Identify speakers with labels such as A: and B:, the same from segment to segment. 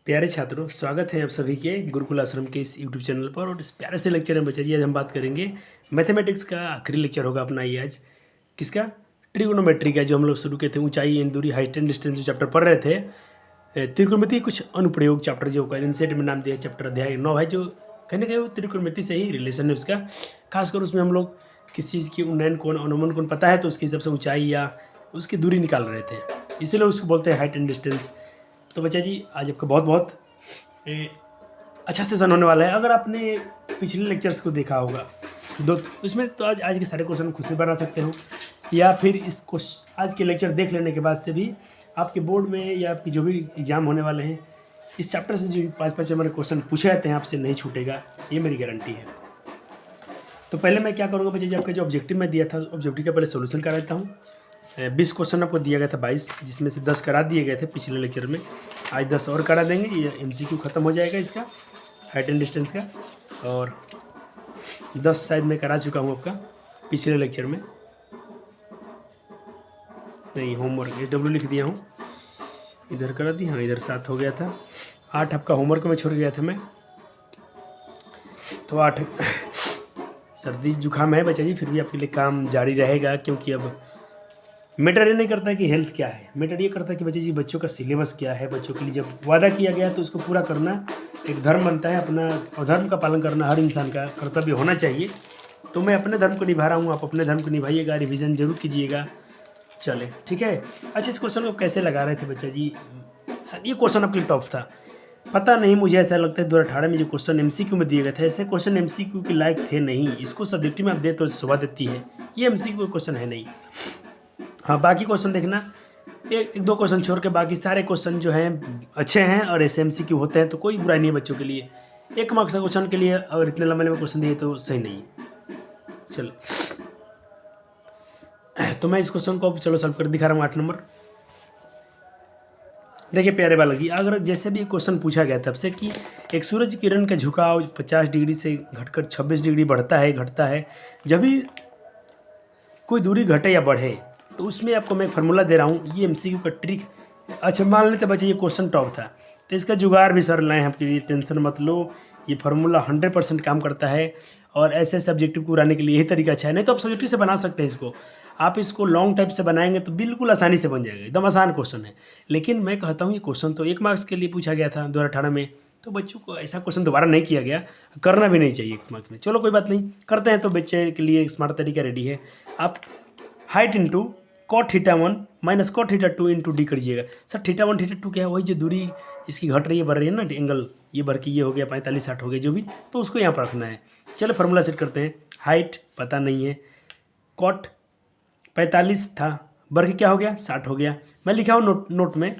A: प्यारे छात्रों, स्वागत है आप सभी के गुरुकुल आश्रम के इस यूट्यूब चैनल पर। और इस प्यारे से लेक्चर में बच्चा जी आज हम बात करेंगे मैथमेटिक्स का आखिरी लेक्चर होगा अपना ये आज। किसका? ट्रिगोनोमेट्री का, जो हम लोग शुरू किए थे, ऊंचाई एंड दूरी, हाइट एंड डिस्टेंस, जो चैप्टर पढ़ रहे थे। त्रिकोणमिति कुछ अनुप्रयोग चैप्टर जो इनसेट में नाम दिया चैप्टर अध्याय 9 है, जो कहीं ना कहीं वो त्रिकोणमिति से ही रिलेशन है उसका। खासकर उसमें हम लोग किस चीज़ की उन्नयन कोण अनुमान कोण पता है तो उसके हिसाब से ऊंचाई या उसकी दूरी निकाल रहे थे, इसीलिए उसको बोलते हैं हाइट एंड डिस्टेंस। तो बच्चा जी आज आपका बहुत बहुत अच्छा सेशन होने वाला है। अगर आपने पिछले लेक्चर्स को देखा होगा तो इसमें तो आज के सारे क्वेश्चन खुद से बना सकते हो, या फिर आज के लेक्चर देख लेने के बाद से भी आपके बोर्ड में या आपकी जो भी एग्जाम होने वाले हैं, इस चैप्टर से जो 5-5 नंबर क्वेश्चन पूछे जाते हैं आपसे नहीं छूटेगा, ये मेरी गारंटी है। तो पहले मैं क्या करूँगा बच्चे जी, आपका जो ऑब्जेक्टिव मैं दिया था, ऑब्जेक्टिव का पहले सोल्यूशन करा देता हूँ। 20 क्वेश्चन आपको दिया गया था, 22, जिसमें से 10 करा दिए गए थे पिछले लेक्चर में। आज 10 और करा देंगे, ये MCQ ख़त्म हो जाएगा इसका हाइट एंड डिस्टेंस का। और 10 शायद मैं करा चुका हूँ आपका पिछले लेक्चर में, नहीं होमवर्क ये W लिख दिया हूँ, इधर करा दी, हाँ इधर 7 हो गया था। 8 आपका होमवर्क में छोड़ गया था मैं, तो 8 सर्दी जुकाम है बच्चा जी, फिर भी आपके लिए काम जारी रहेगा, क्योंकि अब मैटर ये नहीं करता है कि हेल्थ क्या है, मैटर ये करता है कि बच्चे जी बच्चों का सिलेबस क्या है। बच्चों के लिए जब वादा किया गया तो उसको पूरा करना एक धर्म बनता है अपना, और धर्म का पालन करना हर इंसान का कर्तव्य होना चाहिए। तो मैं अपने धर्म को निभा रहा हूँ, आप अपने धर्म को निभाइएगा, रिवीजन जरूर कीजिएगा। चले ठीक है। अच्छा, इस क्वेश्चन को कैसे लगा रहे थे बच्चा जी? ये क्वेश्चन आपके लिए टफ था, पता नहीं, मुझे ऐसा लगता है 2018 में जो क्वेश्चन MCQ में दिए गए थे, ऐसे क्वेश्चन MCQ के लायक थे नहीं। इसको सब्जेक्टिव में आप दे तो शोभा देती है, ये MCQ क्वेश्चन है नहीं। हाँ, बाकी क्वेश्चन देखना, एक दो क्वेश्चन छोड़ के बाकी सारे क्वेश्चन जो हैं अच्छे हैं और ऐसे MCQ होते हैं, तो कोई बुराई नहीं है बच्चों के लिए। 1 मार्क्स का क्वेश्चन के लिए अगर इतने लंबे लंबे क्वेश्चन दिए तो सही नहीं है। चलो तो मैं इस क्वेश्चन को चलो सॉल्व कर दिखा रहा हूँ। 8 नंबर देखिए प्यारे बालक जी, अगर जैसे भी क्वेश्चन पूछा गया था आपसे कि एक सूरज किरण का झुकाव 50 डिग्री से घटकर 26 डिग्री बढ़ता है घटता है, जब भी कोई दूरी घटे या बढ़े, तो उसमें आपको मैं फार्मूला दे रहा हूँ, ये MCQ का ट्रिक। अच्छा मान लेते बच्चे ये क्वेश्चन टॉप था, तो इसका जुगाड़ भी सर लाए हैं आपके लिए, टेंशन मत लो। ये फार्मूला 100% काम करता है, और ऐसे सब्जेक्टिव को बनाने के लिए यही तरीका अच्छा है। नहीं तो आप सब्जेक्टिव से बना सकते हैं इसको, आप इसको लॉन्ग टाइप से बनाएंगे तो बिल्कुल आसानी से बन जाएगा, एकदम आसान क्वेश्चन है। लेकिन मैं कहता हूँ ये क्वेश्चन तो 1 मार्क्स के लिए पूछा गया था 2018 में, तो बच्चों को ऐसा क्वेश्चन दोबारा नहीं किया गया, करना भी नहीं चाहिए 1 मार्क्स में। चलो कोई बात नहीं, करते हैं। तो बच्चे के लिए एक स्मार्ट तरीका रेडी है, आप height into cot θ1 minus cot θ2 into D करिएगा। सर θ1 θ2 क्या है? वही जो दूरी इसकी घट रही है बढ़ रही है ना, एंगल ये बढ़ के ये हो गया 45-60 हो गया जो भी, तो उसको यहाँ पर रखना है। चलो फार्मूला सेट करते हैं। हाइट पता नहीं है, कॉट 45 था, बढ़ के क्या हो गया 60 हो गया। मैं लिखा हूँ नोट में,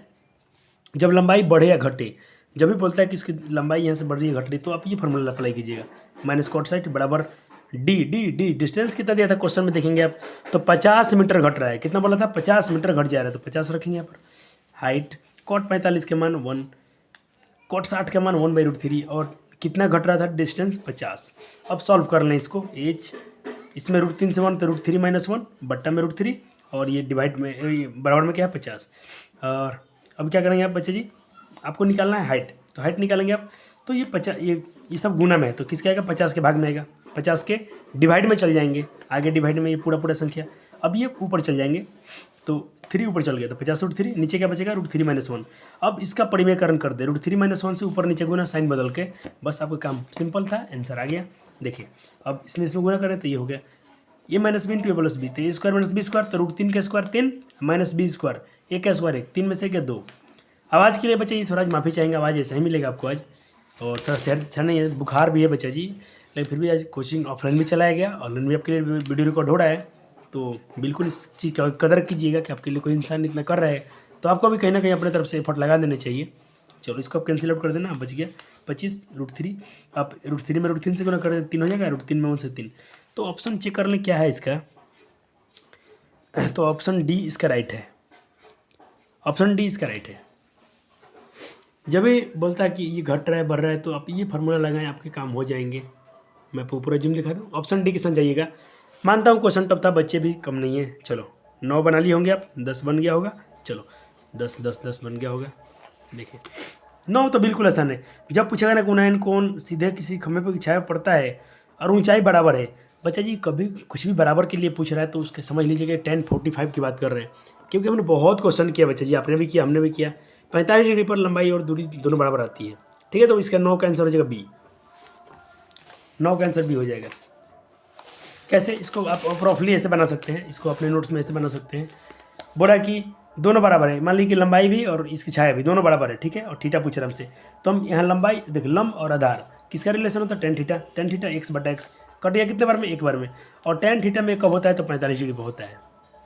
A: जब लंबाई बढ़े या घटे, जब भी बोलता है कि इसकी लंबाई यहाँ से बढ़ रही है घट रही, तो आप ये फार्मूला अप्लाई कीजिएगा। माइनस कॉट साइड बराबर डी डिस्टेंस कितना दिया था क्वेश्चन में देखेंगे आप, तो 50 मीटर घट रहा है। कितना बोला था? 50 मीटर घट जा रहा है, तो 50 रखेंगे यहाँ पर। हाइट कॉट 45 के मान 1, कॉट 60 के मान 1/√3, और कितना घट रहा था डिस्टेंस 50। अब सॉल्व कर लें इसको। एच इसमें √3 से 1 तो √3 - 1 बट्टा में √3, और ये डिवाइड में बराबर में क्या है 50। और अब क्या करेंगे आप बच्चे जी, आपको निकालना है हाइट, तो हाइट निकालेंगे आप, तो ये 50 ये सब गुना में है, तो किसके आएगा 50 के भाग में आएगा, 50 के डिवाइड में चल जाएंगे, आगे डिवाइड में ये पूरा संख्या। अब ये ऊपर चल जाएंगे, तो 3 ऊपर चल गया, तो 50 √3, नीचे क्या बचेगा √3 - 1। अब इसका परिमेयकरण कर दे, √3 - 1 से ऊपर नीचे गुना, साइन बदल के, बस आपका काम सिंपल था, आंसर आ गया। देखिए अब इसमें गुना करें तो ये हो गया, ये माइनस बी इंटू ए प्लस बी, तो ए स्क्वायर माइनस बी स्क्वायर, तो √3 का स्क्वायर 3 माइनस बी स्क्वायर, ए का स्क्वायर 1, 3 में से क्या 2। आवाज़ के लिए बच्चा ये थोड़ा माफ़ी चाहेंगे, आवाज़ ऐसा ही मिलेगा आपको आज, और थोड़ा सेहत अच्छा नहीं है, बुखार भी है बच्चा जी, लेकिन फिर भी आज कोचिंग ऑफलाइन भी चलाया गया, ऑनलाइन भी आपके लिए वीडियो रिकॉर्ड हो रहा है। तो बिल्कुल इस चीज़ का कदर कीजिएगा कि आपके लिए कोई इंसान इतना कर रहा है, तो आपको भी कहीं ना कहीं अपने तरफ से एफर्ट लगा देने चाहिए। चलो इसको आप कैंसिल आउट कर देना, बच गया 25 √3, आप √3 में √3 से गुना कर दें 3 हो जाएगा, √3 में 1 से 3। तो ऑप्शन चेक कर लें क्या है इसका, तो ऑप्शन डी इसका राइट है, ऑप्शन डी इसका राइट है। जब भी बोलता है कि ये घट रहा है बढ़ रहा है, तो आप ये फार्मूला लगाएं, आपके काम हो जाएंगे। मैं आपको पूरा जिम दिखा दूँ, ऑप्शन डी के साथ जाइएगा। मानता हूँ क्वेश्चन टफ था, बच्चे भी कम नहीं है। चलो 9 बना लिए होंगे आप, 10 बन गया होगा, चलो 10 10 10 बन गया होगा। देखिए 9 तो बिल्कुल आसान है। जब पूछेगा ना कि उन्नयन कोण सीधे किसी खंभे पर छाया पड़ता है और ऊंचाई बराबर है, बच्चा जी कभी कुछ भी बराबर के लिए पूछ रहा है तो उसके समझ लीजिए कि 1045 की बात कर रहे हैं, क्योंकि हमने बहुत क्वेश्चन किया बच्चा जी, आपने भी किया हमने भी किया। 45 डिग्री पर लंबाई और दूरी दोनों बराबर आती है, ठीक है। तो इसका 9 का आंसर हो जाएगा बी, 9 का आंसर बी हो जाएगा। कैसे, इसको आप रफली ऐसे बना सकते हैं, इसको अपने नोट्स में ऐसे बना सकते हैं। बोला कि दोनों बराबर है, मान लीजिए कि लंबाई भी और इसकी छाया भी दोनों बराबर है, ठीक है, और थीटा पूछ रहा हमसे, तो हम यहाँ लंबाई देखो, लंब और आधार किसका रिलेशन होता है, टेन थीटा एक्स बटा एक्स, कट गया कितने बार में, एक बार में, और टेन थीटा में कब होता है तो 45 डिग्री पर होता है।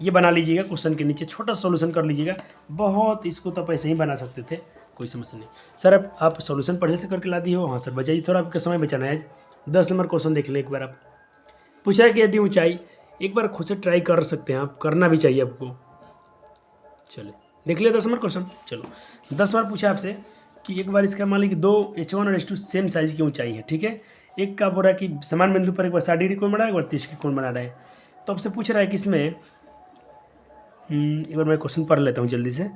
A: ये बना लीजिएगा क्वेश्चन के नीचे, छोटा सोल्यूशन कर लीजिएगा, बहुत, इसको तो आप ऐसे ही बना सकते थे, कोई समस्या नहीं। सर अब आप सोल्यूशन पढ़े से करके ला दिए हो, हाँ सर बचाइए, थोड़ा आपका समय बचाना है। 10 नंबर क्वेश्चन देख लें एक बार। आप पूछा है कि यदि ऊंचाई, एक बार खुद से ट्राई कर सकते हैं आप, करना भी चाहिए आपको। चलिए देख लिया 10 नंबर क्वेश्चन। चलो 10 बार पूछा आपसे कि एक बार इसका मान लीजिए कि दो H1 और H2 सेम साइज की ऊंचाई है, ठीक है। एक का बोल रहा है कि समान बिंदु पर एक बार 60 डिग्री कोण बना है, एक बार 30 की कोण बना रहा है। तो आपसे पूछ रहा है कि इसमें एक बार मैं क्वेश्चन पढ़ लेता हूँ जल्दी से।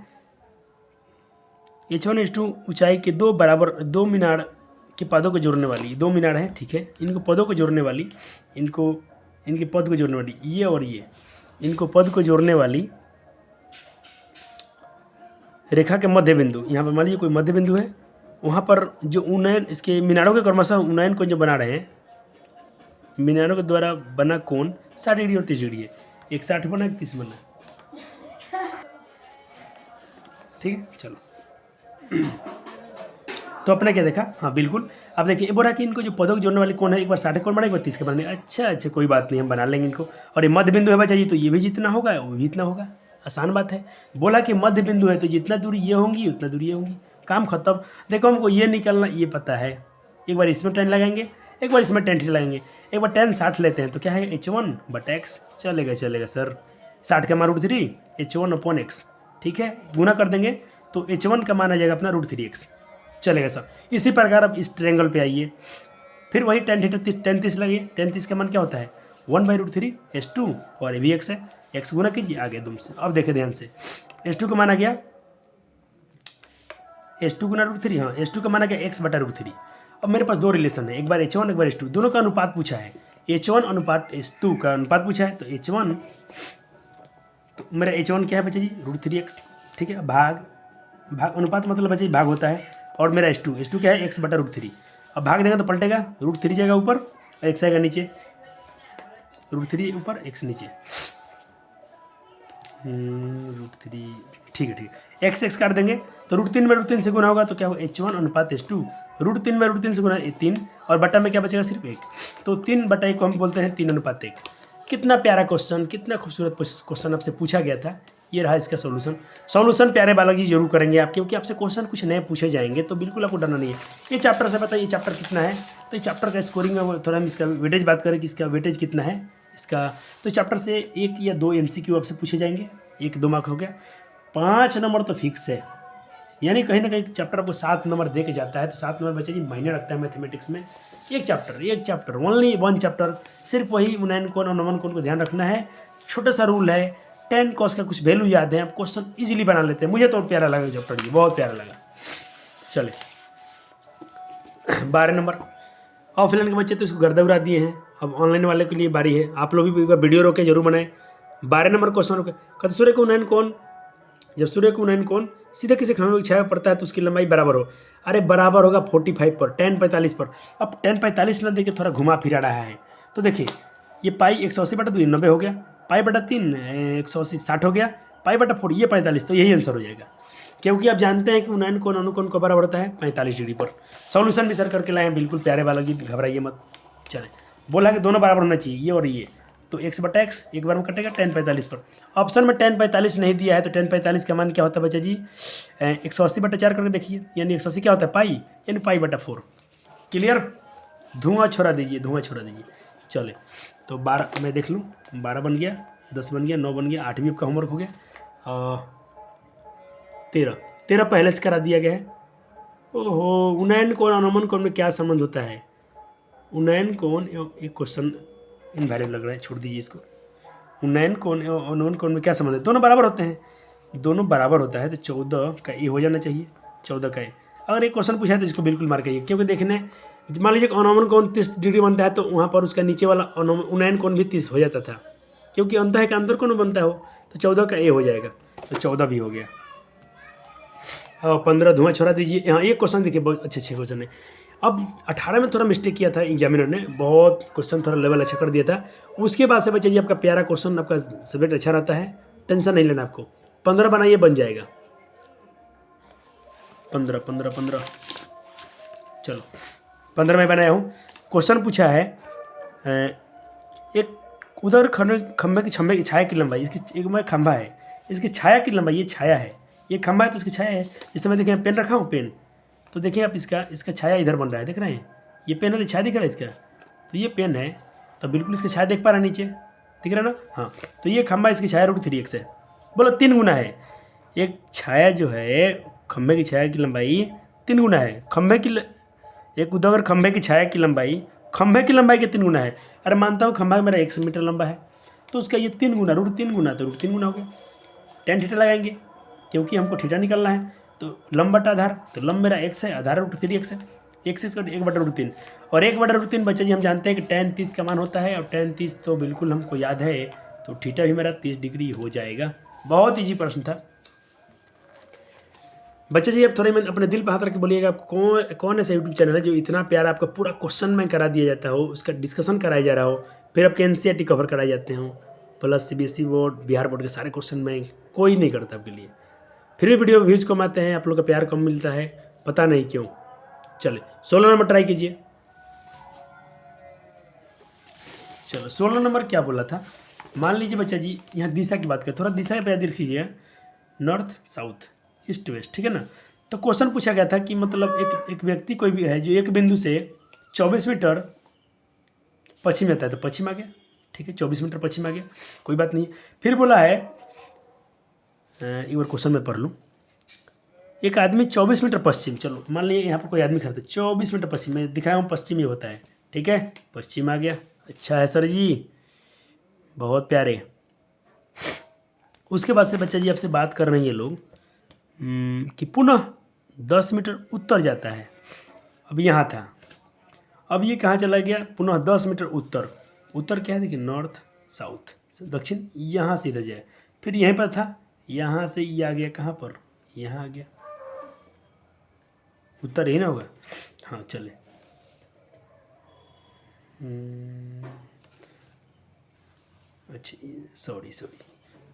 A: H1 H2 ऊंचाई के दो बराबर, दो मीनार के पदों को जोड़ने वाली, दो मीनार है, ठीक है, इनको पदों को जोड़ने वाली, इनको इनके पद को जोड़ने वाली, ये और ये, इनको पद को जोड़ने वाली रेखा के मध्य बिंदु, यहाँ पर मान लीजिए कोई मध्य बिंदु है, वहाँ पर जो उन्नयन, इसके मीनारों के क्रमशः उन्नयन को जो बना रहे हैं, मीनारों के द्वारा बना कोण 60 डिग्री और 30 डिग्री है, एक 60 बना एक 30 बना, ठीक है। चलो तो अपने क्या देखा, हाँ बिल्कुल, अब देखिए ये बोला कि इनको जो पदों को जोड़ने वाली कौन है, एक बार 60 कोण बना एक बार 30 के बना, अच्छा कोई बात नहीं, हम बना लेंगे इनको। और ये मध्य बिंदु है बच्चा जी, तो ये भी जितना होगा वो भी इतना होगा, आसान बात है। बोला कि मध्य बिंदु है तो जितना दूरी ये होंगी उतना दूरी ये होंगी, काम खत्म। देखो हमको ये निकालना, ये पता है, एक बार इसमें 10 लगाएंगे, एक बार इसमें 10 लगाएंगे, एक बार 10 60 लेते हैं तो क्या है H1 बटा एक्स, चलेगा सर, 60 का मान √3 H1/x, ठीक है, गुना कर देंगे तो H1 का मान आ जाएगा अपना √3x, चलेगा सर। इसी प्रकार अब इस ट्रायंगल पे आइए, फिर वही टेन थीटा 30 लगे, 30 का मान क्या होता है 1/√3 H2 और ये भी x है, x गुना कीजिए आगे दुम से। अब देखें ध्यान से, H2 का मान आ गया H2 गुना √3, हाँ H2 का मान आ गया x बटा √3। अब मेरे पास दो रिलेशन है, एक बार H1 एक बार H2, दोनों का अनुपात पूछा है, H1 अनुपात H2 का अनुपात पूछा है, तो H1, तो मेरा H1 क्या है बच्चे जी √3x, ठीक है, भाग अनुपात मतलब बच्चे भाग होता है, और मेरा H2 क्या है x बटा √3। अब भाग देंगे तो पलटेगा, √3 जाएगा ऊपर और x आएगा नीचे, √3 ऊपर x नीचे, √3, ठीक है, x काट देंगे तो √3 में √3 से गुना होगा तो क्या होगा H1 अनुपात H2, √3 में √3 से गुना 3, और बटा में क्या बचेगा सिर्फ 1, तो 3/1 को हम बोलते हैं 3:1। कितना प्यारा क्वेश्चन, कितना खूबसूरत क्वेश्चन आपसे पूछा गया था। ये रहा इसका सॉल्यूशन प्यारे बालक जी जरूर करेंगे आप, क्योंकि आपसे क्वेश्चन कुछ नए पूछे जाएंगे, तो बिल्कुल आपको डरना नहीं है। ये चैप्टर से पता है ये चैप्टर कितना है, तो ये चैप्टर का स्कोरिंग में थोड़ा हम इसका वेटेज बात करें कि इसका वेटेज कितना है इसका, तो चैप्टर से 1 या 2 MCQ आपसे पूछे जाएंगे, 1-2 मार्क्स हो गया, 5 नंबर तो फिक्स है, यानी कहीं ना कहीं चैप्टर आपको 7 नंबर दे के जाता है, तो 7 नंबर बच्चे जी मायने रखता है मैथमेटिक्स में। एक चैप्टर ओनली 1 चैप्टर, सिर्फ वही उन्नयन कोण और नमन कोण को ध्यान रखना है, छोटा सा रूल है, 10 cos का कुछ वैल्यू याद है, आप क्वेश्चन इजीली बना लेते हैं। मुझे तो प्यारा लगा चैप्टर, जी बहुत प्यारा लगा। चले 12 नंबर, ऑफलाइन के बच्चे तो इसको गर्दा उड़ा दिए हैं, अब ऑनलाइन वाले के लिए बारी है, आप लोग भी वीडियो रोके जरूर बनाएं। 12 नंबर क्वेश्चन रोके, कहते सूर्य को उन्नयन कोण, जब सूर्य को उन्नयन कोण सीधे किसी खंभे की छाया पड़ता है तो उसकी लंबाई बराबर हो, अरे बराबर होगा 45 पर, 10/45 पर। अब 10/45 ना देखिए थोड़ा घुमा फिरा रहा है, तो देखिए ये पाई 180/2 90 हो गया, पाई बटा 3 180 60 हो गया, पाई बटा 4 ये 45, तो यही आंसर हो जाएगा, क्योंकि आप जानते हैं कि उन्नयन कोण अनुकोण को बराबर होता है 45 डिग्री पर। सॉल्यूशन भी सर करके लाए हैं, बिल्कुल प्यारे बालक जी, घबराइए मत। चले बोला कि दोनों बराबर होना चाहिए, ये और ये, तो x/x एक बार में कटेगा 10/45 पर। ऑप्शन में 10/45 नहीं दिया है, तो 10/45 का मान क्या होता है बच्चा जी 180/4 करके देखिए, यानी 180 क्या होता है पाई, यानी पाई/4। क्लियर, धुआं छोड़ा दीजिए। चले तो 12 मैं देख लूँ, 12 बन गया, 10 बन गया, 9 बन गया, 8 भी आपका होमवर्क हो गया, 13 पहले से करा दिया गया है। ओहो, उन्नयन कोण और नमन कोण में क्या संबंध होता है, उन्नयन कोण, एक क्वेश्चन इनवैलिड लग रहा है, छोड़ दीजिए इसको। उन्नयन कोण और नमन कोण में क्या संबंध है, दोनों बराबर होते हैं, दोनों बराबर होता है, तो 14 का ए हो जाना चाहिए, 14 का ए। अगर एक क्वेश्चन पूछा है तो इसको बिल्कुल मार करिए, क्योंकि देखने मान लीजिए अनुमान कोण 30 डिग्री बनता है तो वहाँ पर उसका नीचे वाला उन्नयन कोण भी 30 हो जाता था, क्योंकि अंतः का अंतर कोण बनता हो, तो 14 का ए हो जाएगा, तो 14 भी हो गया। और 15 धुआं छोड़ा दीजिए। यहाँ एक क्वेश्चन देखिए, बहुत अच्छे क्वेश्चन है। अब 18 में थोड़ा मिस्टेक किया था एग्जामिनर ने, बहुत क्वेश्चन थोड़ा लेवल अच्छा कर दिया था। उसके बाद से बच्चे जी आपका प्यारा क्वेश्चन, आपका सब्जेक्ट अच्छा रहता है, टेंशन नहीं लेना आपको। 15 बनाइए, बन जाएगा। 15 चलो 15 में बनाया हूँ। क्वेश्चन पूछा है एक उधर खंभे की छाया की लंबाई, इसकी एक में खंभा है, इसकी छाया की लंबाई, ये छाया है, ये खंभा है तो इसकी छाया है। इस समय देखिए पेन रखा हूँ, पेन तो देखिए आप इसका छाया इधर बन रहा है, देख रहे हैं, ये पेन है तो छाया दिख रहा है इसका, तो ये पेन है तो बिल्कुल इसका छाया देख पा रहा है, नीचे दिख रहा है ना। हाँ, तो ये खंभा, इसकी छाया √3x है, बोलो 3 गुना है। एक छाया जो है खंभे की छाया की लंबाई 3 गुना है, एक उधर खंभे की छाया की लंबाई खंभे की लंबाई के 3 गुना है। अरे मानता हूँ खंभा मेरा 100 मीटर लंबा है, तो उसका ये 3 गुना √3 गुना, तो √3 गुना हो गया। tan थीटा लगाएंगे क्योंकि हमको थीटा निकालना है, तो लंब बटा आधार, तो लंब मेरा x है, आधार √3x है, x इसका 1/√3, और 1/√3 बच्चा जी हम जानते हैं कि tan 30 का मान होता है, और tan 30 तो बिल्कुल हमको याद है, तो थीटा भी मेरा 30 डिग्री हो जाएगा। बहुत ईजी प्रश्न था बच्चे जी। अब थोड़े में अपने दिल पर हाथ रख के बोलिएगा, कौन ऐसा यूट्यूब चैनल है जो इतना प्यारा आपका पूरा क्वेश्चन में करा दिया जाता हो, उसका डिस्कशन कराया जा रहा हो, फिर आपके NCERT कवर कराए जाते हो, plus CBSE board, Bihar board के सारे क्वेश्चन में कोई नहीं करता आपके लिए, फिर भी वीडियो व्यूज़ कम आते हैं, आप लोग का प्यार कम मिलता है, पता नहीं क्यों। चले 16 नंबर ट्राई कीजिए। चलो 16 नंबर क्या बोला था, मान लीजिए बच्चा जी, यहाँ दिशा की बात करें, थोड़ा दिशा पे याद रखिए, नॉर्थ साउथ ईस्ट वेस्ट, ठीक है ना। तो क्वेश्चन पूछा गया था कि मतलब एक व्यक्ति कोई भी है जो एक बिंदु से 24 मीटर पश्चिम जाता है, तो पश्चिम आ गया, ठीक है, 24 मीटर पश्चिम आ गया, कोई बात नहीं। फिर बोला है, एक बार क्वेश्चन में पढ़ लूँ, एक आदमी 24 मीटर पश्चिम, चलो मान लीजिए यहाँ पर कोई आदमी खड़ा है 24 मीटर पश्चिम में, दिखाया हूँ पश्चिम ही होता है, ठीक है, पश्चिम आ गया, अच्छा है सर जी, बहुत प्यारे। उसके बाद से बच्चा जी आपसे बात कर रहे हैं ये लोग कि पुनः 10 मीटर उत्तर जाता है। अब यहाँ था, अब ये कहाँ चला गया, पुनः 10 मीटर उत्तर, उत्तर क्या है देखिए, नॉर्थ साउथ दक्षिण, यहाँ से इधर जाए, फिर यहीं पर था, यहाँ से ये आ गया कहाँ पर, यहाँ आ गया, उत्तर यही ना होगा। हाँ चले, अच्छा सॉरी,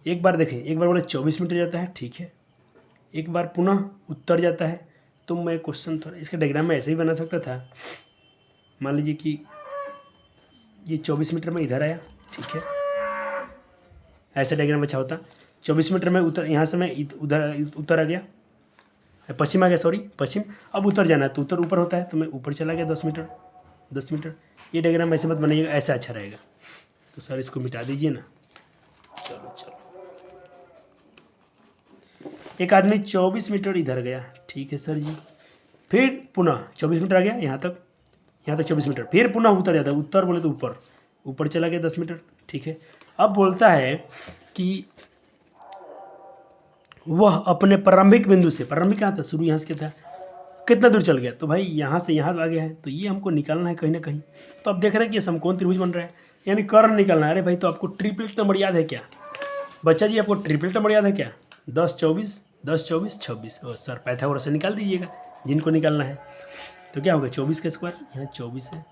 A: एक बार देखें, एक बार बोले 24 मीटर जाता है, ठीक है, एक बार पुनः उत्तर जाता है, तो मैं क्वेश्चन थोड़ा इसके डायग्राम में ऐसे ही बना सकता था। मान लीजिए कि ये 24 मीटर में इधर आया, ठीक है, ऐसा डायग्राम अच्छा होता, 24 मीटर में उत्तर, यहाँ से मैं उधर उत्तर आ गया, पश्चिम आ गया, सॉरी पश्चिम, अब उत्तर जाना है तो उत्तर ऊपर होता है, तो मैं ऊपर चला गया 10 मीटर। ये डायग्राम ऐसे मत बनाइएगा, ऐसा अच्छा रहेगा, तो सर इसको मिटा दीजिए ना। चलो एक आदमी 24 मीटर इधर गया, ठीक है सर जी, फिर पुनः 24 मीटर आ गया, यहाँ तक 24 मीटर, फिर पुनः उतर जाता है, उत्तर बोले तो ऊपर चला गया 10 मीटर, ठीक है। अब बोलता है कि वह अपने प्रारंभिक बिंदु से, प्रारंभिक कहाँ था, शुरू यहाँ से था, कितना दूर चल गया, तो भाई यहाँ से यहाँ आ गया है, तो ये हमको निकालना है कहीं ना कहीं। तो अब देख रहे हैं कि ये समकोण त्रिभुज बन रहा है, यानी कर्ण निकालना है। अरे भाई, तो आपको ट्रिपलेट नंबर याद है क्या बच्चा जी, आपको ट्रिपलेट नंबर याद है क्या, 10 24 10 24 26, और सर पाइथागोरस से निकाल दीजिएगा जिनको निकालना है। तो क्या होगा, 24 का स्क्वायर, यहाँ 24 है,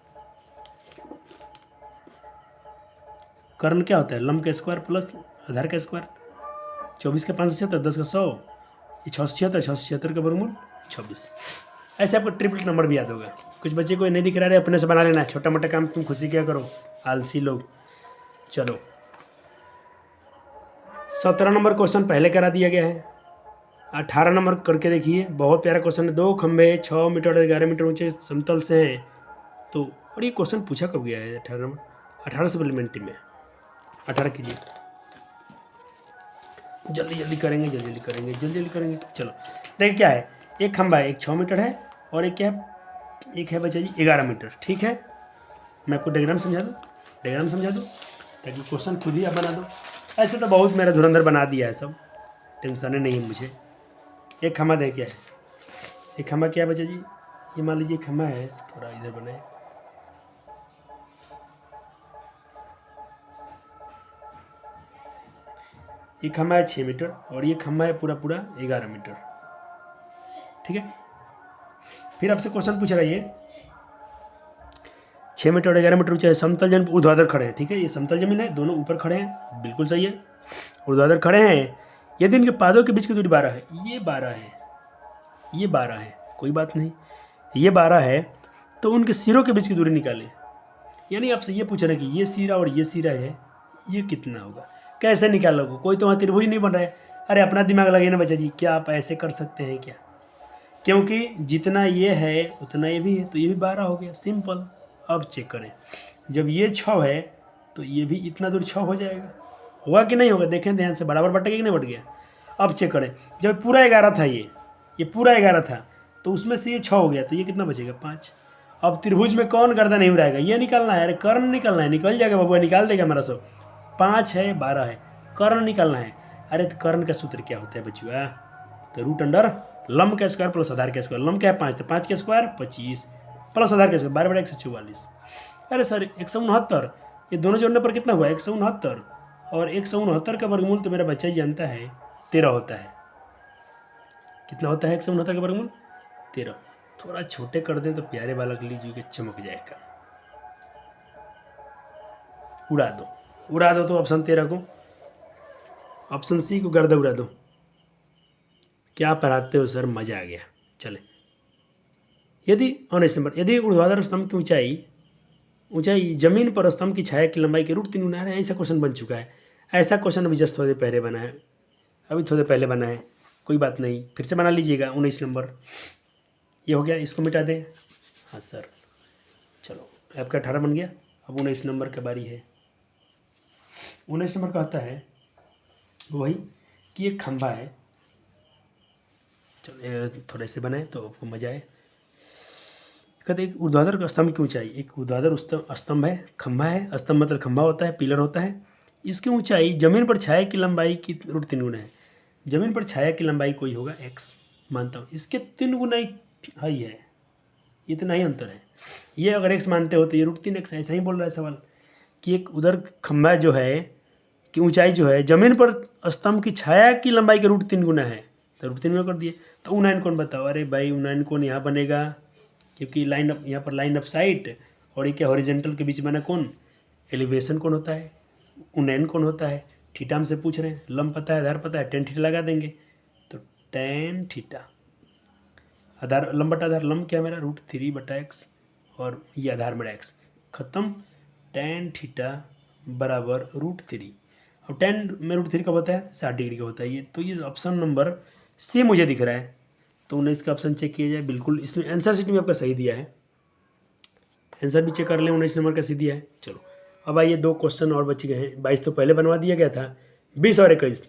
A: कर्ण क्या होता है, लंब का स्क्वायर प्लस आधार का स्क्वायर, 24 का 576, 10 का 100, ये 676 का वर्गमूल 26। ऐसे आपको ट्रिपल नंबर भी याद होगा। कुछ बच्चे को नहीं दिख रहा है, अपने से बना लेना, छोटा मोटा काम तुम खुशी क्या करो, आलसी लोग। चलो 17 नंबर क्वेश्चन पहले करा दिया गया है, 18 नंबर करके देखिए, बहुत प्यारा क्वेश्चन है। 2 खंभे 6 मीटर और 11 मीटर ऊंचे समतल से हैं, तो और ये क्वेश्चन पूछा कब गया है, 18 नंबर, 18 सप्लीमेंट्री में, 18 कीजिए, जल्दी करेंगे। चलो देखिए क्या है, एक खंभा है, एक 6 मीटर है, और एक क्या है, एक है बच्चा जी 11 मीटर, ठीक है। मैं आपको डायग्राम समझा दूँ ताकि क्वेश्चन खुद ही आप बना दो। ऐसे तो बहुत मेरा धुरंधर बना दिया है सब, टेंशन नहीं है मुझे। एक खंभा देखिए, ये खम्भा क्या बचा जी, ये मान लीजिए खम्भा है, थोड़ा इधर बनाए, ये खम्भा है 6 मीटर और ये खम्भा है पूरा पूरा 11 मीटर। ठीक है, फिर आपसे क्वेश्चन पूछ रहा है, ये 6 मीटर और 11 मीटर ऊंचा है, समतल जमीन ऊर्ध्वाधर खड़े हैं। ठीक है, ये समतल जमीन है, दोनों ऊपर खड़े हैं, बिल्कुल सही है, ऊर्ध्वाधर खड़े हैं। यदि इनके पादों के बीच की दूरी 12 है, ये 12 है, ये 12 है, कोई बात नहीं, ये 12 है, तो उनके सिरों के बीच की दूरी निकालें। यानी आपसे ये पूछ रहे हैं कि ये सिरा और ये सिरा है, ये कितना होगा, कैसे निकालोगे, कोई तो वहाँ त्रिभुज नहीं बन रहा है। अरे अपना दिमाग लगाइए ना बच्चा जी, क्या आप ऐसे कर सकते हैं क्या, क्योंकि जितना ये है उतना ये भी है, तो ये भी 12 हो गया, सिंपल। अब चेक करें, जब ये 6 है तो ये भी इतना दूर 6 हो जाएगा, होगा कि नहीं होगा, देखें ध्यान से, बराबर बट गया कि नहीं बट गया। अब चेक करें, जब पूरा 11 था, ये पूरा 11 था, तो उसमें से ये 6 हो गया, तो ये कितना बचेगा, 5। अब त्रिभुज में कौन गर्दन नहीं उड़ाएगा, ये निकालना है, अरे कर्ण निकालना है, निकल जाएगा बबुआ, निकाल देगा हमारा सब। 5 है, 12 है, कर्ण निकालना है। अरे तो कर्ण का सूत्र क्या होता है बचुआ, तो रूट अंडर लंब का स्क्वायर प्लस आधार का स्क्वायर, लंब क्या है 5, तो 5 का स्क्वायर 25 प्लस आधार का स्क्वायर 12/144। अरे सर 169, ये दोनों जोड़ने पर कितना हुआ, 169, और 169 का वर्गमूल तो मेरा बच्चा ही जानता है 13 होता है। कितना होता है 169 का वर्गमूल, 13। थोड़ा छोटे कर दें तो प्यारे बालक लीजिए के चमक जाएगा। उड़ा दो तो ऑप्शन 13 को, ऑप्शन सी को गर्दा उड़ा दो। क्या पढ़ाते हो सर, मजा आ गया। चले, यदि 19 नंबर, यदि ऊर्ध्वाधर स्तंभ की ऊंचाई जमीन पर स्तंभ की छाया की लंबाई के √3 गुना है। ऐसा क्वेश्चन बन चुका है, ऐसा क्वेश्चन अभी जस्ट थोड़े पहले बना है, अभी थोड़े पहले बना है, कोई बात नहीं, फिर से बना लीजिएगा। 19 नंबर ये हो गया, इसको मिटा दें। हाँ सर, चलो आपका 18 बन गया। अब 19 नंबर का बारी है। 19 नंबर कहता है वही कि एक खंभा है, चलो थोड़े से बनाए तो आपको मजा आए। कहते एक ऊर्ध्वाधर स्तंभ की ऊंचाई, एक ऊर्ध्वाधर स्तंभ है, खंभा है, स्तंभ मतलब खंभा होता है, पिलर होता है, इसकी ऊंचाई जमीन पर छाया की लंबाई की √3 गुना है। जमीन पर छाया की लंबाई कोई होगा x, मानता हूँ, इसके 3 गुना ही है, इतना ही अंतर है। ये अगर x मानते हो तो ये √3x, ऐसा ही बोल रहा है सवाल कि एक उधर खंभा जो है कि ऊंचाई जो है जमीन पर स्तंभ की छाया की लंबाई के √3 गुना है, तो √3 गुना कर दिए। तो उन्नयन कोण बताओ। अरे भाई उन्नयन कोण यहाँ बनेगा, क्योंकि लाइन अप, यहाँ पर लाइन ऑफ साइट और ये क्या हॉरिजेंटल के बीच बना कौन, एलिवेशन कौन होता है, उन्नयन कौन होता है। थीटा हमसे पूछ रहे हैं, लंब पता है, आधार पता है, tan थीटा लगा देंगे, तो tan थीटा आधार लंब बटा आधार, लंब क्या मेरा √3/x और ये आधार मेरा x, खत्म। tan थीटा बराबर √3, अब tan में √3 कब होता है, 60 डिग्री का होता है ये। तो ये ऑप्शन नंबर सी मुझे दिख रहा है, तो 19 का ऑप्शन चेक किया जाए। बिल्कुल इसमें आंसर शीट में आपका सही दिया है, आंसर भी चेक कर लें, 19 नंबर का सही दिया है। चलो अब आइए 2 क्वेश्चन और बच गए हैं। 22 तो पहले बनवा दिया गया था, 20 और 21,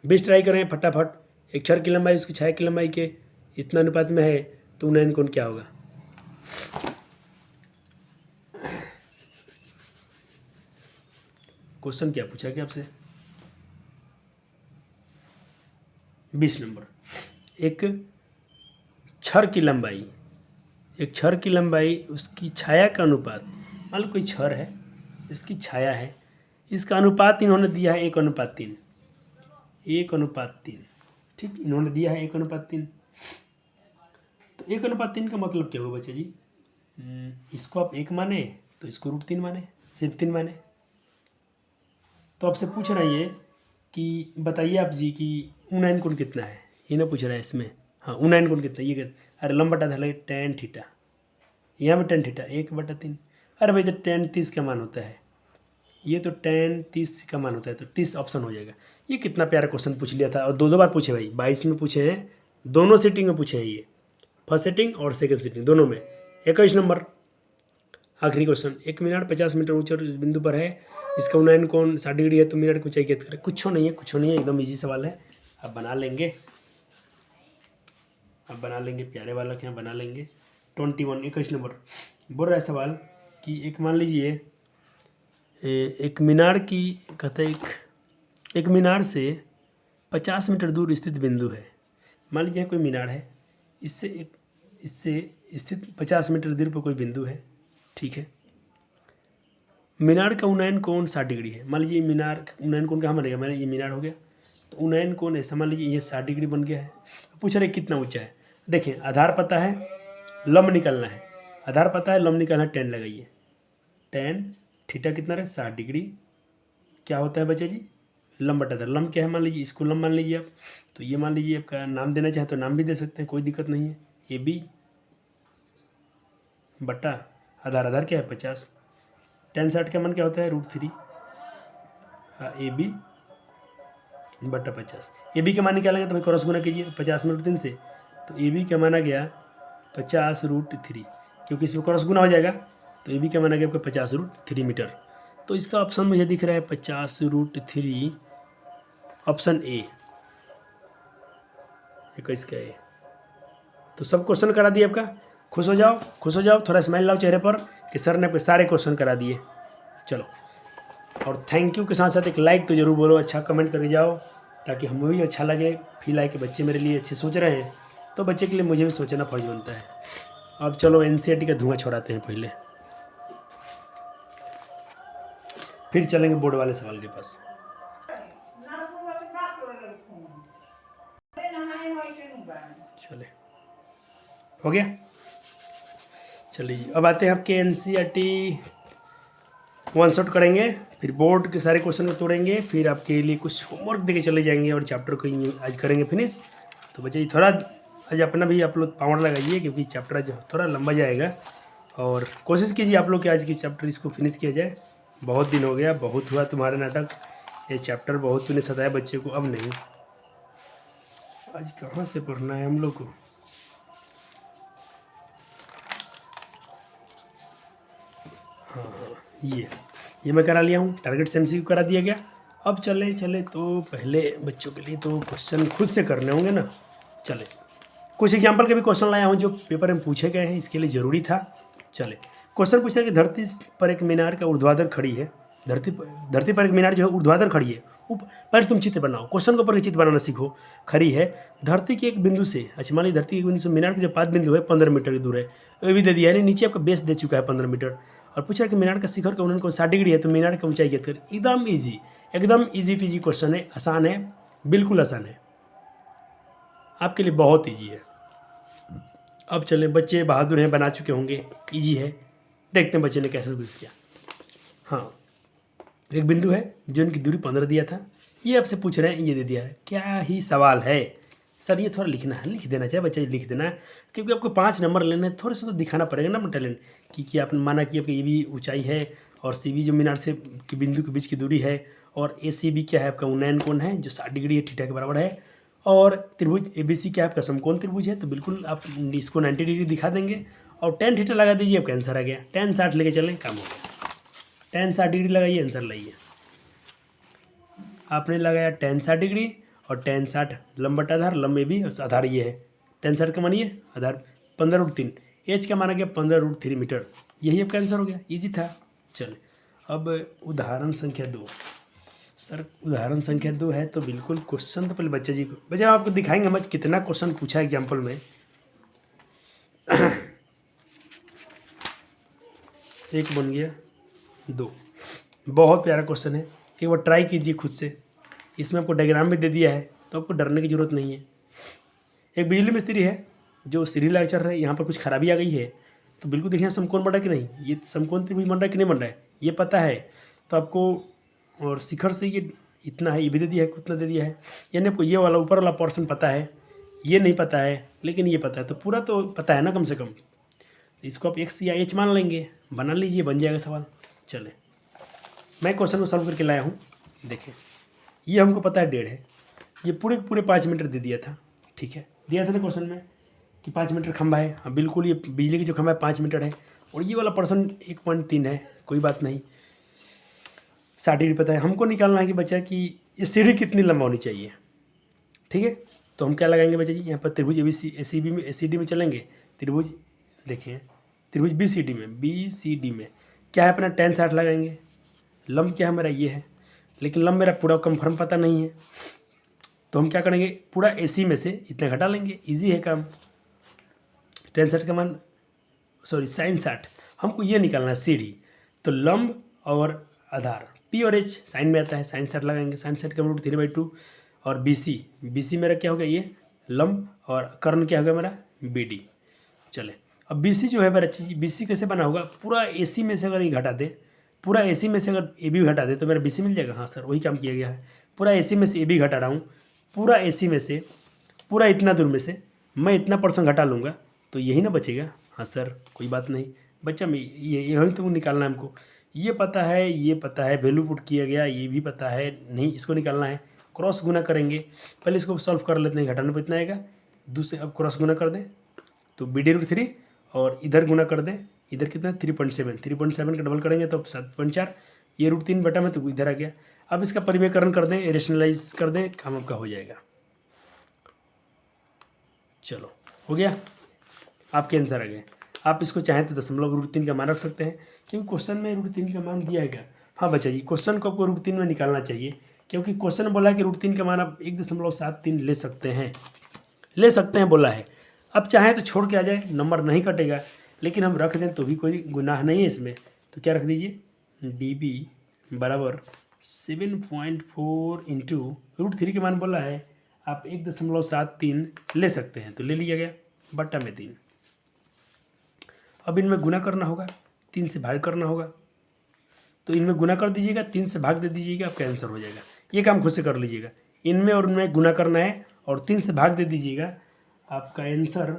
A: 20 ट्राई करें फटाफट। एक छड़ की लंबाई उसकी छाया की लंबाई के इतना अनुपात में है, तो उन्नयन कोण क्या होगा। क्वेश्चन क्या पूछा क्या आपसे, 20 नंबर, एक छड़ की लंबाई, एक छड़ की लंबाई उसकी छाया का अनुपात, मान लो कोई छड़ है, इसकी छाया है, इसका अनुपात इन्होंने दिया है 1:3, 1:3, ठीक, इन्होंने दिया है 1:3। तो 1:3 का मतलब क्या हुआ बच्चे जी, इसको आप 1 माने तो इसको √3 माने, सिर्फ 3 माने। तो आपसे पूछ रहा है ये कि बताइए आप जी कि उन्नयन कोण कितना है, ये ना पूछ रहा है इसमें। हाँ उन्नयन कोण कितना, ये कहते अरे लंब बटा था tan थीटा, यहाँ पे tan थीटा 1/3। अरे भाई तो tan 30 का मान होता है, ये तो tan 30 का मान होता है, तो 30 ऑप्शन हो जाएगा। ये कितना प्यारा क्वेश्चन पूछ लिया था, और 2 बार पूछे भाई, 22 में पूछे हैं, दोनों सीटिंग में पूछे हैं, ये फर्स्ट सीटिंग और सेकंड सीटिंग दोनों में। 21 नंबर आखिरी क्वेश्चन, एक मीनार 50 मीटर ऊंचे बिंदु पर है, इसका उन्नयन कोण 60 डिग्री है, तो मीनार की ऊंचाई कितना करें। कुछ नहीं है, एकदम ईजी सवाल है, अब बना लेंगे, प्यारे वाला क्या बना लेंगे। 21 नंबर बोल रहा है सवाल कि एक मान लीजिए एक मीनार की, कहते एक मीनार से 50 मीटर दूर स्थित बिंदु है। मान लीजिए कोई मीनार है, इससे स्थित 50 मीटर दूर पर कोई बिंदु है, ठीक है। मीनार का उन्नयन कोण 60 डिग्री है। मान लीजिए मीनार उन्नयन कोण कहाँ बनेगा, मैंने ये मीनार हो गया, तो उन्नयन कोण ऐसा मान लीजिए ये 60 डिग्री बन गया है। पूछ रहे कितना ऊंचा है। देखिए आधार पता है, लंब निकलना है, आधार पता है, लंब निकलना है, टेन लगाइए। टेन थीटा कितना रहे 60 डिग्री, क्या होता है बच्चे जी, लंब बटा आधार। लंब क्या है मान लीजिए, इसको लंब मान लीजिए आप, तो ये मान लीजिए आपका नाम देना चाहे तो नाम भी दे सकते हैं, कोई दिक्कत नहीं है। ए बी बटा आधार, आधार क्या है 50, टेन 60 का मान क्या होता है √3, ए बी बटा 50। ए बी का मान निकालेंगे तो भाई क्रॉस गुना कीजिए 50 में √3 से, तो ए बी का माना गया 50√3, क्योंकि इसमें क्रॉस गुना हो जाएगा, तो ए बी का माना गया आपका 50√3 मीटर। तो इसका ऑप्शन मुझे दिख रहा है 50√3, ऑप्शन ए 21 का ए। तो सब क्वेश्चन करा दिए आपका, खुश हो जाओ, खुश हो जाओ, थोड़ा स्माइल लाओ चेहरे पर कि सर ने आपके सारे क्वेश्चन करा दिए। चलो, और थैंक यू के साथ साथ एक लाइक तो ज़रूर बोलो, अच्छा कमेंट करके जाओ, ताकि हमें भी अच्छा लगे, फील आए कि बच्चे मेरे लिए अच्छे सोच रहे हैं, तो बच्चे के लिए मुझे भी सोचना फर्ज बनता है। अब चलो एनसीईआरटी का धुआं छोड़ाते हैं पहले, फिर चलेंगे बोर्ड वाले सवाल के पास। चले, हो गया, चलिए अब आते हैं आपके एनसीईआरटी वन शॉट करेंगे, फिर बोर्ड के सारे क्वेश्चन को तोड़ेंगे, फिर आपके लिए कुछ होमवर्क देके चले जाएंगे और चैप्टर को आज करेंगे फिनिश। तो बच्चे थोड़ा आज अपना भी आप लोग पावर लगाइए, क्योंकि चैप्टर आज थोड़ा लंबा जाएगा, और कोशिश कीजिए आप लोग कि आज की चैप्टर इसको फिनिश किया जाए। बहुत दिन हो गया, बहुत हुआ तुम्हारा नाटक, ये चैप्टर बहुत तूने सताया बच्चे को, अब नहीं। आज कहाँ से पढ़ना है हम लोग को, हाँ ये मैं करा लिया हूँ, टारगेट से MCQ करा दिया गया। अब चले तो पहले बच्चों के लिए तो क्वेश्चन खुद से करने होंगे ना। चले, कुछ एग्जाम्पल के भी क्वेश्चन लाया हूँ जो पेपर में पूछे गए हैं, इसके लिए ज़रूरी था। चले, क्वेश्चन पूछा कि धरती पर एक मीनार का ऊर्ध्वाधर खड़ी है, धरती पर एक मीनार जो है ऊर्ध्वाधर खड़ी है, पहले तुम चित्र बनाओ, क्वेश्चन के ऊपर चित्र बनाना सीखो। खड़ी है धरती के एक बिंदु से, अच्छा मान ली धरती के एक बिंदु से मीनार के जो 5 बिंदु है 15 मीटर की दूर है, ये भी दे दिया है, नीचे आपका बेस दे चुका है 15 मीटर, और पूछा कि मीनार का शिखर का उन्नयन 60 डिग्री है, तो मीनार की ऊंचाई ज्ञात कर। एकदम ईजी, एकदम ईजी पीजी क्वेश्चन है, आसान है, बिल्कुल आसान है, आपके लिए बहुत ईजी है। अब चले, बच्चे बहादुर हैं, बना चुके होंगे, ईजी है, देखते हैं बच्चे ने कैसे कुछ किया। हाँ, एक बिंदु है जो इनकी दूरी 15 दिया था, ये आपसे पूछ रहे हैं, ये दे दिया है, क्या ही सवाल है सर, ये थोड़ा लिखना है, लिख देना चाहिए बच्चा, लिख देना है, क्योंकि आपको 5 नंबर लेने हैं, थोड़े से तो दिखाना पड़ेगा ना अपना टैलेंट, कि आपने माना कि आपकी ये भी ऊंचाई है, और CB जो मीनार से की बिंदु के बीच की दूरी है, और ACB क्या है आपका उन्नयन कोण है जो 60 डिग्री है, थीटा के बराबर है, और त्रिभुज ABC क्या है आपका समकोण त्रिभुज है, तो बिल्कुल आप इसको 90 डिग्री दिखा देंगे, और tan थीटा लगा दीजिए, आपका आंसर आ गया। tan 60 लेके चलें, काम हो गया, tan 60 डिग्री लगाइए, आंसर लाइए। आपने लगाया tan 60 डिग्री, और tan 60 लंब बटा आधार, लंब में भी आधार ये है, tan 60 का मानिए आधार 15√3, एच का माना गया 15√3 मीटर, यही आपका आंसर हो गया, इजी था। चले, अब उदाहरण संख्या 2, सर उदाहरण संख्या 2 है तो बिल्कुल क्वेश्चन तो पहले बच्चे जी को, बच्चा आपको दिखाएंगे हम कितना क्वेश्चन पूछा एग्जाम्पल में। एक बन गया 2, बहुत प्यारा क्वेश्चन है, एक बार ट्राई कीजिए खुद से, इसमें आपको डायग्राम भी दे दिया है, तो आपको डरने की ज़रूरत नहीं है। एक बिजली मिस्त्री है जो सीढ़ी लगा चल रहा है, यहाँ पर कुछ खराबी आ गई है, तो बिल्कुल देखिए समकोण बन रहा है कि नहीं, ये समकोण त्रिभुज बन रहा है कि नहीं बन रहा है, ये पता है, तो आपको, और शिखर से ये इतना है, ये भी दे दिया है, कितना दे दिया है, यानी आपको ये वाला ऊपर वाला पोर्शन पता है, ये नहीं पता है लेकिन ये पता है, तो पूरा तो पता है ना कम से कम, इसको आप x या h मान लेंगे, बना लीजिए, बन जाएगा सवाल। चले, मैं क्वेश्चन को सॉल्व करके लाया हूँ, देखें, ये हमको पता है 1.5 है, ये पूरे 5 मीटर दे दिया था, ठीक है, दिया था ना क्वेश्चन में कि 5 मीटर खंभा है, हाँ बिल्कुल, ये बिजली की जो खंभा है 5 मीटर है, और ये वाला पर्सन 1.3 है, कोई बात नहीं, 60 डिग्री पता है, हमको निकालना है कि बच्चा कि ये सीढ़ी कितनी लंबा होनी चाहिए, ठीक है। तो हम क्या लगाएंगे बच्चा जी, यहाँ पर त्रिभुज ACB में ACD में चलेंगे, त्रिभुज देखिए, त्रिभुज BCD में क्या है अपना tan 60 लगाएंगे, लंब क्या है मेरा ये है, लेकिन लंब मेरा पूरा कंफर्म पता नहीं है, तो हम क्या करेंगे, पूरा AC में से इतना घटा लेंगे, इजी है काम, tan 60 का मान sin 60 हमको ये निकालना है सीढ़ी। तो लंब और आधार P और H साइन में आता है, sin 60 लगाएंगे, sin 60 का √3/2 और BC मेरा क्या हो गया ये लंब और कर्ण क्या होगा मेरा BD। चले अब BC जो है मेरा BC कैसे बना होगा, पूरा AC में से अगर ये घटा दे, पूरा AC में से अगर AB घटा दे तो मेरा BC मिल जाएगा। हाँ सर वही काम किया गया है, पूरा AC में से AB घटा रहा हूँ, पूरा AC में से पूरा इतना दूर में से मैं इतना % घटा लूँगा तो यही ना बचेगा। हाँ सर कोई बात नहीं बच्चा, मैं ये यही तो निकालना है हमको, ये पता है वैल्यू पुट किया गया, ये भी पता है, नहीं इसको निकालना है। क्रॉस गुना करेंगे, पहले इसको सॉल्व कर लेते हैं, घटाने पर इतना आएगा, दूसरे अब क्रॉस गुना कर दें तो BD√3 और इधर गुना कर दें, इधर कितना 3.7 का डबल करेंगे तो 7.4, ये √3 बटा में तो इधर आ गया। अब इसका परिमेयकरण कर दें, रेशनलाइज कर दें, काम आपका हो जाएगा। चलो हो गया, आपके आंसर आ गए। आप इसको चाहें तो .√3 का मान रख सकते हैं क्योंकि क्वेश्चन में √3 का मान दिया है। हाँ बच्चा जी क्वेश्चन को आपको √3 में निकालना चाहिए क्योंकि क्वेश्चन बोला है कि √3 का मान आप 1.73 ले सकते हैं बोला है। अब चाहें तो छोड़ के आ जाए, नंबर नहीं कटेगा, लेकिन हम रख दें तो भी कोई गुनाह नहीं है इसमें। तो क्या रख दीजिए DB बराबर 7.4 इंटू √3 के मान बोला है, आप 1.73 ले सकते हैं तो ले लिया गया बट्टा में 3। अब इनमें गुना करना होगा, 3 से भाग करना होगा, तो इनमें गुना कर दीजिएगा, 3 से भाग दे दीजिएगा, आपका आंसर हो जाएगा। ये काम खुद से कर लीजिएगा, इनमें और उनमें गुना करना है और 3 से भाग दे दीजिएगा, आपका आंसर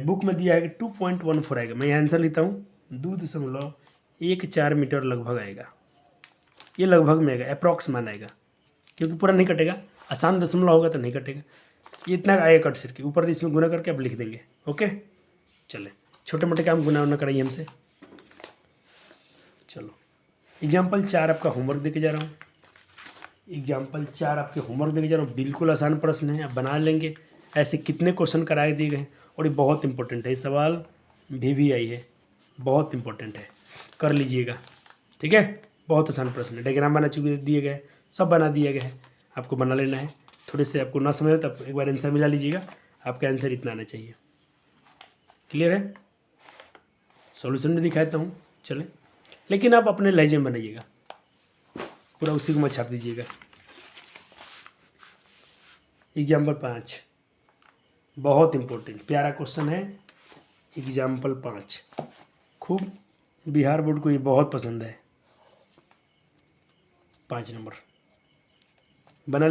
A: बुक में दिया है कि 2.14 आएगा। मैं यहाँ आंसर लेता हूँ 2.14 मीटर लगभग आएगा, ये लगभग में आएगा, अप्रॉक्स मान आएगा क्योंकि पूरा नहीं कटेगा, आसान दशमलव होगा तो नहीं कटेगा, ये इतना आएगा कट सिर के ऊपर इसमें गुना करके आप लिख देंगे। ओके चले छोटे मोटे काम गुना उना कराइए हमसे। चलो एग्जाम्पल 4 आपका होमवर्क देके जा रहा हूँ, एग्जाम्पल 4 आपके होमवर्क देके जा रहा हूँ, बिल्कुल आसान प्रश्न है, आप बना लेंगे। ऐसे कितने क्वेश्चन कराए दिए गए हैं और ये बहुत इंपॉर्टेंट है, ये सवाल VVI है, बहुत इंपॉर्टेंट है, कर लीजिएगा ठीक है। बहुत आसान प्रश्न है, डायग्राम बना चुके दिए गए, सब बना दिए गए हैं, आपको बना लेना है। थोड़े से आपको ना समझ हो तब एक बार आंसर मिला लीजिएगा, आपका आंसर इतना आना चाहिए। क्लियर है, सॉल्यूशन भी दिखाता हूँ चले, लेकिन आप अपने लहजे में बनाइएगा, पूरा उसी को मत छाप दीजिएगा। एग्जाम्पल 5 बहुत इंपॉर्टेंट प्यारा क्वेश्चन है, एग्जाम्पल 5 खूब बिहार बोर्ड को ये बहुत पसंद है। 5 नंबर बना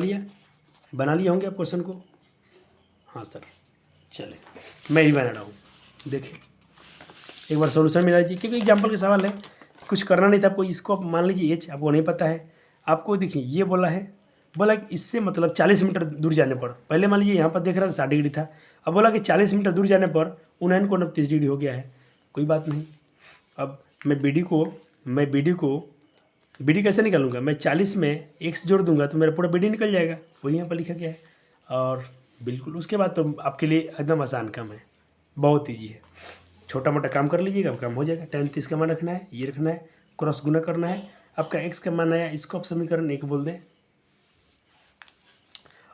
A: लिया होंगे आप क्वेश्चन को। हाँ सर चले मैं ही बना रहा हूँ, देखिए एक बार सॉल्यूशन मिला लीजिए क्योंकि एग्जाम्पल के सवाल है, कुछ करना नहीं था आपको। इसको आप मान लीजिए H आपको नहीं पता है, आपको देखिए ये बोला कि इससे मतलब 40 मीटर दूर जाने पर, पहले मान लीजिए यहाँ पर देख रहा था 60 डिग्री था, अब बोला कि 40 मीटर दूर जाने पर 29 डिग्री हो गया है, कोई बात नहीं। अब मैं BD कैसे निकालूंगा, मैं 40 में x जोड़ दूंगा तो मेरा पूरा BD निकल जाएगा, वही यहाँ पर लिखा गया है। और बिल्कुल उसके बाद तो आपके लिए एकदम आसान काम है, बहुत ईजी है, छोटा मोटा काम कर लीजिएगा, काम हो जाएगा। tan 30 का मान रखना है, ये रखना है, क्रॉस गुना करना है, आपका x का मान आया, इसको आप समीकरण 1 बोल दें।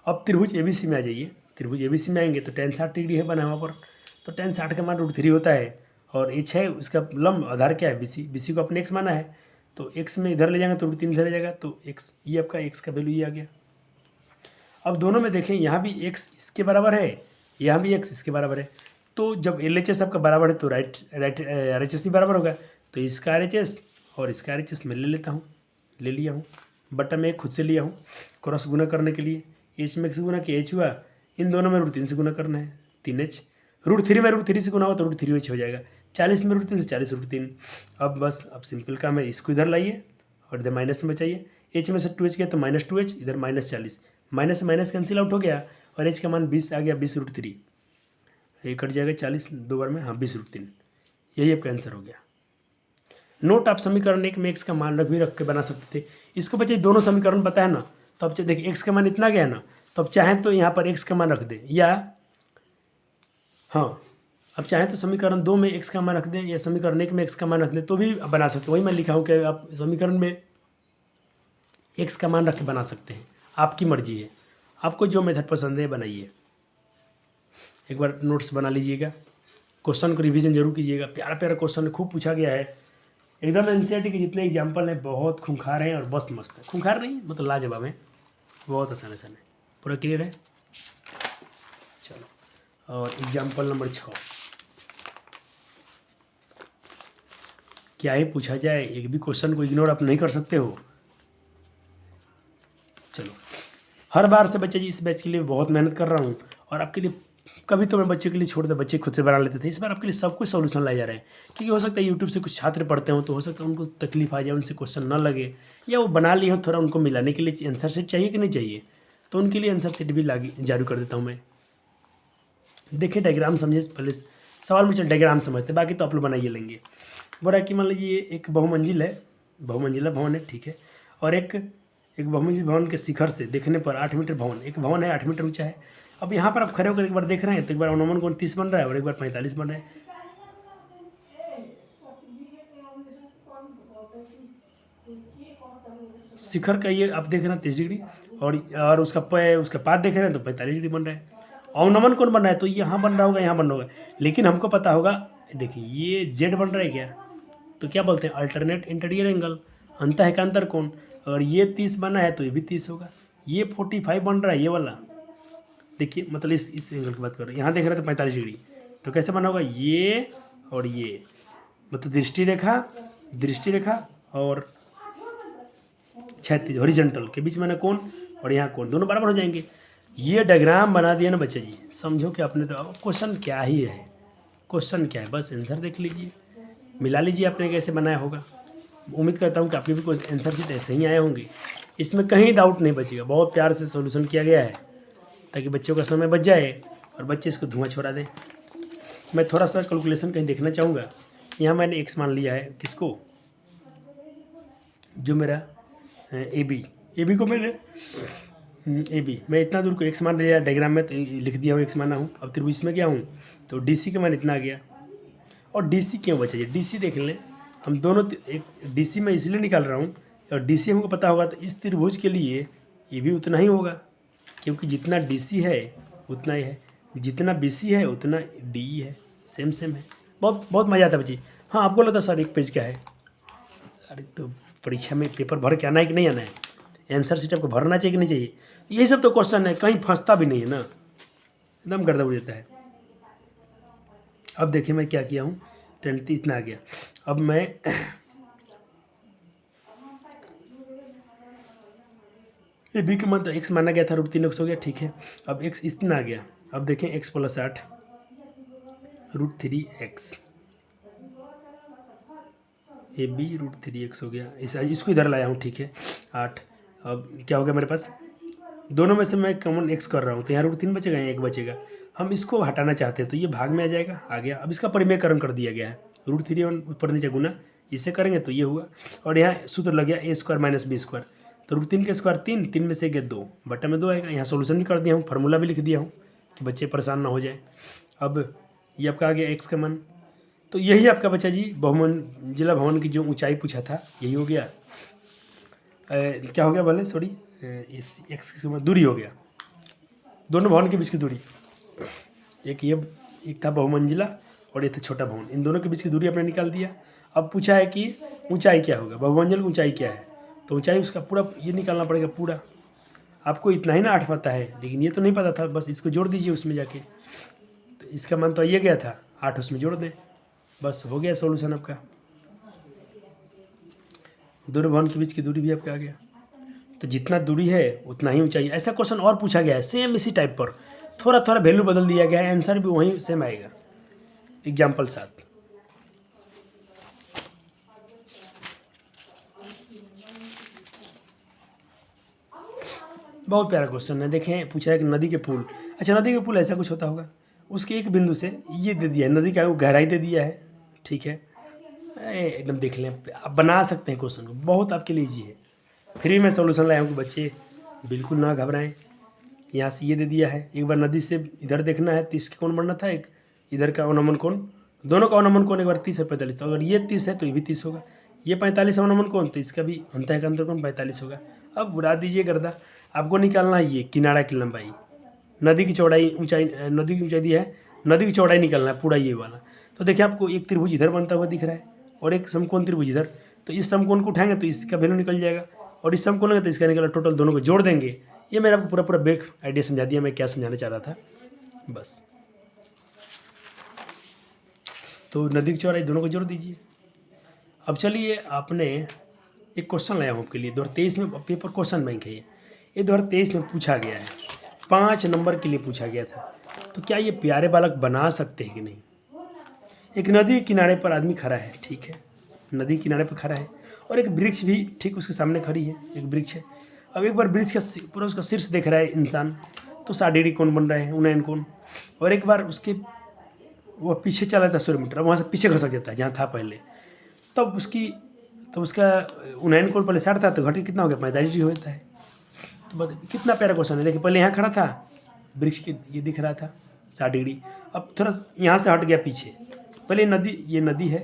A: अब त्रिभुज ABC में आ जाइए, त्रिभुज ABC में आएंगे तो tan 60 डिग्री है बना वहाँ पर, तो tan 60 का मान √3 होता है और H है उसका लंब, आधार क्या है BC को अपने x माना है, तो x में इधर ले जाएंगे तो √3 इधर आ जाएगा, तो x ये आपका x का वैल्यू ये आ गया। अब दोनों में देखें, यहाँ भी x इसके बराबर है, यहाँ भी x इसके बराबर है, तो जब LHS आपका बराबर है तो राइट RHS भी बराबर होगा, तो इसका RHS और इसका RHS मैं ले लेता हूँ, ले लिया हूँ, बटा में खुद से लिया हूँ क्रॉस गुना करने के लिए। H में x गुना कि H हुआ, इन दोनों में √3 से गुना करना है, 3H, √3 में √3 से गुना हुआ तो √3H हो जाएगा, 40 में √3 से 40 √3। अब बस अब सिंपल काम है, इसको इधर लाइए और इधर माइनस में बचाइए, H में से 2H गया तो -2H, इधर -40, माइनस से माइनस कैंसिल आउट हो गया और H का मान 20 आ गया, 20 √3, ये कट जाएगा 40 दो बार में, हाँ 20 √3, यही आपका आंसर हो गया। नोट आप समीकरण 1 में x का मान रख के बना सकते थे, इसको बच्चे दोनों समीकरण पता है ना, तो अब देखिए x का मान इतना गया ना, तो अब चाहें तो यहाँ पर x का मान रख दें, या हाँ अब चाहें तो समीकरण 2 में x का मान रख दें या समीकरण 1 में x का मान रख दें तो भी बना सकते हैं। वही मैं लिखा हूँ कि आप समीकरण में x का मान रख के बना सकते हैं, आपकी मर्जी है, आपको जो मेथड पसंद है बनाइए। एक बार नोट्स बना लीजिएगा, क्वेश्चन को रिवीजन जरूर कीजिएगा। प्यारा प्यारा क्वेश्चन खूब पूछा गया है, एकदम एनसीईआरटी के जितने एग्जाम्पल हैं बहुत खूंखार हैं और बहुत मस्त है। खूंखार नहीं मतलब लाजवाब है, बहुत आसान है। पूरा क्लियर है। चलो और एग्जाम्पल नंबर 6 क्या ही पूछा जाए, एक भी क्वेश्चन को इग्नोर आप नहीं कर सकते हो। चलो, हर बार से बच्चे जी इस बैच के लिए बहुत मेहनत कर रहा हूँ और आपके लिए कभी तो मैं बच्चे के लिए छोड़ दे, बच्चे खुद से बना लेते थे। इस बार आपके लिए सब कुछ सॉल्यूशन लाए जा रहे हैं, क्योंकि हो सकता है यूट्यूब से कुछ छात्र पढ़ते हो तो हो सकता है उनको तकलीफ आ जाए, उनसे क्वेश्चन ना लगे, या वो बना लिए हो थोड़ा उनको मिलाने के लिए आंसर सेट चाहिए कि नहीं चाहिए, तो उनके लिए आंसर सेट भी जारी कर देता हूँ मैं। देखिए डायग्राम समझे, पहले सवाल में चल डायग्राम समझते, बाकी तो आप लोग बनाइए लेंगे। बोल रहा है कि मान लीजिए एक बहुमंजिल है, बहुमंजिला भवन है, ठीक है, और एक बहुमंजिल भवन के शिखर से देखने पर 8 मीटर भवन, एक भवन है 8 मीटर ऊंचा है। अब यहाँ पर आप खड़े होकर एक बार देख रहे हैं तो एक बार अनुमान कोण 30 बन रहा है और एक बार 45 बन रहा है। शिखर का ये आप देख रहे हैं 30 डिग्री और उसका पाद देख रहे हैं तो 45 डिग्री बन रहा है। अवनमन कौन बन रहा है तो यहाँ बन रहा होगा, यहाँ बन रहा होगा, लेकिन हमको पता होगा, देखिए ये जेड बन रहा है क्या, तो क्या बोलते हैं अल्टरनेट इंटीरियर एंगल, अंत है का अंतर कोण। अगर ये 30 बना है तो ये भी 30 होगा। ये 45 बन रहा है ये वाला, देखिए मतलब इस एंगल की बात कर रहे हैं, यहाँ देख रहे हैं तो 45 डिग्री, तो कैसे बना होगा ये और ये, मतलब दृष्टि रेखा और क्षैतिज हॉरिजॉन्टल के बीच में कोण और यहाँ कोण दोनों बराबर हो जाएंगे। ये डायग्राम बना दिया ना बच्चे जी, समझो कि आपने तो, अब क्वेश्चन क्या ही है, क्वेश्चन क्या है, बस आंसर देख लीजिए, मिला लीजिए आपने कैसे बनाया होगा। उम्मीद करता हूँ कि आपके भी कोई आंसर शीट ऐसे ही आए होंगे, इसमें कहीं डाउट नहीं बचेगा। बहुत प्यार से सॉल्यूशन किया गया है ताकि बच्चों का समय बच जाए और बच्चे इसको धुआं छोड़ा दें। मैं थोड़ा सा कैलकुलेशन कहीं देखना चाहूँगा। यहाँ मैंने एक्स मान लिया है, किसको, जो मेरा ए बी को मैंने मैं इतना दूर को एक्स मान लिया डायग्राम में, तो लिख दिया हूँ एक्स माना हूँ। अब त्रिभुज में गया हूँ तो डी सी का मान इतना आ गया। और डी सी क्यों बचा, डी सी देख लें हम दोनों, एक डी सी मैं इसलिए निकाल रहा हूँ और डी सी हमको पता होगा तो इस त्रिभुज के लिए ये भी उतना ही होगा, क्योंकि जितना डी सी है उतना ही है, जितना बी सी है उतना डी ई है, सेम है। बहुत बहुत मज़ा आता है बच्ची। हाँ आपको लगता सर एक पेज क्या है, अरे तो परीक्षा में पेपर भर के आना है कि नहीं आना है, आंसर शीट आपको भरना चाहिए कि नहीं चाहिए, यही सब तो क्वेश्चन है, कहीं फंसता भी नहीं है ना, एकदम गर्दा उड़ जाता है। अब देखिए मैं क्या किया हूँ, 20 इतना आ गया। अब मैं ये बी के मान तो एक्स माना गया था, √3x हो गया, ठीक है। अब एक्स इतना आ गया, अब देखें x + 8 √3x, A B √3x हो गया, इसको इधर लाया हूँ, ठीक है 8। अब क्या हो गया मेरे पास, दोनों में से मैं कॉमन x कर रहा हूँ तो यहाँ √3 बचेगा, यहाँ 1 बचेगा। हम इसको हटाना चाहते हैं तो ये भाग में आ जाएगा, आ गया। अब इसका परिमेयकरण कर दिया गया है, √3 ऊपर नीचे गुना, इसे करेंगे तो ये हुआ, और यहाँ सूत्र लग गया a² - b², तो √3 के स्क्वायर 3 में से 2 बटा में 2 आएगा। यहाँ सोल्यूशन भी कर दिया हूँ, फार्मूला भी लिख दिया हूँ कि बच्चे परेशान ना हो जाए। अब ये आपका आ गया x का मान, तो यही आपका बच्चा जी बहुमंजिला भवन की जो ऊंचाई पूछा था यही हो गया। क्या हो गया बोले, सॉरी, एक्स की दूरी हो गया, दोनों भवन के बीच की दूरी, एक था बहुमंजिला और ये था छोटा भवन, इन दोनों के बीच की दूरी आपने निकाल दिया। अब पूछा है कि ऊंचाई क्या होगा, बहुमंजिल ऊंचाई क्या है, तो ऊंचाई उसका पूरा ये निकालना पड़ेगा पूरा। आपको इतना ही ना 8 पता है, लेकिन ये तो नहीं पता था, बस इसको जोड़ दीजिए उसमें जाके, तो इसका मान तो ये गया था, 8 उसमें जोड़ दें, बस हो गया सॉल्यूशन आपका। दोनों भवन के बीच की दूरी भी आपका आ गया, तो जितना दूरी है उतना ही ऊंचाई। ऐसा क्वेश्चन और पूछा गया है सेम इसी टाइप पर, थोड़ा थोड़ा वैल्यू बदल दिया गया है, आंसर भी वहीं सेम आएगा। एग्जाम्पल 7, बहुत प्यारा क्वेश्चन है, देखें पूछा है कि नदी के पुल, अच्छा नदी के पुल ऐसा कुछ होता होगा, उसके एक बिंदु से ये दे दिया है, नदी का गहराई दे दिया है, ठीक है, एकदम देख लें, आप बना सकते हैं क्वेश्चन को, बहुत आपके लिए ईजी है। फिर भी मैं सॉल्यूशन लाया हूँ कि बच्चे बिल्कुल ना घबराएं। यहाँ से ये दे दिया है, एक बार नदी से इधर देखना है, 30 के कोण बनना था, एक इधर का अवनमन कोण, दोनों का अवनमन कोण एक बार 30 और 45, तो अगर ये 30 है तो ये भी 30 होगा, ये 45 अवनमन कोण तो इसका भी अंतः का अंतर कोण 45 होगा। अब बुरा दीजिए गर्दा, आपको निकालना है ये किनारा की लंबाई, नदी की चौड़ाई ऊंचाई, नदी की ऊंचाई दी है, नदी की चौड़ाई निकालना है पूरा ये वाला, तो देखिए आपको एक त्रिभुज इधर बनता हुआ दिख रहा है और एक समकोण त्रिभुज इधर, तो इस समकोण को उठाएंगे तो इसका वैल्यू निकल जाएगा और इस समकोण लेंगे तो इसका निकला, टोटल दोनों को जोड़ देंगे। ये मेरा पूरा पूरा ब्रेक आइडिया समझा दिया मैं क्या समझाना चाह रहा था बस। तो नदी की चौड़ाई दोनों को जोड़ दीजिए। अब चलिए आपने एक क्वेश्चन लाया हूँ आपके लिए, 2023 में पेपर क्वेश्चन बैंक है ये 2023 में पूछा गया है, 5 नंबर के लिए पूछा गया था। तो क्या ये प्यारे बालक बना सकते हैं कि नहीं। एक नदी के किनारे पर आदमी खड़ा है, ठीक है, नदी किनारे पर खड़ा है और एक वृक्ष भी ठीक उसके सामने खड़ी है, एक वृक्ष है। अब एक बार वृक्ष का पूरा उसका शीर्ष देख रहा है इंसान, तो 60 डिग्री कोण बन रहा है, उन्नयन कोण। और एक बार उसके वो पीछे चला जाता है 100 मीटर, वहाँ से पीछे खसक जाता है जहाँ था पहले, तब उसका उन्नयन कोण पहले 60 था तो घटी कितना हो गया, 45 डिग्री होता है। तो बस कितना प्यारा क्वेश्चन है। देखिए पहले यहाँ खड़ा था, वृक्ष के ये दिख रहा था 60 डिग्री, अब थोड़ा यहाँ से हट गया पीछे। पहले ये नदी है,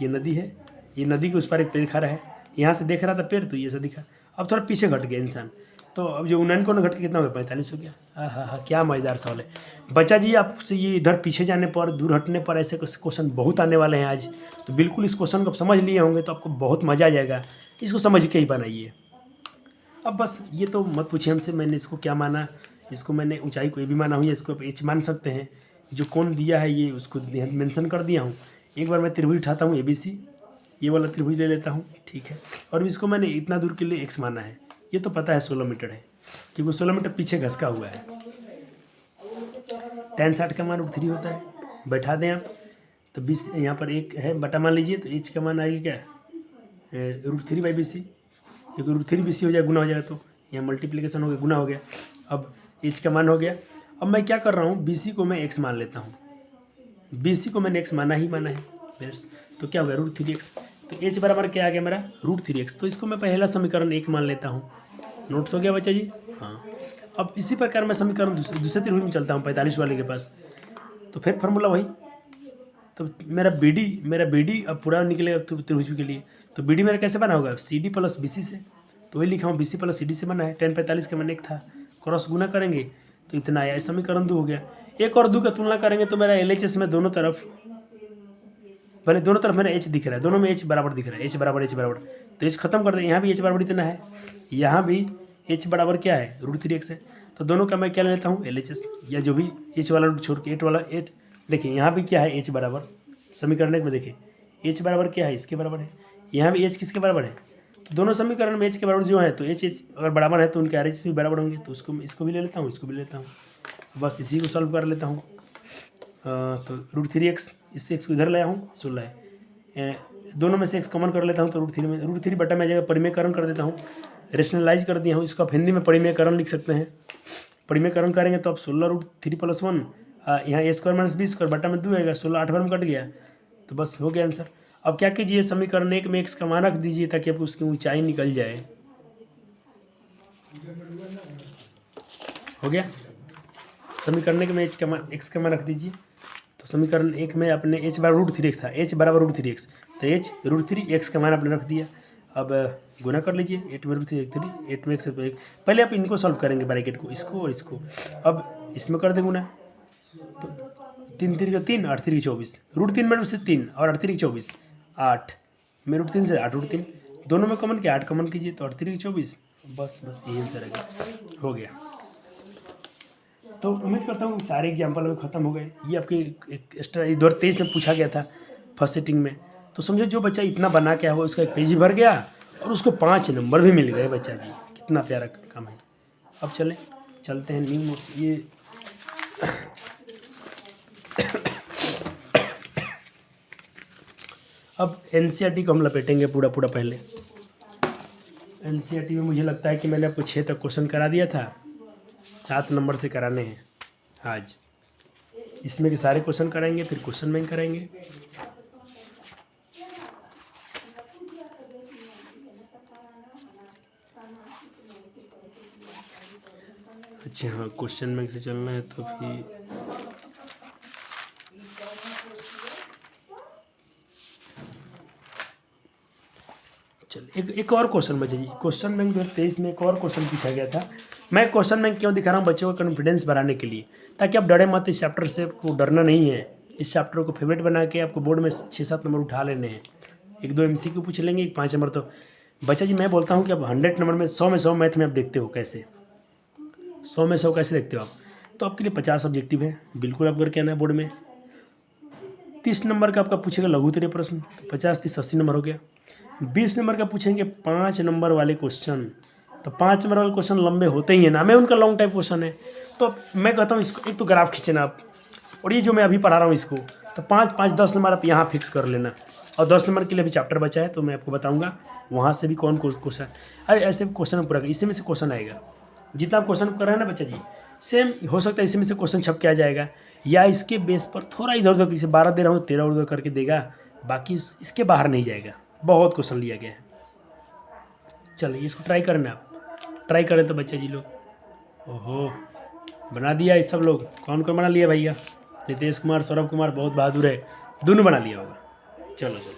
A: ये नदी के उस पर एक पेड़ खड़ा है, यहाँ से देख रहा था पेड़ तो ये से दिखा। अब थोड़ा पीछे घट गया इंसान, तो अब जो उन्नयन कोण घट के कितना हो गया, 45 हो गया। हाँ, क्या मज़ेदार सवाल है बच्चा जी। आपसे ये इधर पीछे जाने पर, दूर हटने पर ऐसे क्वेश्चन बहुत आने वाले हैं आज, तो बिल्कुल इस क्वेश्चन को समझ लिए होंगे तो आपको बहुत मज़ा आ जाएगा। इसको समझ के ही बनाइए। अब बस ये तो मत पूछिए हमसे मैंने इसको क्या माना, इसको मैंने ऊंचाई को ए भी माना हूँ या इसको एच मान सकते हैं। जो कोण दिया है ये उसको मेंशन कर दिया हूँ। एक बार मैं त्रिभुज उठाता हूँ ABC, ये वाला त्रिभुज ले लेता हूँ, ठीक है, और इसको मैंने इतना दूर के लिए x माना है। ये तो पता है 16 मीटर है, क्योंकि 16 मीटर पीछे घसका हुआ है। tan 60 का मान √3 होता है, बैठा दें आप तो 20 यहाँ पर एक है बटा मान लीजिए, तो h का मान आएगा क्या, √3/BC, क्योंकि √3BC हो जाए गुना हो जाएगा, तो यहाँ मल्टीप्लिकेशन हो गया, गुना हो गया। अब h का मान हो गया। अब मैं क्या कर रहा हूँ, BC को मैं x मान लेता हूँ, BC को मैंने x माना है बस। तो क्या हो गया √3x, तो h बराबर क्या आ गया मेरा √3x। तो इसको मैं पहला समीकरण 1 मान लेता हूँ। नोट्स हो गया बच्चा जी। हाँ, अब इसी प्रकार मैं समीकरण दूसरे त्रिभुज में चलता हूँ 45 वाले के पास, तो फिर फार्मूला वही। तो मेरा BD अब पूरा निकलेगा त्रिभुज के लिए, तो BD मेरा कैसे बना होगा, CD + BC से। तो वही लिखा हूँ BC + CD से बना है। tan 45 का मैंने एक था, क्रॉस गुना करेंगे तो इतना आया, समीकरण 2 हो गया। 1 और 2 का तुलना करेंगे तो मेरा LHS में दोनों तरफ मेरा h दिख रहा है, दोनों में h बराबर दिख रहा है, h बराबर तो h खत्म कर दें। यहाँ भी h बराबर इतना है, यहाँ भी h बराबर क्या है √3x है। तो दोनों का मैं क्या ले लेता हूँ LHS, या जो भी h वाला छोड़ के 8 वाला 8। देखिए यहाँ भी क्या है h बराबर, समीकरण 1 में देखिए h बराबर क्या है, इसके बराबर है। यहाँ भी h किसके बराबर है, तो दोनों समीकरण में h के बराबर जो है, तो h अगर बराबर है तो उनके RHS भी बराबर होंगे। तो इसको भी ले लेता हूँ, इसको भी ले लेता हूँ, बस इसी को सॉल्व कर लेता हूँ। तो √3x, इससे x को इधर लाया हूँ, 16 है, दोनों में से x कॉमन कर लेता हूँ, तो √3 बटा में जगह परिमेयकरण कर देता हूँ, रेशनलाइज कर दिया हूँ। इसको आप हिंदी में परिमेयकरण लिख सकते हैं। परिमेयकरण करेंगे तो आप 16√3 + 1, यहाँ a² - b² बटा में 2 आएगा, 16 8 बार में कट गया, तो बस हो गया आंसर। अब क्या कीजिए, समीकरण 1 में x का मान रख दीजिए ताकि आपको उसकी ऊंचाई निकल जाए। हो गया, समीकरण 1 में x का मान रख दीजिए। तो समीकरण 1 में अपने h बराबर √3x था, h बराबर √3x, तो h √3x का मान आपने रख दिया। अब गुना कर लीजिए, 8 में √3 8 में x है तो 1। पहले आप इनको सॉल्व करेंगे, ब्रैकेट को, इसको और इसको। अब इसमें कर दें गुना, तो 3 3 का 3, 8 3 24, √3 में से 3 और 8 3 24, 8 में √3 से 8 √3, दोनों में कॉमन किया, 8 कॉमन कीजिए तो 8 3 24, बस यही आंसर हो गया। तो उम्मीद करता हूँ सारे एग्जाम्पल में ख़त्म हो गए। ये आपके एक्स्ट्रा 2023 में पूछा गया था फर्स्ट सिटिंग में। तो समझो जो बच्चा इतना बना के आया वो उसका एक पेज ही भर गया और उसको 5 नंबर भी मिल गए। बच्चा जी कितना प्यारा काम है। अब चलते हैं न्यू नोट। ये अब NCERT को हम लपेटेंगे पूरा पहले। NCERT में मुझे लगता है कि मैंने आपको 6 तक क्वेश्चन करा दिया था, 7 नंबर से कराने हैं आज। इसमें के सारे क्वेश्चन कराएंगे, फिर क्वेश्चन बैंक कराएंगे। अच्छा हाँ, क्वेश्चन बैंक से चलना है तो फिर चल एक और क्वेश्चन बचा जी। क्वेश्चन बैंक 2023 में एक और क्वेश्चन पूछा गया था। मैं क्वेश्चन बैंक क्यों दिखा रहा हूँ, बच्चों का कॉन्फिडेंस बढ़ाने के लिए, ताकि आप डरे मत। इस चैप्टर से को डरना नहीं है, इस चैप्टर को फेवरेट बना के आपको बोर्ड में 6-7 नंबर उठा लेने हैं। 1-2 MCQ पूछ लेंगे, 5 नंबर। तो बच्चा जी मैं बोलता हूँ कि अब 100 नंबर में 100 में 100 मैथ में आप देखते हो कैसे, 100 में 100 कैसे देखते हो आप? तो आपके लिए 50 ऑब्जेक्टिव है, बिल्कुल आप करके आना है बोर्ड में। 30 नंबर का आपका पूछेगा लघु उत्तरीय प्रश्न, 50-30-80 नंबर हो गया। 20 नंबर का पूछेंगे 5 नंबर वाले क्वेश्चन, तो 5 नंबर वाले क्वेश्चन लंबे होते ही हैं ना, मैं उनका लॉन्ग टाइप क्वेश्चन है। तो मैं कहता हूँ इसको एक तो ग्राफ खींचना आप, और ये जो मैं अभी पढ़ा रहा हूँ इसको, तो 5-5-10 नंबर आप यहाँ फिक्स कर लेना। और 10 नंबर के लिए भी चैप्टर बचा है, तो मैं आपको बताऊँगा वहाँ से भी कौन क्वेश्चन, अरे ऐसे क्वेश्चन पूरा इसी में से क्वेश्चन आएगा। जितना आप क्वेश्चन कर रहे हैं ना बच्चा जी, सेम हो सकता है इसी में से क्वेश्चन छप के आ जाएगा, या इसके बेस पर थोड़ा इधर उधर, किसी 12 दे रहा हूँ 13 उधर करके देगा, बाकी इसके बाहर नहीं जाएगा। बहुत क्वेश्चन लिया गया है। चलिए इसको ट्राई करना, आप ट्राई करें तो बच्चा जी लोग। ओहो बना दिया ये सब लोग, कौन कौन बना लिया भैया? नितेश कुमार, सौरभ कुमार बहुत बहादुर है, दोनों बना लिया होगा। चलो चलो,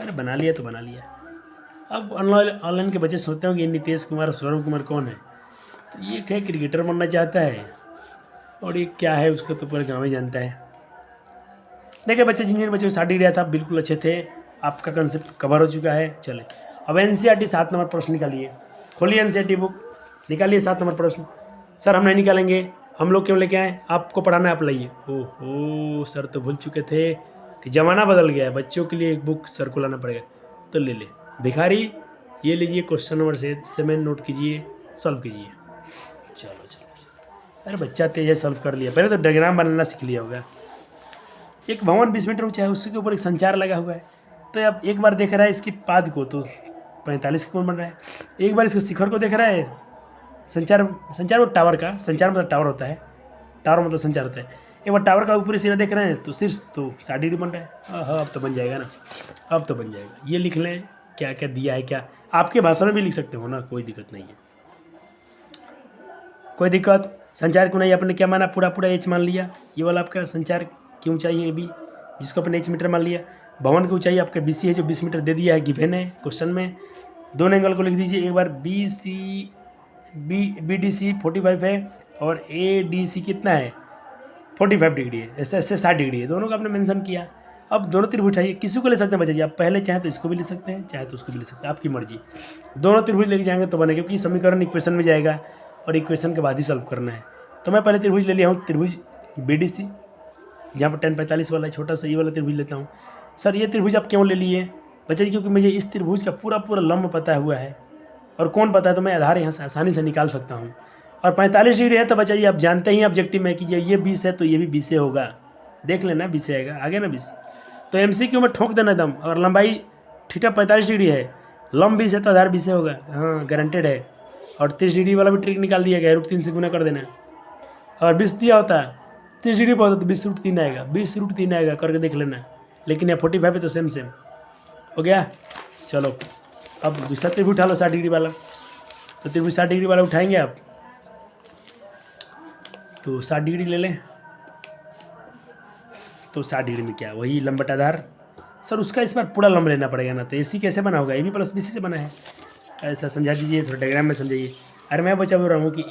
A: अरे बना लिया तो बना लिया। अब ऑनलाइन के बच्चे सोचते हो कि नितेश कुमार और सौरभ कुमार कौन है, तो ये क्या क्रिकेटर बनना चाहता है, और ये क्या है उसको तो पूरा गाँव ही जानता है। देखिए बच्चे, जिन बच्चे को 60 डिग्री था बिल्कुल अच्छे थे, आपका कंसेप्ट कवर हो चुका है। चले अब NCERT 7 नंबर प्रश्न निकालिए, खोलिए NCERT बुक, निकालिए 7 नंबर प्रश्न। सर हम नहीं निकालेंगे, हम लोग क्यों लेके आए, आपको पढ़ाना है आप लाइए। ओहो सर तो भूल चुके थे कि ज़माना बदल गया है, बच्चों के लिए एक बुक सर को लाना पड़ेगा। तो ले ले भिखारी, ये लीजिए क्वेश्चन नंबर से मैं नोट कीजिए, सॉल्व कीजिए। चलो चलो, अरे बच्चा तेज है, सॉल्व कर लिया। पहले तो डायग्राम बनाना सीख लिया होगा। एक भवन 20 मीटर ऊंचा है, उसके ऊपर एक संचार लगा हुआ है। तो अब एक बार देख रहा है इसकी पाद को, तो 45 कोण बन रहा है। एक बार इसके शिखर को देख रहा है, संचार वो टावर का, संचार मतलब टावर होता है, टावर मतलब संचार होता है। एक बार टावर का ऊपरी सिरा देख रहे हैं, तो शीर्ष तो 60 डिग्री बन रहा है। हाँ अब तो बन जाएगा ना, अब तो बन जाएगा। ये लिख लें क्या क्या दिया है, क्या आपके भाषा में भी लिख सकते हो ना, कोई दिक्कत नहीं है, कोई दिक्कत। संचार को नहीं आपने क्या माना, पूरा H मान लिया। ये वाला आपका संचार की ऊंचाई है B, जिसको अपने H मीटर मान लिया। भवन की ऊंचाई आपका BC है, जो 20 मीटर दे दिया है, गिवन है क्वेश्चन में। दोनों एंगल को लिख दीजिए एक बार, BDC 45 है और ADC कितना है, 45 डिग्री है, ऐसे 60 डिग्री है, दोनों का आपने मेंशन किया। अब दोनों त्रिभुज उठाइए, किसी को ले सकते हैं बच्चा जी, आप पहले चाहें तो इसको भी ले सकते हैं, चाहे तो उसको भी ले सकते हैं, आपकी मर्जी। दोनों त्रिभुज लेके जाएंगे तो बनेगा, क्योंकि समीकरण इक्वेशन में जाएगा और इक्वेशन के बाद ही सॉल्व करना है। तो मैं पहले त्रिभुज ले लिया हूँ, त्रिभुज BDC, जहाँ पर 10-45 वाला है, छोटा सा ये वाला त्रिभुज लेता हूँ। सर ये त्रिभुज आप क्यों ले लिए बच्चा जी? क्योंकि मुझे इस त्रिभुज का पूरा लंब पता हुआ है, और कौन पता है तो मैं आधार यहाँ से आसानी से निकाल सकता हूँ। और 45 डिग्री है तो बच्चा जी आप जानते ही ऑब्जेक्टिव में कि ये 20 है तो ये भी 20 से होगा, देख लेना 20 से आएगा, आगे ना 20। तो MCQ में ठोक देना एकदम। और लंबाई थीटा 45 डिग्री है, लंब 20 है तो आधार 20 से होगा, हाँ गारंटेड है। और 30 डिग्री वाला भी ट्रिक निकाल दिया गया, √3 से गुना कर देना। और 20 दिया होता है 30 डिग्री पर होता तो 20 √3 आएगा, 20 √3 आएगा, करके देख लेना। लेकिन यहाँ 45 है तो सेम हो गया। चलो अब दूसरा त्रिभुज उठा लो 60 डिग्री वाला। तो त्रिभुज 60 डिग्री वाला उठाएंगे आप, तो 60 डिग्री ले लें। तो 60 डिग्री में क्या, वही लंब बटा आधार। सर उसका इस बार पूरा लंब लेना पड़ेगा ना, तो AC कैसे बना होगा, AB + BC से बना है, ऐसा समझा दीजिए, थोड़ा डायग्राम में समझाइए। अरे मैं बच्चा बोल रहा हूँ कि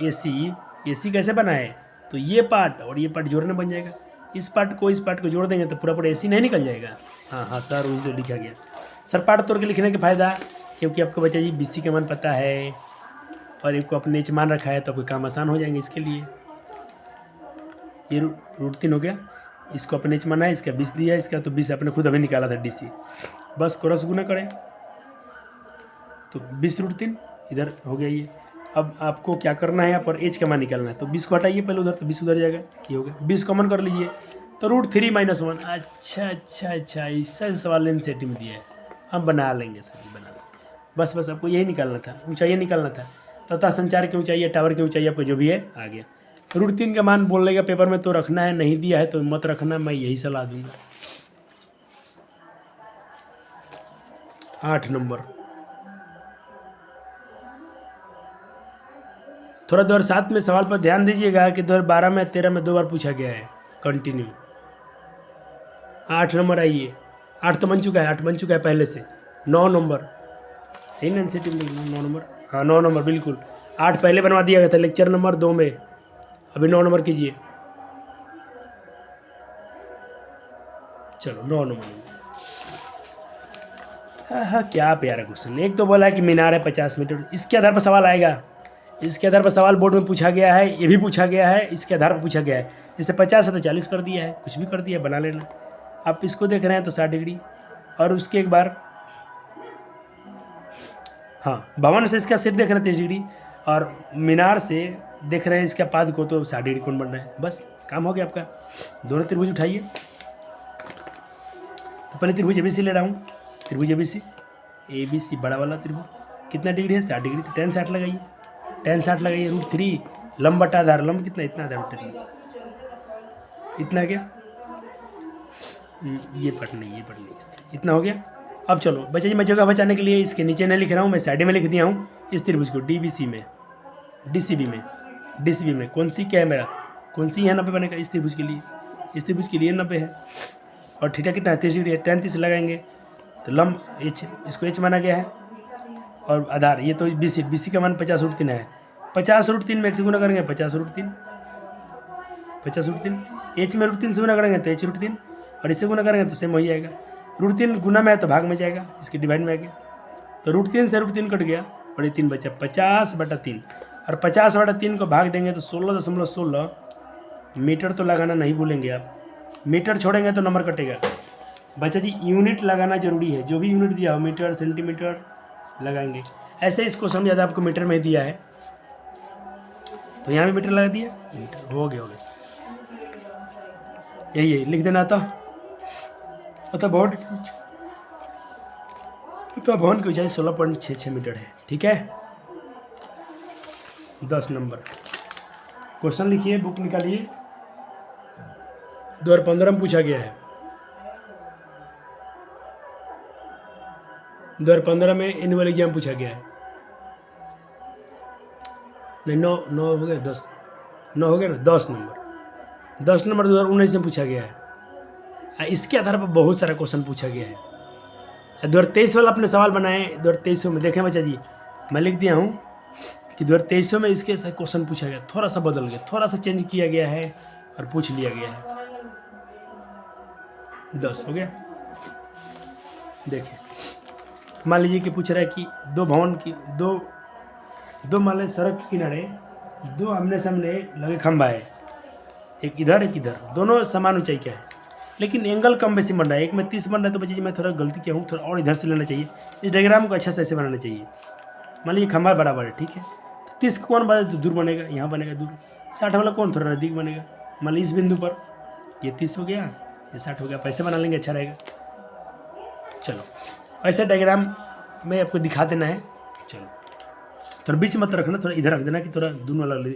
A: AC कैसे बना है, तो ये पार्ट और ये पार्ट जोड़ना बन जाएगा। इस पार्ट को जोड़ देंगे तो पूरा AC नहीं निकल जाएगा। हाँ सर वही तो लिखा गया। सर पार्ट तोड़ के लिखने के फ़ायदा, क्योंकि आपको बच्चा जी BC का मान पता है और एक को अपने H मान रखा है, तो कोई काम आसान हो जाएंगे इसके लिए। ये √3 हो गया, इसको अपने H माना है, इसका 20 दिया है, इसका तो 20 अपने खुद अभी निकाला था DC, बस क्रॉस गुना करें तो 20 √3 इधर हो गया ये। अब आपको क्या करना है, यहाँ पर H का मान निकालना है, तो 20 को हटाइए पहले उधर, तो 20 उधर जाएगा, ये हो गया। 20 कॉमन कर लीजिए तो √3 - 1। अच्छा इससे सवाल NCERT में दिया है, हम बना लेंगे सर, बना लेंगे। बस आपको यही निकालना था, ऊंचाई निकालना था। तथा संचार की ऊंचाई, टावर की ऊंचाई आपको जो भी है आ गया। √3 का मान बोल लेगा पेपर में तो रखना है, नहीं दिया है तो मत रखना, मैं यही सलाह दूंगा। 8 नंबर, थोड़ा 2007 में सवाल पर ध्यान दीजिएगा कि 2012 में 13 में 2 बार पूछा गया है कंटिन्यू। 8 नंबर आइए, 8 तो बन चुका है, 8 बन चुका है पहले से। 9 नंबर, 9 नंबर, हाँ 9 नंबर बिल्कुल, 8 पहले बनवा दिया गया था लेक्चर नंबर 2 में, अभी 9 नंबर कीजिए। चलो 9 नंबर। हाँ हाँ, क्या प्यारा क्वेश्चन। एक तो बोला है कि मीनार है 50 मीटर, इसके आधार पर सवाल आएगा। इसके आधार पर सवाल बोर्ड में पूछा गया है, ये भी पूछा गया है, इसके आधार पर पूछा गया है। जैसे 50 है तो 40 कर दिया है, कुछ भी कर दिया है, बना लेना। आप इसको देख रहे हैं तो 60 डिग्री, और उसके एक बार हाँ भवन से इसका सिर देख रहे हैं 30 डिग्री, और मीनार से देख रहे हैं इसका पाद को, तो 60 डिग्री कौन बन रहा है। बस काम हो गया आपका। दोनों त्रिभुज उठाइए। तो पहले त्रिभुज ABC ले रहा हूँ। त्रिभुज ABC बड़ा वाला त्रिभुज कितना डिग्री है, 60 डिग्री। तो tan 60 लगाइए, tan 60 लगाइए। √3 लंब बटा आधार, लंब कितना, इतना आधार बटा 3, इतना क्या, ये पट नहीं इसका, इतना हो गया। अब चलो बच्चा जी, मैं जगह बचाने के लिए इसके नीचे नहीं लिख रहा हूँ, मैं साइड में लिख दिया हूँ इस त्रिभुज को DBC में, DCB में कौन सी क्या है मेरा, कौन सी यहाँ 90 बनेगा इस त्रिभुज के लिए, इस त्रिभुज के लिए 90 है। और थीटा कितना है, 30 डिग्री है। tan 30 लगाएंगे तो लंब H, इसको H माना गया है, और आधार ये तो BC का मान 50√3 है। 50√3 में 1 से गुना करेंगे 50√3, 50√3। H में √3 से गुना करेंगे तो H√3, और इससे गुना करेंगे तो सेम हो जाएगा। √3 गुना में है तो भाग में जाएगा, इसके डिवाइड में आ गया, तो √3 से √3 कट गया, और ये 3 बचा, 50/3। और 50/3 को भाग देंगे तो 16.16 मीटर तो लगाना नहीं भूलेंगे आप। मीटर छोड़ेंगे तो नंबर कटेगा। बच्चा जी यूनिट लगाना जरूरी है, जो भी यूनिट दिया हो, मीटर सेंटीमीटर लगाएंगे। ऐसे इस क्वेश्चन ज़्यादा आपको मीटर में दिया है, तो यहाँ भी मीटर लगा दिया, मीटर हो गया। यही लिख देना था। अतः भवन की ऊंचाई 16.66 मीटर है। ठीक है, 10 नंबर क्वेश्चन लिखिए, बुक निकालिए। 2015 में पूछा गया है। 2015 में एनुअल एग्जाम पूछा गया है। नहीं, 9 हो गया, 10 9 हो गया ना, 10 नंबर 2019 में पूछा गया है। इसके आधार पर बहुत सारा क्वेश्चन पूछा गया है। 2023 वाला अपने सवाल बनाए, 2023 में देखें बच्चा जी, मैं लिख दिया हूँ कि 2023 में इसके से क्वेश्चन पूछा गया, थोड़ा सा बदल गया, थोड़ा सा चेंज किया गया है और पूछ लिया गया है। 10 हो गया। देखिए, मान लीजिए कि पूछ रहा है कि दो भवन की दो मान लीजिए सड़क के किनारे दो आमने सामने लगे खंभा है, एक इधर एक इधर, दोनों समान ऊंचाई क्या है, लेकिन एंगल कम बेसी बन रहा है। एक में 30 बन रहा है, तो बच्चे जी मैं थोड़ा गलती किया हूँ, थोड़ा और इधर से लेना चाहिए। इस डायग्राम को अच्छा से ऐसे बनाना चाहिए। मान लीजिए खंभा बराबर है, ठीक है, तो 30 कौन बना तो दूर बनेगा, यहाँ बनेगा दूर। 60 वाला कौन थोड़ा नज़दीक बनेगा। मान लीजिए इस बिंदु पर ये 30 हो गया, ये 60 हो गया, पैसे बना लेंगे, अच्छा रहेगा। चलो ऐसे डायग्राम में आपको दिखा देना है। चलो थोड़ा बीच मत रखना, थोड़ा इधर रख देना कि थोड़ा दोनों वाला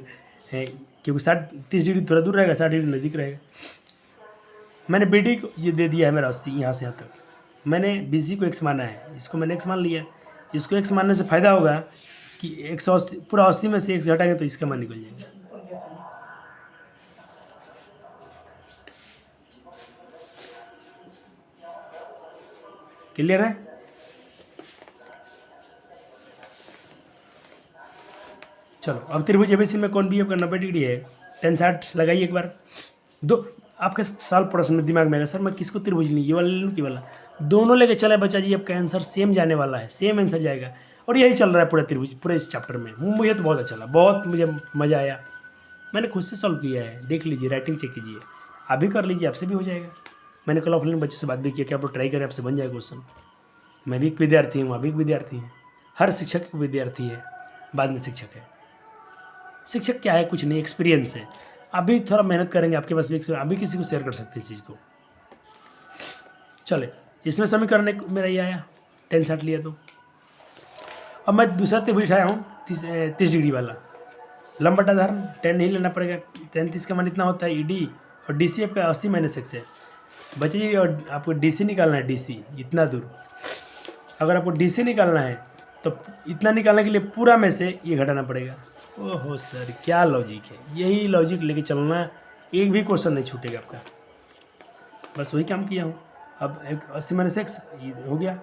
A: है, क्योंकि 30 डिग्री थोड़ा दूर रहेगा, 60 डिग्री नज़दीक रहेगा। मैंने BD को ये दे दिया है मेरा 80, यहाँ से यहाँ तक। मैंने BC को x माना है, इसको मैंने x मान लिया। इसको x मानने से फ़ायदा होगा कि 180 पूरा 80 में से x घटाएंगे तो इसका मान निकल जाएगा। क्लियर है। चलो अब त्रिभुज ABC में कौन भी आपका 90 डिग्री है, tan 60 लगाइए एक बार। दो आपके साल प्रश्न में दिमाग में आएगा, सर मैं किसको त्रिभुज नहीं, ये वाला ले लूँ कि वाला, दोनों लेके चले बच्चा जी, आपका आंसर सेम जाने वाला है, सेम आंसर जाएगा। और यही चल रहा है पूरा त्रिभुज, पूरे इस चैप्टर में। मुझे तो बहुत अच्छा लगा, बहुत मुझे मज़ा आया। मैंने खुद से सॉल्व किया है, देख लीजिए, राइटिंग चेक कीजिए, आप भी कर लीजिए, आपसे भी हो जाएगा। मैंने कल ऑफलाइन बच्चों से बात भी किया कि आप लोग ट्राई करें, आपसे बन जाए क्वेश्चन। मैं भी एक विद्यार्थी हूँ, आप भी एक विद्यार्थी हैं, हर शिक्षक एक विद्यार्थी है, बाद में शिक्षक है। शिक्षक क्या है, कुछ नहीं, एक्सपीरियंस है। अभी थोड़ा मेहनत करेंगे, आपके पास भी अभी किसी को शेयर कर सकते हैं इस चीज़ को। चले, इसमें समीकरण मेरा ये आया, tan 60 लिया। तो अब मैं दूसरा त्रिभुज उठाया हूँ 30 डिग्री वाला, लंब बटा आधार, tan नहीं लेना पड़ेगा। tan 30 का मान इतना होता है ED, और DC आपका 80 - x है बच्चे जी। और आपको DC निकालना है, DC इतना दूर। अगर आपको DC निकालना है तो इतना निकालने के लिए पूरा में से ये घटाना पड़ेगा। ओहो सर, क्या लॉजिक है, यही लॉजिक लेके चलना, एक भी क्वेश्चन नहीं छूटेगा आपका। बस वही काम किया हूँ। अब 80 - x हो गया।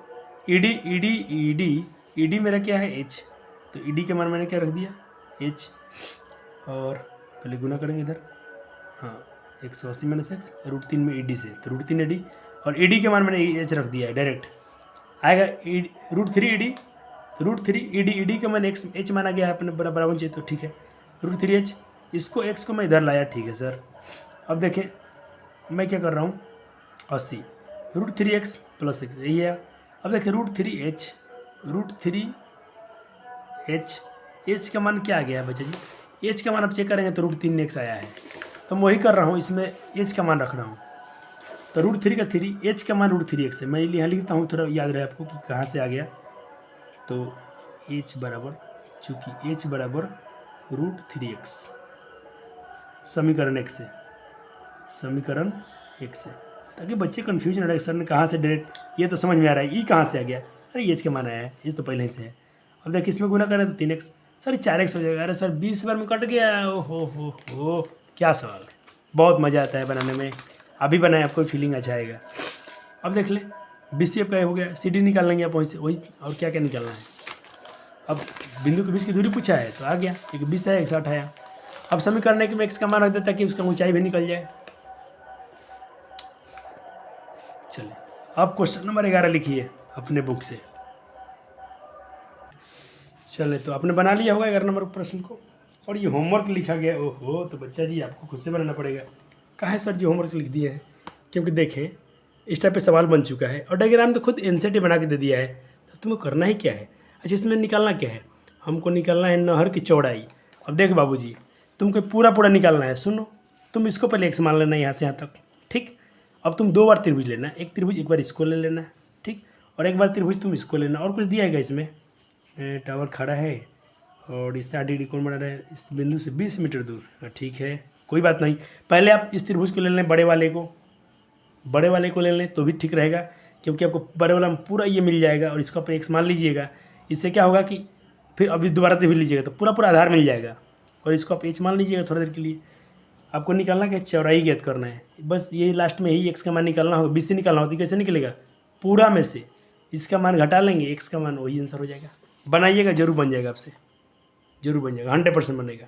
A: ED मेरा क्या है, H, तो ED के मान मैंने क्या रख दिया, H, और पहले गुना करेंगे इधर, हाँ 180 - x, √3 में ED से, तो √3 AD, और ईडी के मान मैंने एच रख दिया है डायरेक्ट, आएगा √3 ईडी, √3 ईडी, ईडी का मैंने एक्स एच माना गया है अपने बराबर चाहिए तो ठीक है, √3h, इसको एक्स को मैं इधर लाया, ठीक है सर। अब देखें मैं क्या कर रहा हूँ, 80 √3x + x यही है। अब देखें √3h, √3h, h का मान क्या आ गया है बच्चा जी, h का मान अब चेक करेंगे तो √3x आया है, तो मैं वही कर रहा हूँ, इसमें h का मान रख रहा हूँ। तो √3 का 3, h का मान √3x है, मैं यहाँ लिखता हूँ, थोड़ा याद रहे आपको कि कहाँ से आ गया। तो h बराबर, चूँकि h बराबर √3x, समीकरण 1 से, समीकरण 1 से, ताकि बच्चे कन्फ्यूज ना रहे सर ने कहाँ से डायरेक्ट, ये तो समझ में आ रहा है, ई कहाँ से आ गया, अरे एच का मान आया है, ये तो पहले ही से है। अब देखिए इसमें गुना करें तो 3x, सर 4x हो जाएगा। अरे सर 20 बार में कट गया, ओ हो क्या सवाल है, बहुत मज़ा आता है बनाने में, अभी बनाए आपको फीलिंग अच्छा आएगा। अब देख ले BCF का हो गया, CD निकाल लेंगे आप वहीं से, वही और क्या क्या निकालना है। अब बिंदु के बीच की दूरी पूछा है तो आ गया, एक 20 है, एक 60 आया। अब समीकरण एक में x का मान रख देता कि उसका ऊंचाई भी निकल जाए। चलिए अब क्वेश्चन नंबर 11 लिखिए अपने बुक से। चले तो आपने बना लिया होगा 11 नंबर प्रश्न को, और ये होमवर्क लिखा गया, ओहो तो बच्चा जी आपको खुद से बनाना पड़ेगा। कहाँ है सर जी होमवर्क लिख दिया है, क्योंकि देखें इस टाइप पे सवाल बन चुका है और डायग्राम तो खुद एनसीईआरटी बना के दे दिया है, तो तुम्हें करना ही क्या है। अच्छा इसमें निकालना क्या है, हमको निकालना है नहर की चौड़ाई। अब देख बाबूजी तुमको पूरा निकालना है, सुनो तुम इसको पहले x मान लेना यहाँ से यहाँ तक, ठीक। अब तुम 2 बार त्रिभुज लेना, एक त्रिभुज एक बार इसको ले लेना, ठीक, और एक बार त्रिभुज तुम इसको लेना। और कुछ दिया है इसमें, टावर खड़ा है और इस 60 डिग्री कोण बना रहा है इस बिंदु से 20 मीटर दूर, ठीक है कोई बात नहीं। पहले आप इस त्रिभुज को ले लें, बड़े वाले को ले लें तो भी ठीक रहेगा, क्योंकि आपको बड़े वाला में पूरा ये मिल जाएगा और इसको आप x मान लीजिएगा। इससे क्या होगा कि फिर अभी दोबारा त्रिभुज लीजिएगा तो पूरा आधार मिल जाएगा, और इसको आप h मान लीजिएगा थोड़ी देर के लिए। आपको निकालना क्या, चौड़ाई ज्ञात करना है, बस यही लास्ट में ही x का मान निकालना होगा। 20 से निकालना होता है, कैसे निकलेगा, पूरा में से इसका मान घटा लेंगे, x का मान वही आंसर हो जाएगा। बनाइएगा, जरूर बन जाएगा, आपसे जरूर बन जाएगा, 100% बनेगा।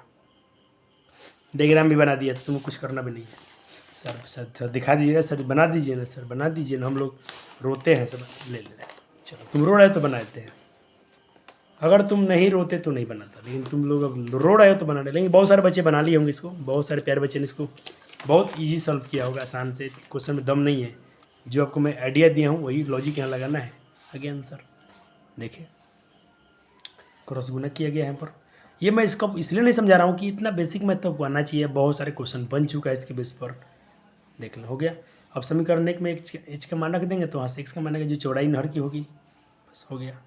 A: डायग्राम भी बना दिया तो तुमको कुछ करना भी नहीं है। सर दिखा दीजिए सर, बना दीजिए ना सर, बना दीजिए ना, हम लोग रोते हैं सब ले चलो तुम रो रहे हो तो बना देते हैं, अगर तुम नहीं रोते तो नहीं बनाता, लेकिन तुम लोग अब रो रहे हो तो बना रहे। लेकिन बहुत सारे बच्चे बना लिए होंगे इसको, बहुत सारे प्यारे बच्चे ने इसको बहुत ईजी सॉल्व किया होगा, आसान से। क्वेश्चन में दम नहीं है, जो आपको मैं आइडिया दिया हूँ वही लॉजिक यहाँ लगाना है। आगे आंसर देखिए, क्रॉस गुना किया गया है यहाँ पर। ये मैं इसको इसलिए नहीं समझा रहा हूँ कि इतना बेसिक मैथ तो आना चाहिए, बहुत सारे क्वेश्चन बन चुका है इसके बेस पर, देख लो हो गया। अब समीकरण 1 में एच का मान रख देंगे तो वहाँ से x का मान आएगा, जो चौड़ाई नहर की होगी, बस हो गया।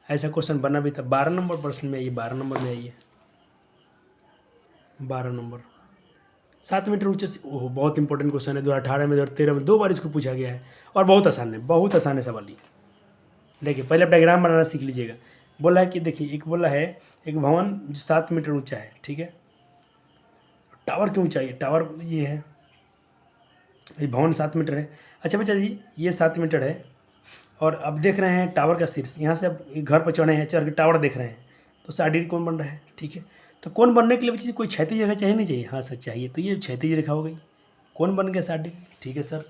A: ऐसा क्वेश्चन बना भी था 12 नंबर प्रश्न में, ये 12 नंबर में आइए, 12 नंबर 7 मीटर ऊंचे से, ओह बहुत इंपॉर्टेंट क्वेश्चन है, 2018 में 2013 में 2 बार इसको पूछा गया है, और बहुत आसान है, बहुत आसान है सवाल ये। देखिए पहले आप डायग्राम बनाना सीख लीजिएगा। बोला है कि देखिए एक बोला है एक भवन जो 7 मीटर ऊंचा है, ठीक है, टावर की ऊंचाई, टावर ये है, ये भवन 7 मीटर है। अच्छा बच्चा जी ये 7 मीटर है, और अब देख रहे हैं टावर का शीर्ष, यहाँ से अब घर पर चढ़े हैं, चढ़ के टावर देख रहे हैं, तो 60 डिग्री कोण बन रहा है, ठीक है। तो कोण बनने के लिए बच्चे कोई क्षैतिज रेखा चाहिए नहीं चाहिए, हाँ सर चाहिए, तो ये क्षैतिज रेखा हो गई, कोण बन गया 60 डिग्री, ठीक है सर।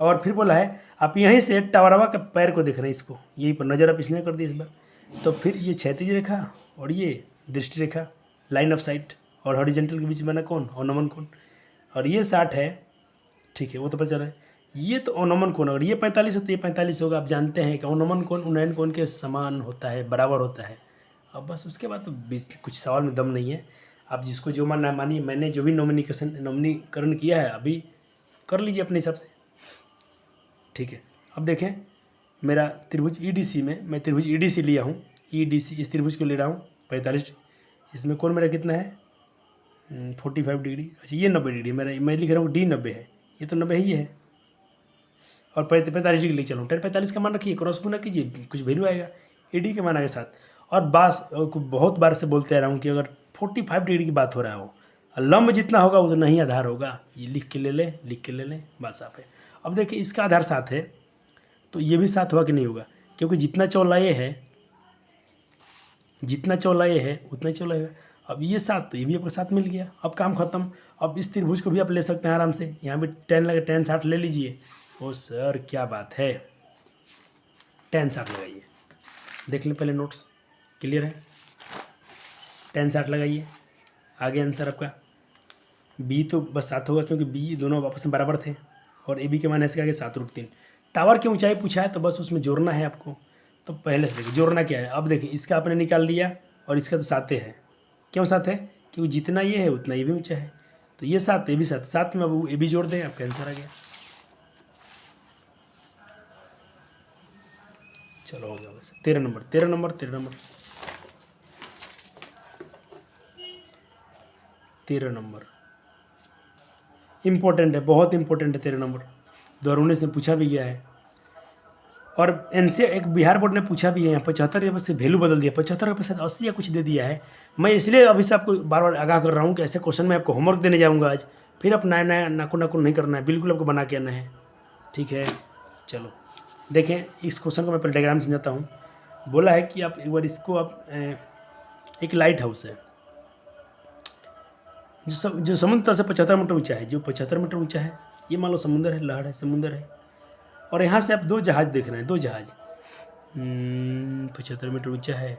A: और फिर बोला है आप यहीं से टावरवा के पैर को देख रहे हैं, इसको यहीं पर नज़र आप इसलिए कर दी इस बार, तो फिर ये क्षैतिज रेखा और ये दृष्टि रेखा, लाइन ऑफ साइट, और हॉरिजॉन्टल के बीच बना कौन, अवनमन कोण, और ये 60 है, ठीक है वो तो पता चल रहा है। ये तो अवनमन कोण, अगर ये 45 हो तो ये 45 होगा। आप जानते हैं कि अवनमन कोण उन्नयन कोण के समान होता है, बराबर होता है। अब बस उसके बाद तो कुछ सवाल में दम नहीं है, आप जिसको जो मानना है मानिए। मैंने जो भी नोमिनीकरण किया है अभी कर लीजिए अपने हिसाब से, ठीक है। अब देखें मेरा त्रिभुज EDC में, मैं त्रिभुज EDC लिया हूँ, EDC इस त्रिभुज को ले रहा हूँ 45, इसमें कोण मेरा कितना है 45 डिग्री। अच्छा ये 90 डिग्री मेरा, मैं लिख रहा हूँ D 90 है, ये तो 90 ही है, और 45 डिग्री ले चलो, 45 का मान रखिए, क्रॉस गुना कीजिए, कुछ वैल्यू आएगा, ED के मान आगे साथ। और बहुत बार से बोलते आ रहा हूँ कि अगर 45 डिग्री की बात हो रहा हो, लंब जितना होगा उतना ही आधार होगा, ये लिख के ले लें, बात साफ है। अब देखिए इसका आधार 7 है, तो ये भी 7 होगा कि नहीं होगा, क्योंकि जितना चौड़ा ये है उतना ही चौड़ा है। अब ये 7 तो ये भी आपका 7 मिल गया, अब काम खत्म। अब इस त्रिभुज को भी आप ले सकते हैं आराम से, यहाँ भी 10 लगे, 10 60 ले लीजिए। ओ सर क्या बात है, 10 60 लगाइए, देख लें पहले नोट्स, क्लियर है। 10 60 लगाइए, आगे आंसर आपका बी तो बस 7 होगा क्योंकि बी दोनों आपस में बराबर थे, और ए बी के मान ऐसे आगे 7√3। टावर की ऊंचाई पूछा है तो बस उसमें जोड़ना है आपको, तो पहले से देखिए जोड़ना क्या है। अब देखिए इसका आपने निकाल लिया और इसका तो 7 है, क्यों 7 है, क्योंकि जितना ये है उतना ये भी ऊंचा है, तो ये 7 ये भी 7, 7 में अब ए भी जोड़ दें, आपका आंसर आ गया। चलो हो गया बस 13 number 13 number 13 number 13 number important है, बहुत इंपॉर्टेंट है 13 नंबर, 2019 में पूछा भी गया है। और इनसे एक बिहार बोर्ड ने पूछा भी है, यहाँ 75 से वैल्यू बदल दिया, 75 के साथ 80 या कुछ दे दिया है। मैं इसलिए अभी से आपको बार बार आगाह कर रहा हूँ कि ऐसे क्वेश्चन में आपको होमवर्क देने जाऊँगा आज, फिर आप नया नया नाकुन नाकुन नहीं करना है, बिल्कुल आपको बना के आना है, ठीक है। चलो देखें इस क्वेश्चन को मैं पहले डायग्राम समझाता हूँ। बोला है कि आप एक बार इसको आप एक लाइट हाउस है जो समुद्र तल से 75 मीटर ऊंचा है, जो 75 मीटर ऊंचा है, ये मान लो समुंदर है, लहर है, समुंदर है, और यहाँ से आप 2 जहाज़ देख रहे हैं, 2 जहाज़ 75 मीटर ऊंचा है,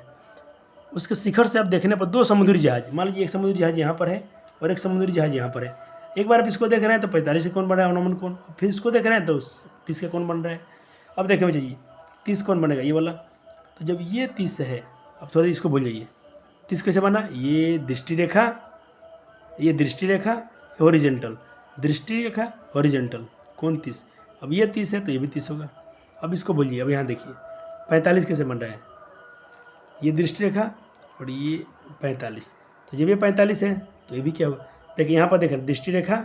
A: उसके शिखर से आप देखने पर 2 समुद्री जहाज़, मान लीजिए एक समुद्री जहाज़ यहाँ पर है और एक समुद्री जहाज़ यहाँ पर है। एक बार आप इसको देख रहे हैं तो 45 का कौन बन रहा है, अवनमन कौन, फिर इसको देख रहे हैं तो 30 का कौन बन रहा है। अब देखें मुझे 30 कौन बनेगा, ये वाला, तो जब ये 30 है, अब थोड़ा इसको भूल जाइए, 30 कैसे बना, ये दृष्टि रेखा, ये दृष्टि रेखा हॉरिजेंटल, दृष्टि रेखा हॉरिजेंटल, कौन 30, अब ये 30 है तो ये भी 30 होगा। अब इसको बोलिए, अब यहाँ देखिए 45 कैसे बन रहा है, ये दृष्टि रेखा और ये 45, तो जब ये 45 है तो ये भी क्या होगा, देखिए यहाँ पर देखें दृष्टि रेखा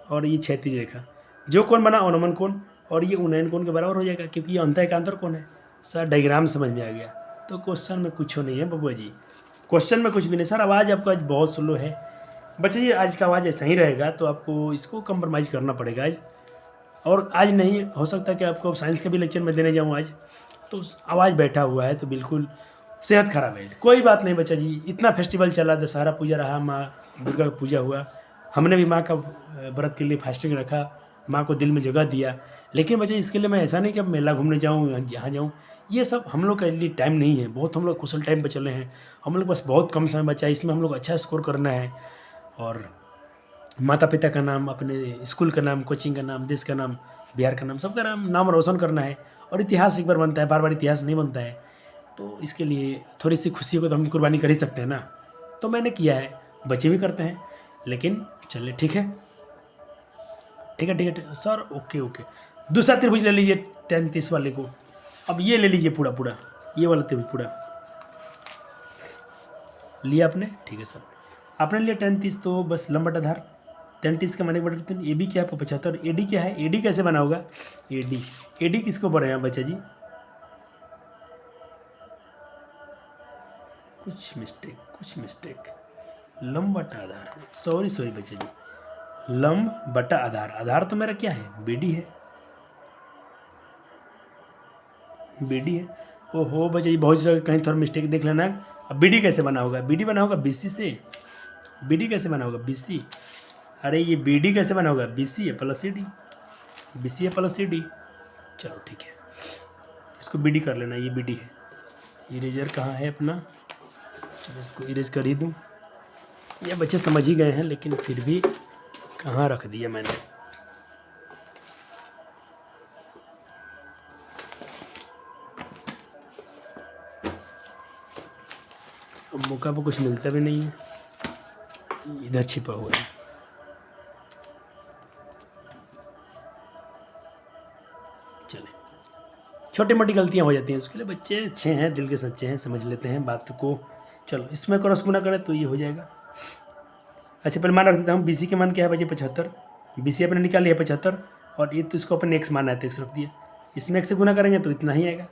A: और ये क्षैतिज रेखा, जो कौन बना अवनमन कोण, और ये उन्नयन कोण के बराबर हो जाएगा क्योंकि ये अंतः एकांतर कोण है। सर डायग्राम समझ में आ गया, तो क्वेश्चन में कुछ नहीं है बबुआ जी, क्वेश्चन में कुछ भी नहीं। सर आवाज़ आपका आज बहुत स्लो है बच्चे जी, आज का आवाज़ ऐसा ही रहेगा तो आपको इसको कंप्रोमाइज़ करना पड़ेगा आज, और आज नहीं हो सकता कि आपको साइंस का भी लेक्चर में देने जाऊँ आज, तो आवाज़ बैठा हुआ है तो बिल्कुल सेहत खराब है। कोई बात नहीं बच्चा जी, इतना फेस्टिवल चला, दशहरा पूजा रहा, माँ दुर्गा का पूजा हुआ, हमने भी माँ का व्रत के लिए फास्टिंग रखा, माँ को दिल में जगह दिया, लेकिन बच्चा इसके लिए मैं ऐसा नहीं कि अब मेला घूमने जाऊँ जहाँ जाऊँ, ये सब हम लोग के लिए टाइम नहीं है, बहुत हम लोग कुशल टाइम पर चले हैं, हम लोग बस बहुत कम समय बचा है, इसमें हम लोग अच्छा स्कोर करना है, और माता पिता का नाम, अपने स्कूल का नाम, कोचिंग का नाम, देश का नाम, बिहार का नाम, सबका नाम रोशन करना है, और इतिहास एक बार बनता है, बार बार इतिहास नहीं बनता है, तो इसके लिए थोड़ी सी खुशियों को तो हम कुर्बानी कर ही सकते हैं ना, तो मैंने किया है, बच्चे भी करते हैं, लेकिन चलिए ठीक है ठीक है ठीक है सर, ओके ओके। दूसरा त्रिभुज ले लीजिए 33 वाले को, अब ये ले लीजिए पूरा पूरा, ये वाला त्रिभुज पूरा लिया आपने, ठीक है सर, आपने लिया 33, तो बस लंबट आधार 33 का माने बटा 3, ए बी क्या है आपको 75, ए डी क्या है, ए डी कैसे बना होगा, ए डी किसको बढ़े हैं बच्चा जी, कुछ मिस्टेक, लंब बटा आधार, सॉरी बच्चा जी, लंब बटा आधार, आधार तो मेरा क्या है, बी डी है, ओहो बच्चा जी बहुत जगह कहीं थोड़ा मिस्टेक देख लेना। अब बी डी कैसे बना होगा, बी डी बना होगा बी सी से, बी डी कैसे बना होगा बी सी, अरे ये बी डी कैसे बना होगा, बी सी है plus C D, B C है प्लस सी डी, चलो ठीक है, इसको बी डी कर लेना, ये बी डी है, इरेजर कहाँ है अपना, चलो इसको इरेज कर ही दूँ, ये बच्चे समझ ही गए हैं लेकिन फिर भी कहाँ रख दिया मैंने, अब मौका पर कुछ मिलता भी नहीं है, इधर छिपा हुआ है, चले छोटी मोटी गलतियां हो जाती हैं, उसके लिए बच्चे अच्छे हैं, दिल के सच्चे हैं, समझ लेते हैं बात को। चलो इसमें क्रॉस गुना करें तो ये हो जाएगा। अच्छा पहले मान रख देता हूँ, बी सी के मान क्या है बच्चे 75, बी सी अपने निकाल लिया 75, और ये तो इसको अपन एक्स माना है तो एक्स रख दिया, इसमें एक्स से गुना करेंगे तो इतना ही आएगा,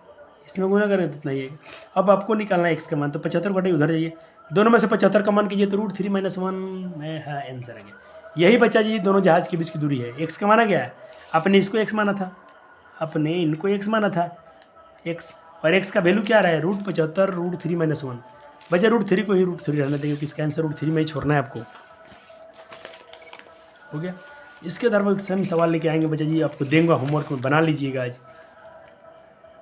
A: इसमें गुना करेंगे तो इतना ही आएगा। अब आपको निकालना है एक्स का मान, तो 75 घटे उधर जाइए, दोनों में से 75 का मान कीजिए तो √3 - 1 में है आंसर आ गया। यही बच्चा जी दोनों जहाज़ के बीच की दूरी है, एक्स का माना गया है, आपने इसको एक्स माना था, अपने इनको एक्स माना था एक्स, और एक्स का वैल्यू क्या रहा है √75 √3 - 1, बचा √3 को ही √3 रहने देंगे, क्योंकि इसका आंसर √3 में ही छोड़ना है आपको। हो गया। इसके आधार पर सेम सवाल लेके आएंगे बच्चा जी, आपको देंगे होमवर्क में, बना लीजिएगा आज।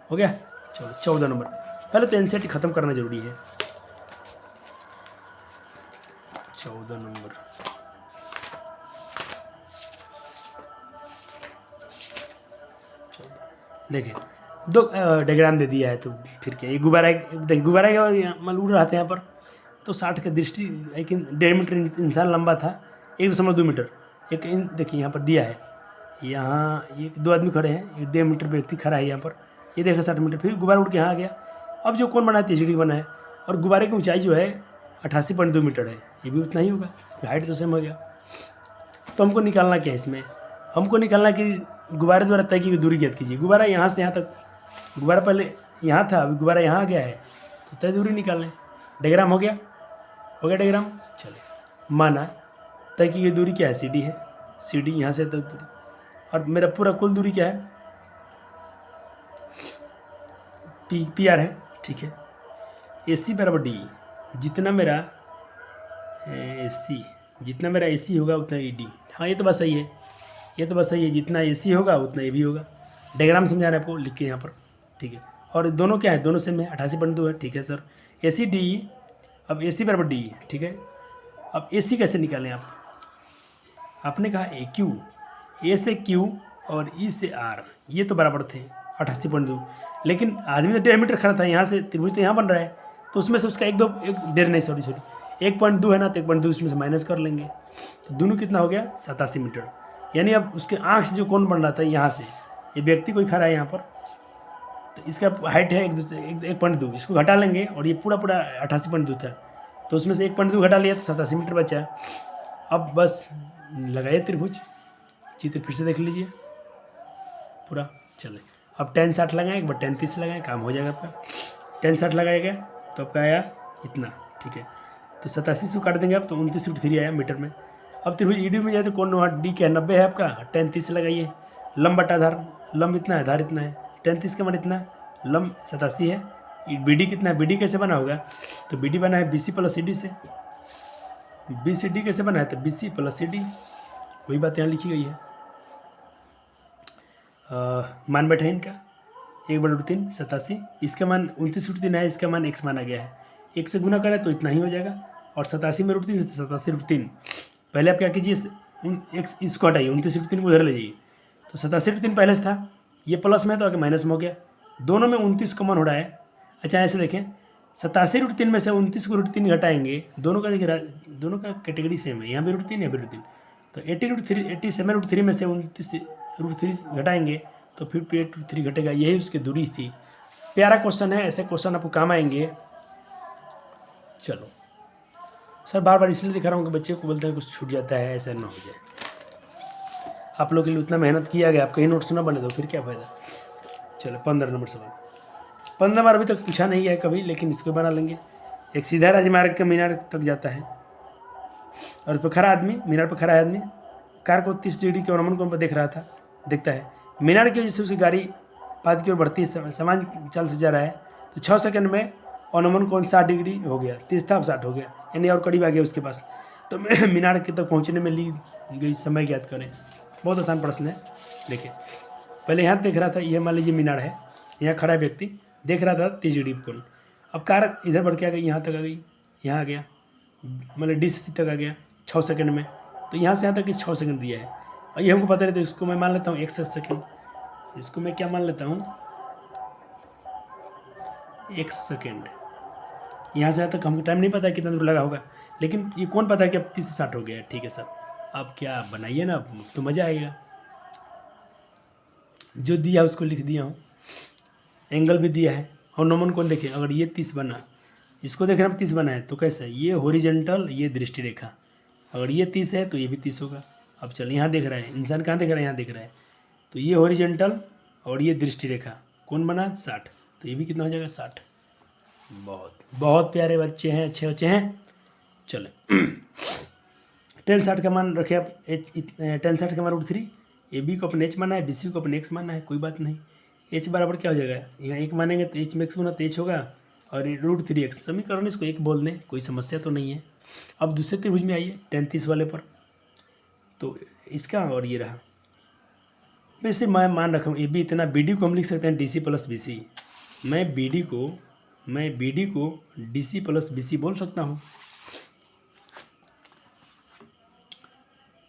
A: हो गया। चलो 14 नंबर। पहले तो एनसीईआरटी खत्म करना जरूरी है। 14 नंबर देखिए, दो डायग्राम दे दिया है, तो फिर क्या, ये गुब्बारा, देखिए गुब्बारा के मान उड़ रहा था यहाँ पर, तो 60 का दृष्टि, एक 1.5 मीटर इंसान लंबा था, 1.2 मीटर, एक देखिए यहाँ पर दिया है, यहाँ ये 2 आदमी खड़े हैं, 1.5 मीटर व्यक्ति खड़ा है यहाँ पर, ये देखा 60 मीटर, फिर गुब्बारा उड़ के यहाँ आ गया। अब जो कौन बना है, तिजड़ी बना है, और गुब्बारे की ऊंचाई जो है 88.2 मीटर है, ये भी उतना ही होगा, हाइट तो सेम हो गया। तो हमको निकालना क्या है इसमें, हमको निकालना कि गुब्बारे द्वारा तय की गई दूरी ज्ञात कीजिए। गुब्बारा यहाँ से यहाँ तक, गुब्बारा पहले यहाँ था, अभी गुब्बारा यहाँ आ गया है, तो तय दूरी निकालें। डायग्राम हो गया, हो गया डायग्राम। चलिए, माना तय की गई दूरी क्या है, CD है, CD यहाँ से तक दूरी, और मेरा पूरा कुल दूरी क्या है, PR है, ठीक है। AC बराबर D, जितना मेरा AC होगा उतना ED। हाँ, ये तो बात सही है, ये तो बस सही है, जितना AC होगा उतना ये भी होगा। डायग्राम समझा रहे हैं आपको, लिख के यहाँ पर, ठीक है। और दोनों क्या है, दोनों सेम है, 88.2 है, ठीक है सर। ACD, अब AC बराबर D, ठीक है। अब AC कैसे निकालें आप, आपने कहा AQ, A से Q और E से R, ये तो बराबर थे 88.2, लेकिन आदमी तो 1.5 मीटर खड़ा था, यहाँ से त्रिभुज तो यहाँ बन रहा है, तो उसमें से उसका 1.2 है ना, तो 1.2 इसमें से माइनस कर लेंगे, तो दोनों कितना हो गया, 87 मीटर। यानी अब उसके आँख से जो कोण बन रहा था यहाँ से, ये व्यक्ति कोई खड़ा है यहाँ पर, तो इसका हाइट है 1.2, इसको घटा लेंगे, और ये पूरा 88.2 था, तो उसमें से 1.2 घटा लिया तो 87 मीटर बचा। अब बस लगाइए त्रिभुज, चित्र फिर से देख लीजिए पूरा। चले, अब tan 60 लगाएं, एक बार tan 30 लगाएं, काम हो जाएगा आपका। tan 60 लगाएगा तो आपका आया इतना, ठीक है। तो 87 से काट देंगे आप, तो 29√3 आया मीटर में। अब त्रिभुज ED में जाए तो कौन D क्या 90 है आपका, tan 30 लगाइए, लंब बटा आधार, लंब इतना है, आधार इतना है, tan 30 का मान इतना, लंब 87 है। BD कितना है, BD कैसे बना होगा, तो BD बना है BC + CD से। BCD कैसे बना है, तो BC + CD, वही बात यहाँ लिखी गई है। मान बैठा है इनका 1/3 87, इसका मान 29√3 है, इसका मान x माना गया है, 1 से गुना करें तो इतना ही हो जाएगा, और 87 में √3 से 87√3। पहले आप क्या कीजिए, x इसको हटाइए, 29√3 को उधर ले जाइए, तो 87√3 पहले से था, ये प्लस में तो आगे माइनस में हो गया, दोनों में 29 कॉमन हो रहा है। अच्छा ऐसे देखें, 87√3 में से 29 को √3 घटाएंगे, दोनों का देखिए, दोनों का कैटेगरी सेम है, यहाँ भी √3 यहाँ भी √3, तो 87√3 में से 29√3 घटाएंगे तो फिर 8√3 घटेगा, यही उसकी दूरी थी। प्यारा क्वेश्चन है, ऐसे क्वेश्चन आपको काम आएंगे। चलो सर, बार बार इसलिए दिखा रहा हूँ कि बच्चे को बोलते हैं कुछ छूट जाता है, ऐसा ना हो जाए। आप लोग के लिए उतना मेहनत किया गया, आप कहीं नोट्स ना बने तो फिर क्या फ़ायदा। चलो 15 नंबर सवाल, 15 बार अभी तक पूछा नहीं है कभी, लेकिन इसको बना लेंगे। एक सीधा राजमार्ग के मीनार तक जाता है, और पर खड़ा आदमी, मीनार पर खड़ा है आदमी, कार को 30 डिग्री के अवनमन कोण पर देखता है। मीनार की वजह से उसकी गाड़ी पाद की ओर बढ़ती है, समान चाल से जा रहा है, तो 6 सेकंड में अवनमन कोण 60 डिग्री हो गया, 30 था अब 60 हो गया, यानी और करीब आ गया उसके पास। तो मीनार के तक पहुँचने में ली गई समय ज्ञात करें। बहुत आसान प्रश्न है। देखिए, पहले यहाँ देख रहा था, ये मान लीजिए मीनार है, यहाँ खड़ा व्यक्ति देख रहा था 30 डिग्री कोण। अब कार इधर बढ़ के आ गई, यहाँ तक आ गई, यहाँ आ गया, मतलब D से C तक आ गया 6 सेकंड में, तो यहाँ से यहाँ तक 6 सेकंड दिया है, और ये हमको पता नहीं, तो इसको मैं मान लेता हूँ 1 सेकंड, इसको मैं क्या मान लेता हूँ 1 सेकंड। यहाँ से यहाँ तक हमको टाइम नहीं पता है कितना दूर लगा होगा, लेकिन ये कौन पता है कि अब 30 से 60 हो गया है। ठीक है सर, अब क्या बनाइए ना, तो मज़ा आएगा। जो दिया उसको लिख दिया हूँ, एंगल भी दिया है, और नॉर्मल कौन देखें, अगर ये 30 बना, इसको देख रहे हम 30 बना है, तो कैसा है, ये हॉरिजॉन्टल, ये दृष्टि रेखा, अगर ये 30 है तो ये भी 30 होगा। अब चल, यहाँ देख रहा है इंसान, कहाँ देख रहा है, यहाँ देख रहा है, तो ये हॉरिजॉन्टल और ये दृष्टि रेखा कौन बना 60, तो ये भी कितना हो जाएगा 60। बहुत बहुत प्यारे बच्चे हैं, अच्छे बच्चे हैं। चले tan 60 का मान रखे आप, tan 60 का मान √3, AB को अपने h माना है, BC को अपने x माना है, कोई बात नहीं। h बराबर क्या हो जाएगा, यहाँ 1 मानेंगे तो h में x गुना तो h होगा, और ये √3x समीकरण इसको एक बोल दें, कोई समस्या तो नहीं है। अब दूसरे त्रिभुज में आइए tan 30 वाले पर, तो इसका और ये रहा। वैसे मैं मान रखा हूँ ए बी इतना, बी डी को हम लिख सकते हैं DC प्लस BC। मैं बी डी को DC प्लस BC बोल सकता हूँ।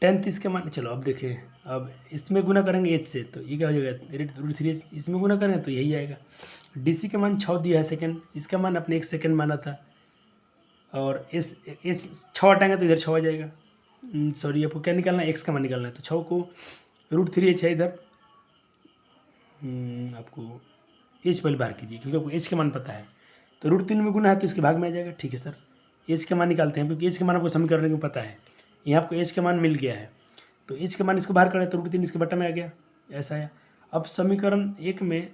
A: tan 30 का मान, चलो अब देखिए, अब इसमें गुना करेंगे h से, तो ये क्या हो जाएगा √3h, इसमें गुना करेंगे तो यही आएगा। DC का मान 6 दिया है सेकंड, इसका मान अपने 1 सेकंड माना था, और इस 6 हटाएंगे तो इधर 6 आ जाएगा। सॉरी, आपको क्या निकालना है, x का मान निकालना है, तो 6 को √3h है इधर, आपको h पहले बाहर कीजिए क्योंकि आपको h का मान पता है, तो √3 में गुना है तो इसके भाग में आ जाएगा। ठीक है सर, h का मान निकालते हैं क्योंकि h का मान आपको समीकरण को पता है। यहाँ आपको h का मान मिल गया है, तो h का मान इसको बाहर करें तो √3 इसके बटा में आ गया, ऐसा है। अब समीकरण 1 में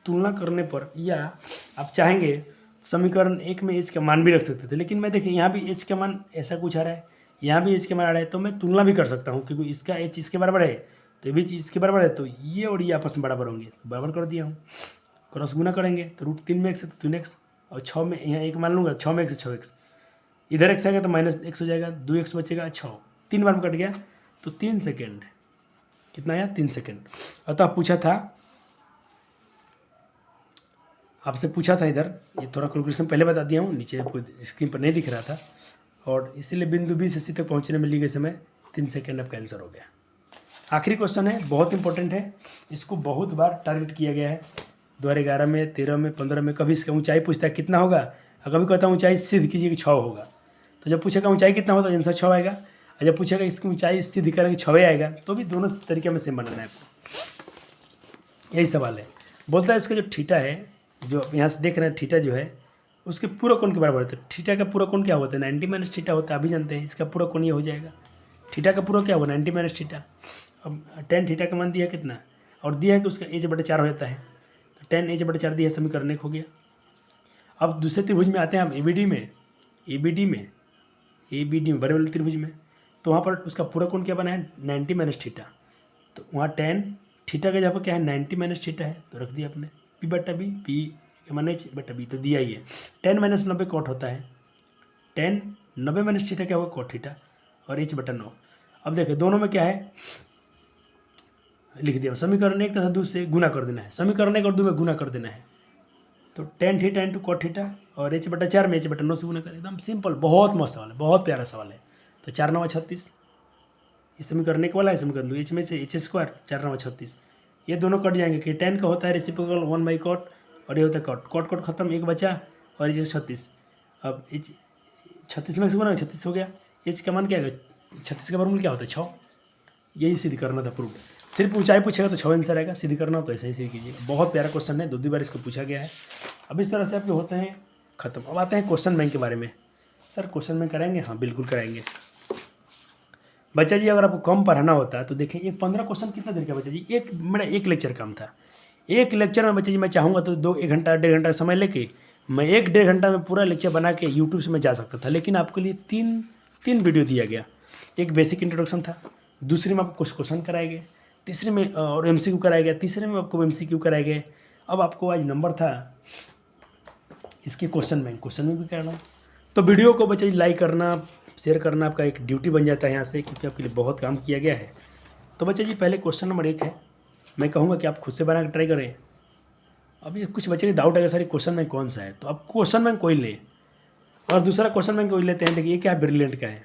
A: तुलना करने पर, या आप चाहेंगे समीकरण 1 में h का मान भी रख सकते थे, लेकिन मैं देखिए यहाँ भी h का मान ऐसा कुछ आ रहा है, यहाँ भी h का मान आ रहा है, तो मैं तुलना भी कर सकता हूँ क्योंकि इसका h इसके बराबर है, तो ये भी इसके बराबर है, तो ये और ये आपस में बराबर होंगे, बराबर कर दिया हूँ। क्रॉस गुना करेंगे तो √3 में x है तो 3x, और 6 में यहाँ 1 मान लूँगा, 6 में x है 6x, इधर x आएगा तो -x हो जाएगा, 2x बचेगा, 6 3 बार में कट गया, तो 3 सेकेंड, कितना आया 3 सेकेंड। अतः पूछा था, आपसे पूछा था इधर, ये थोड़ा कैलकुलेशन पहले बता दिया हूँ, नीचे आपको स्क्रीन पर नहीं दिख रहा था, और इसीलिए बिंदु B से C तक पहुँचने में लिए गए समय 3 सेकेंड आपका आंसर हो गया। आखिरी क्वेश्चन है, बहुत इंपॉर्टेंट है, इसको बहुत बार टारगेट किया गया है 2011 में, 13 में, 15 में। कभी इसका ऊंचाई पूछता है कितना होगा, और कभी कहता है ऊंचाई सिद्ध कीजिए कि 6 होगा, तो जब पूछेगा ऊंचाई कितना होता है आंसर 6 आएगा, और जब पूछेगा इसकी ऊंचाई सिद्ध करेंगे 6 आएगा, तो भी दोनों तरीके में सेम बनाना है आपको, यही सवाल है। बोलता है इसका जो थीटा है, जो यहाँ से देख रहे हैं थीटा जो है उसके पूरा कोण के बराबर होता है। थीटा का पूरा कोण क्या होता है, 90 - थीटा होता है, अभी जानते हैं। इसका पूरा कोण ये हो जाएगा, थीटा का पूरा क्या होगा 90 - थीटा। अब tan थीटा का मान दिया कितना, और दिया है कि उसका h/4 हो जाता है, तो tan h/4 दिया, समीकरण 1 हो गया। अब दूसरे त्रिभुज में आते हैं हम, ABD में बड़े वाले त्रिभुज में, तो वहाँ पर उसका पूरा कोण क्या बना है 90 - थीटा, तो वहाँ tan थीटा का जहाँ पर क्या है 90 - थीटा है, तो रख दिया आपने P/B, P मान h/B, तो दिया ही है। tan - 90 कॉट होता है, tan 90 - थीटा क्या होगा कॉट थीटा, और h/9। अब देखिए दोनों में क्या है, लिख दिया समीकरण 1 तथा 2 से गुना कर देना है, समीकरण 1 और 2 में गुना कर देना है, तो tan theta into cot theta, और h/4 में h/9 से गुना करें, एकदम सिंपल, बहुत मस्त सवाल है, बहुत प्यारा सवाल है। तो 4 9 36, इस समीकरण 1 वाला है, समीकरण 2 h में से h स्क्वायर 4 9 36, ये दोनों कट जाएंगे कि tan का होता है रेसिप्रोकल 1/cot, और ये होता है कॉट, कॉट कॉट खत्म, 1 बचा, और h 36, अब h 36 में से गुना 36 हो गया, h का मान क्या है 36 का वर्गमूल क्या होता है 6, यही सिद्ध करना था प्रूफ। सिर्फ ऊंचाई पूछेगा तो 6 आंसर आएगा, सिद्ध करना हो तो ऐसे ही सिद्ध कीजिए। बहुत प्यारा क्वेश्चन है, 2 बार इसको पूछा गया है। अब इस तरह से आपके होते हैं खत्म। अब आते हैं क्वेश्चन बैंक के बारे में। सर क्वेश्चन बैंक कराएंगे, हाँ बिल्कुल कराएंगे बच्चा जी। अगर आपको कम पढ़ाना होता है तो देखिए, ये 15 क्वेश्चन कितना देर का बच्चा जी, मेरा एक लेक्चर काम था। एक लेक्चर में बच्चा जी मैं चाहूँगा तो 1 घंटा 1.5 घंटा समय लेके मैं 1-1.5 घंटा में पूरा लेक्चर बना के यूट्यूब से मैं जा सकता था, लेकिन आपके लिए तीन वीडियो दिया गया। एक बेसिक इंट्रोडक्शन था, दूसरे में आपको कुछ क्वेश्चन कराए गए, तीसरे में और MCQ कराया गया, तीसरे में आपको MCQ कराए गए। अब आपको आज नंबर था इसके क्वेश्चन में भी करना। तो वीडियो को बच्चे लाइक करना, शेयर करना आपका एक ड्यूटी बन जाता है यहाँ से, क्योंकि आपके लिए बहुत काम किया गया है। तो बच्चे जी पहले क्वेश्चन नंबर 1 है, मैं कहूँगा कि आप खुद से बना कर ट्राई करें। अभी कुछ बच्चे के डाउट है सर क्वेश्चन बैंक कौन सा है, तो आप क्वेश्चन बैंक कोई लें, और दूसरा क्वेश्चन बैंक कोई लेते हैं। देखिए ये क्या ब्रिलियंट का है,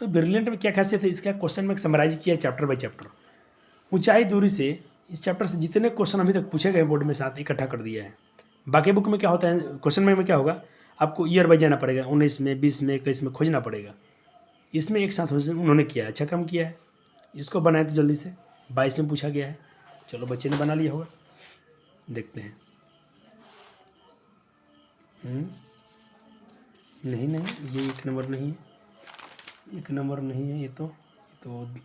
A: तो ब्रिलियंट में क्या खासियत है, इसका क्वेश्चन बैंक समराइज किया है चैप्टर बाय चैप्टर, ऊंचाई दूरी से। इस चैप्टर से जितने क्वेश्चन अभी तक पूछे गए बोर्ड में साथ इकट्ठा कर दिया है। बाकी बुक में क्या होता है, क्वेश्चन बैंक में क्या होगा, आपको ईयर वाइज जाना पड़ेगा, 19 में 20 में 21 में खोजना पड़ेगा। इसमें एक साथ उन्होंने किया है, अच्छा काम किया है। इसको बनाए तो जल्दी से 22 में पूछा गया है, चलो बच्चे ने बना लिया होगा, देखते हैं। नहीं ये 1 नंबर नहीं है, 1 नंबर नहीं है, ये तो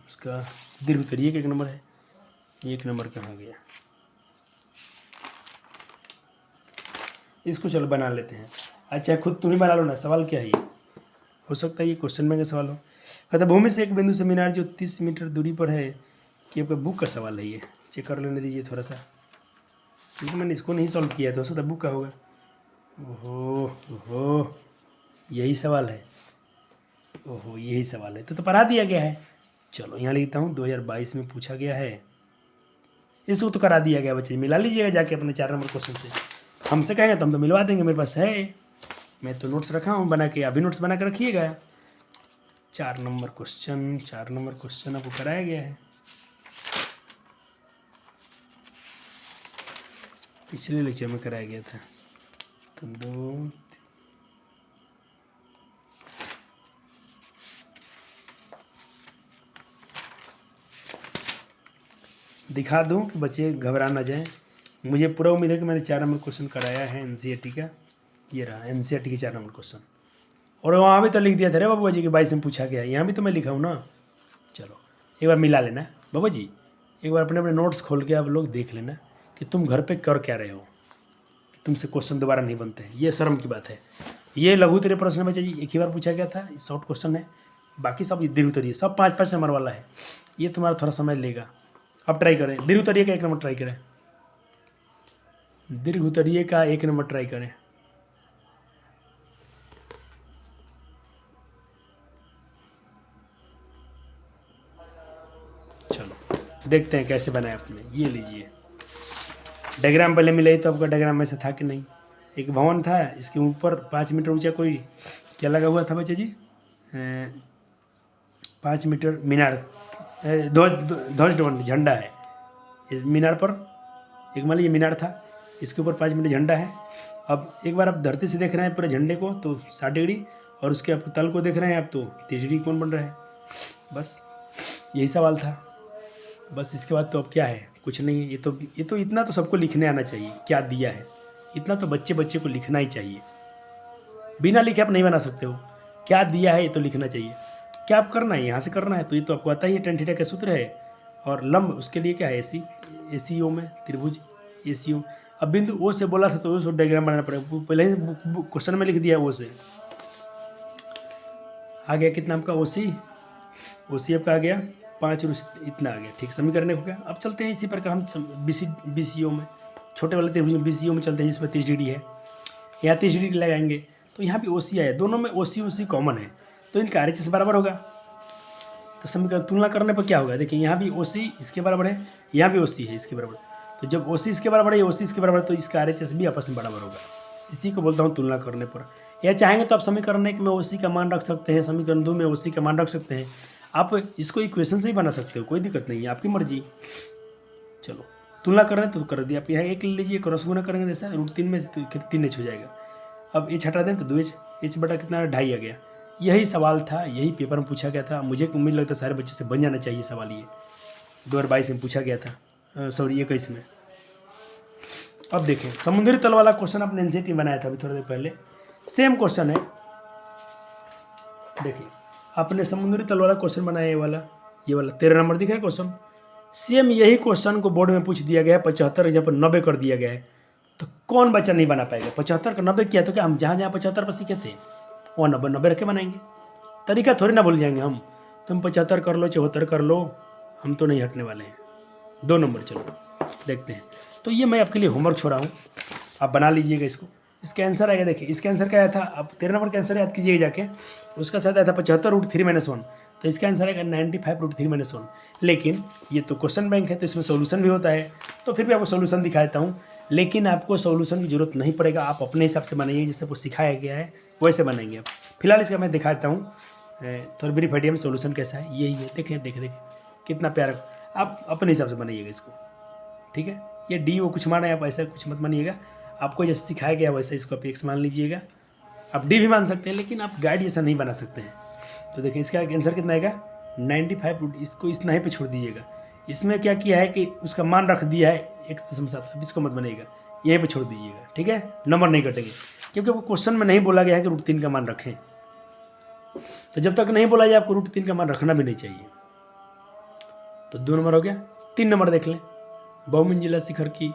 A: उसका दीर्घ करिए कि 1 नंबर है, 1 नंबर कहाँ गया, इसको चलो बना लेते हैं। अच्छा खुद तुम ही बना लो ना, सवाल क्या है ये, हो सकता है ये क्वेश्चन बैंक का सवाल हो। कहता भूमि से एक बिंदु से मीनार जो 30 मीटर दूरी पर है, कि आपका बुक का सवाल है, ये चेक कर लेने दीजिए थोड़ा सा, क्योंकि मैंने इसको नहीं सॉल्व किया है, तो हो सकता बुक का होगा। ओहो ओहो, यही सवाल है। ओहो, यही सवाल है तो पढ़ा दिया गया है। चलो यहाँ लिखता हूँ 2022 में पूछा गया है, इसको तो करा दिया गया बच्चे, मिला लीजिएगा जाके अपने 4 नंबर क्वेश्चन से। हमसे कहेंगे तो हम तो मिलवा देंगे, मेरे पास है, मैं तो नोट्स रखा हूँ बना के, अभी नोट्स बना के रखिएगा। 4 नंबर क्वेश्चन आपको कराया गया है, पिछले लेक्चर में कराया गया था। तो 2 दिखा दूं कि बच्चे घबरा ना जाएं। मुझे पूरा उम्मीद है कि मैंने 4 नंबर क्वेश्चन कराया है एनसीईआरटी का। ये रहा एनसीईआरटी के 4 नंबर क्वेश्चन, और वहाँ भी तो लिख दिया था रे बाबू जी कि 22 में पूछा गया है, यहाँ भी तो मैं लिखा हूँ ना। चलो एक बार मिला लेना बाबू जी, एक बार अपने अपने नोट्स खोल के आप लोग देख लेना कि तुम घर पे कर क्या रहे हो, कि तुमसे क्वेश्चन दोबारा नहीं बनते हैं, ये शर्म की बात है। ये लघु उत्तरीय प्रश्न बच्चा जी एक ही बार पूछा गया था, शॉर्ट क्वेश्चन है, बाकी सब दीर्घ उत्तरीय सब 5-5 नंबर वाला है। ये तुम्हारा थोड़ा समय लेगा, अब ट्राई करें दीर्घ उत्तरीय का 1 नंबर ट्राई करें, दीर्घ उत्तरीय का 1 नंबर ट्राई करें। चलो देखते हैं कैसे बनाया आपने। ये लीजिए डायग्राम पहले मिला तो आपका डायग्राम ऐसा था कि नहीं। एक भवन था, इसके ऊपर 5 मीटर ऊंचा कोई क्या लगा हुआ था बच्चे जी, 5 मीटर मीनार, ध्वज झंडा है इस मीनार पर। एक मान लीजिए मीनार था, इसके ऊपर 5 मीटर झंडा है। अब एक बार आप धरती से देख रहे हैं पूरे झंडे को तो 60 डिग्री, और उसके आप तल को देख रहे हैं आप तो 30 डिग्री कौन बन रहा है। बस यही सवाल था, बस इसके बाद तो अब क्या है, कुछ नहीं है। ये तो इतना तो सबको लिखने आना चाहिए, क्या दिया है इतना तो बच्चे को लिखना ही चाहिए। बिना लिखे आप नहीं बना सकते हो, क्या दिया है ये तो लिखना चाहिए। क्या आप करना है, यहाँ से करना है तो ये तो आपको आता ही है, tan थीटा का सूत्र है, और लंब उसके लिए क्या है एसीओ में त्रिभुज एसीओ। अब बिंदु ओ से बोला था तो ओ डायग्राम बनाना पड़ेगा, पहले ही क्वेश्चन में लिख दिया ओ से। आ गया कितना आपका ओसी आपका आ गया 5 और इतना आ गया, ठीक समीकरण हो गया। अब चलते हैं इसी प्रकार हम बीसीओ में, छोटे वाले त्रिभुज में बीसीओ में चलते हैं, जिसमें 30 डिग्री है, यहाँ 30 डिग्री लगाएंगे तो यहाँ भी ओसी आया, दोनों में ओसी कॉमन है तो इनका आरएचएस बराबर होगा। तो समीकरण तुलना करने पर क्या होगा, देखिए यहाँ भी ओसी इसके बराबर है, यहाँ भी ओसी है इसके बराबर, तो जब ओसी इसके बराबर है ओसी इसके बराबर है तो इसका आरएचएस भी आपस में बराबर होगा। इसी को बोलता हूँ तुलना करने पर। या चाहेंगे तो आप समीकरण 1 में ओसी का मान रख सकते हैं, समीकरण 2 में ओसी का मान रख सकते हैं, आप इसको इक्वेशन से ही बना सकते हो, कोई दिक्कत नहीं है, आपकी मर्जी। चलो तुलना कर रहे हैं तो कर दिया, आप यहाँ 1 ले लीजिए, क्रॉस गुना करेंगे जैसा √3 में 3h हो जाएगा। अब h हटा दें तो 2h, h बटा कितना 2.5 आ गया। यही सवाल था, यही पेपर में पूछा गया था, मुझे उम्मीद लगता है सारे बच्चे से बन जाना चाहिए सवाल। ये 2022 में पूछा गया था, सॉरी 21 में। अब देखें समुद्री तल वाला क्वेश्चन अपने एनसीईआरटी में बनाया था अभी थोड़ी देर पहले, सेम क्वेश्चन है। देखिए आपने समुद्री तल वाला क्वेश्चन बनाया, ये वाला 13 नंबर दिख रहा है क्वेश्चन। सेम यही क्वेश्चन को बोर्ड में पूछ दिया गया है 75 जहाँ पर 90 कर दिया गया है, तो कौन बच्चा नहीं बना पाएगा। 75 का 90 किया तो क्या हम जहाँ 75 पर सीखे थे वो 90 रख के बनाएंगे, तरीका थोड़ी ना भूल जाएंगे हम। तुम 75 कर लो 74 कर लो, हम तो नहीं हटने वाले हैं। 2 नंबर चलो देखते हैं। तो ये मैं आपके लिए होमवर्क छोड़ा हूँ, आप बना लीजिएगा इसको। इसका आंसर आएगा, देखिए इसका आंसर क्या आया था, आप 13 नंबर का आंसर याद कीजिएगा जाके, उसका साथ आया था 75√3-1, तो इसका आंसर आएगा 95√3-1। लेकिन ये तो क्वेश्चन बैंक है तो इसमें सोल्यूशन भी होता है, तो फिर भी आपको सोल्यूशन दिखा देता हूँ। लेकिन आपको सोल्यूशन की जरूरत नहीं पड़ेगा, आप अपने हिसाब से बनाइए, जैसे आपको सिखाया गया है वैसे बनाएंगे आप। फिलहाल इसका मैं दिखा देता हूँ थोड़ा ब्रीफ आइडिया में सोल्यूशन कैसा है। यही है, देखें कितना प्यारा, आप अपने हिसाब से बनाइएगा इसको, ठीक है। ये डी वो कुछ माना है, आप ऐसा कुछ मत मानिएगा, आपको जैसे सिखाया गया वैसे इसको आप एक्स मान लीजिएगा। आप डी भी मान सकते हैं लेकिन आप गाइड जैसा नहीं बना सकते हैं। तो देखिए इसका आंसर कितना आएगा 95, इसको इतना ही पे छोड़ दीजिएगा। इसमें क्या किया है कि उसका मान रख दिया है 1.7, अब इसको मत बनाइएगा, यहीं पे छोड़ दीजिएगा, ठीक है। नंबर नहीं कटेंगे क्योंकि वो क्वेश्चन में नहीं बोला गया है कि √3 का मान रखें, तो जब तक नहीं बोला जाए आपको √3 का मान रखना भी नहीं चाहिए। तो 2 नंबर हो गया। 3 नंबर देख लें, बहुमंजिला शिखर की।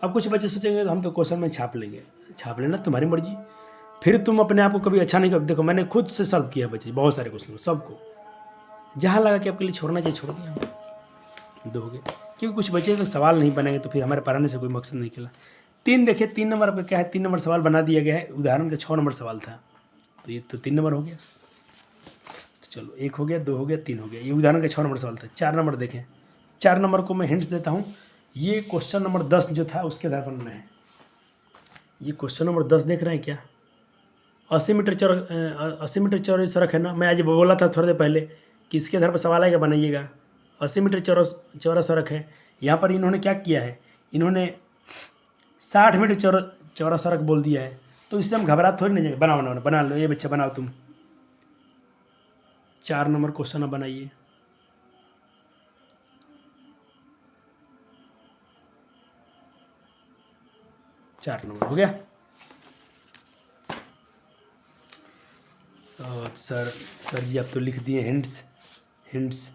A: अब कुछ बच्चे सोचेंगे तो हम तो क्वेश्चन में छाप लेना, तुम्हारी मर्जी। फिर तुम अपने आप को कभी अच्छा नहीं कर, देखो मैंने खुद से सॉल्व किया बच्चे बहुत सारे क्वेश्चन, सबको जहाँ लगा कि आपके लिए छोड़ना चाहिए छोड़ दिया, 2 हो गए। क्योंकि कुछ बच्चे तो सवाल नहीं बनेंगे तो फिर हमारे पढ़ाने से कोई मकसद नहीं निकला। 3 देखिए, 3 नंबर आपका क्या है, 3 नंबर सवाल बना दिया गया है। उदाहरण का 6 नंबर सवाल था, तो ये तो 3 नंबर हो गया। तो चलो 1 हो गया, 2 हो गया, 3 हो गया। ये उदाहरण का 6 नंबर सवाल था। 4 नंबर देखें, 4 नंबर को मैं हिंट्स देता हूँ। ये क्वेश्चन नंबर 10 जो था उसके आधार पर बनाना है। ये क्वेश्चन नंबर 10 देख रहे हैं क्या? 80 मीटर चौड़ी सड़क है ना। मैं आज बोला था थोड़ी देर पहले कि इसके आधार पर सवाल आएगा, बनाइएगा। 80 मीटर चौड़ा सड़क है। यहाँ पर इन्होंने क्या किया है, इन्होंने 60 मीटर चौड़ा सड़क बोल दिया है। तो इससे हम घबरा थोड़ी नहीं जाएंगे। बना लो, ये बच्चा बनाओ तुम। 4 नंबर क्वेश्चन अब बनाइए। चार नंबर हो गया। और सर जी आप तो लिख दिए हिंट्स,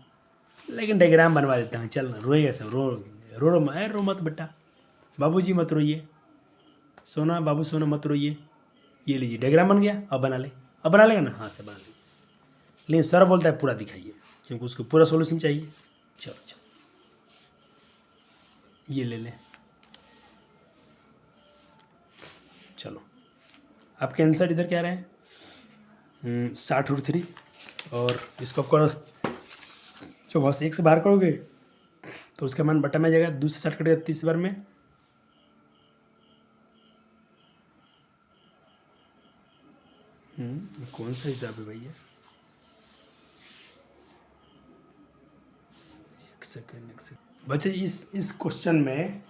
A: लेकिन डायग्राम बनवा देता हूँ। चल रोइए सब, रो मत बेटा, बाबूजी मत रोइए, सोना बाबू सोना मत रोइए। ये लीजिए डायग्राम बन गया। अब बना लेगा ना? हाँ से बना ले। लेकिन सर बोलता है पूरा दिखाइए, क्योंकि उसको पूरा सॉल्यूशन चाहिए। चलो ये ले लें। चलो आपके आंसर इधर क्या रहे हैं? 60√3। और इसको आपको जो वहाँ से 1 से बाहर करोगे तो उसका मान बटा में आ जाएगा। 2 से 60 कटेगा 30 बार में। कौन सा हिसाब है भैया? एक सेकेंड बच्चे, इस क्वेश्चन में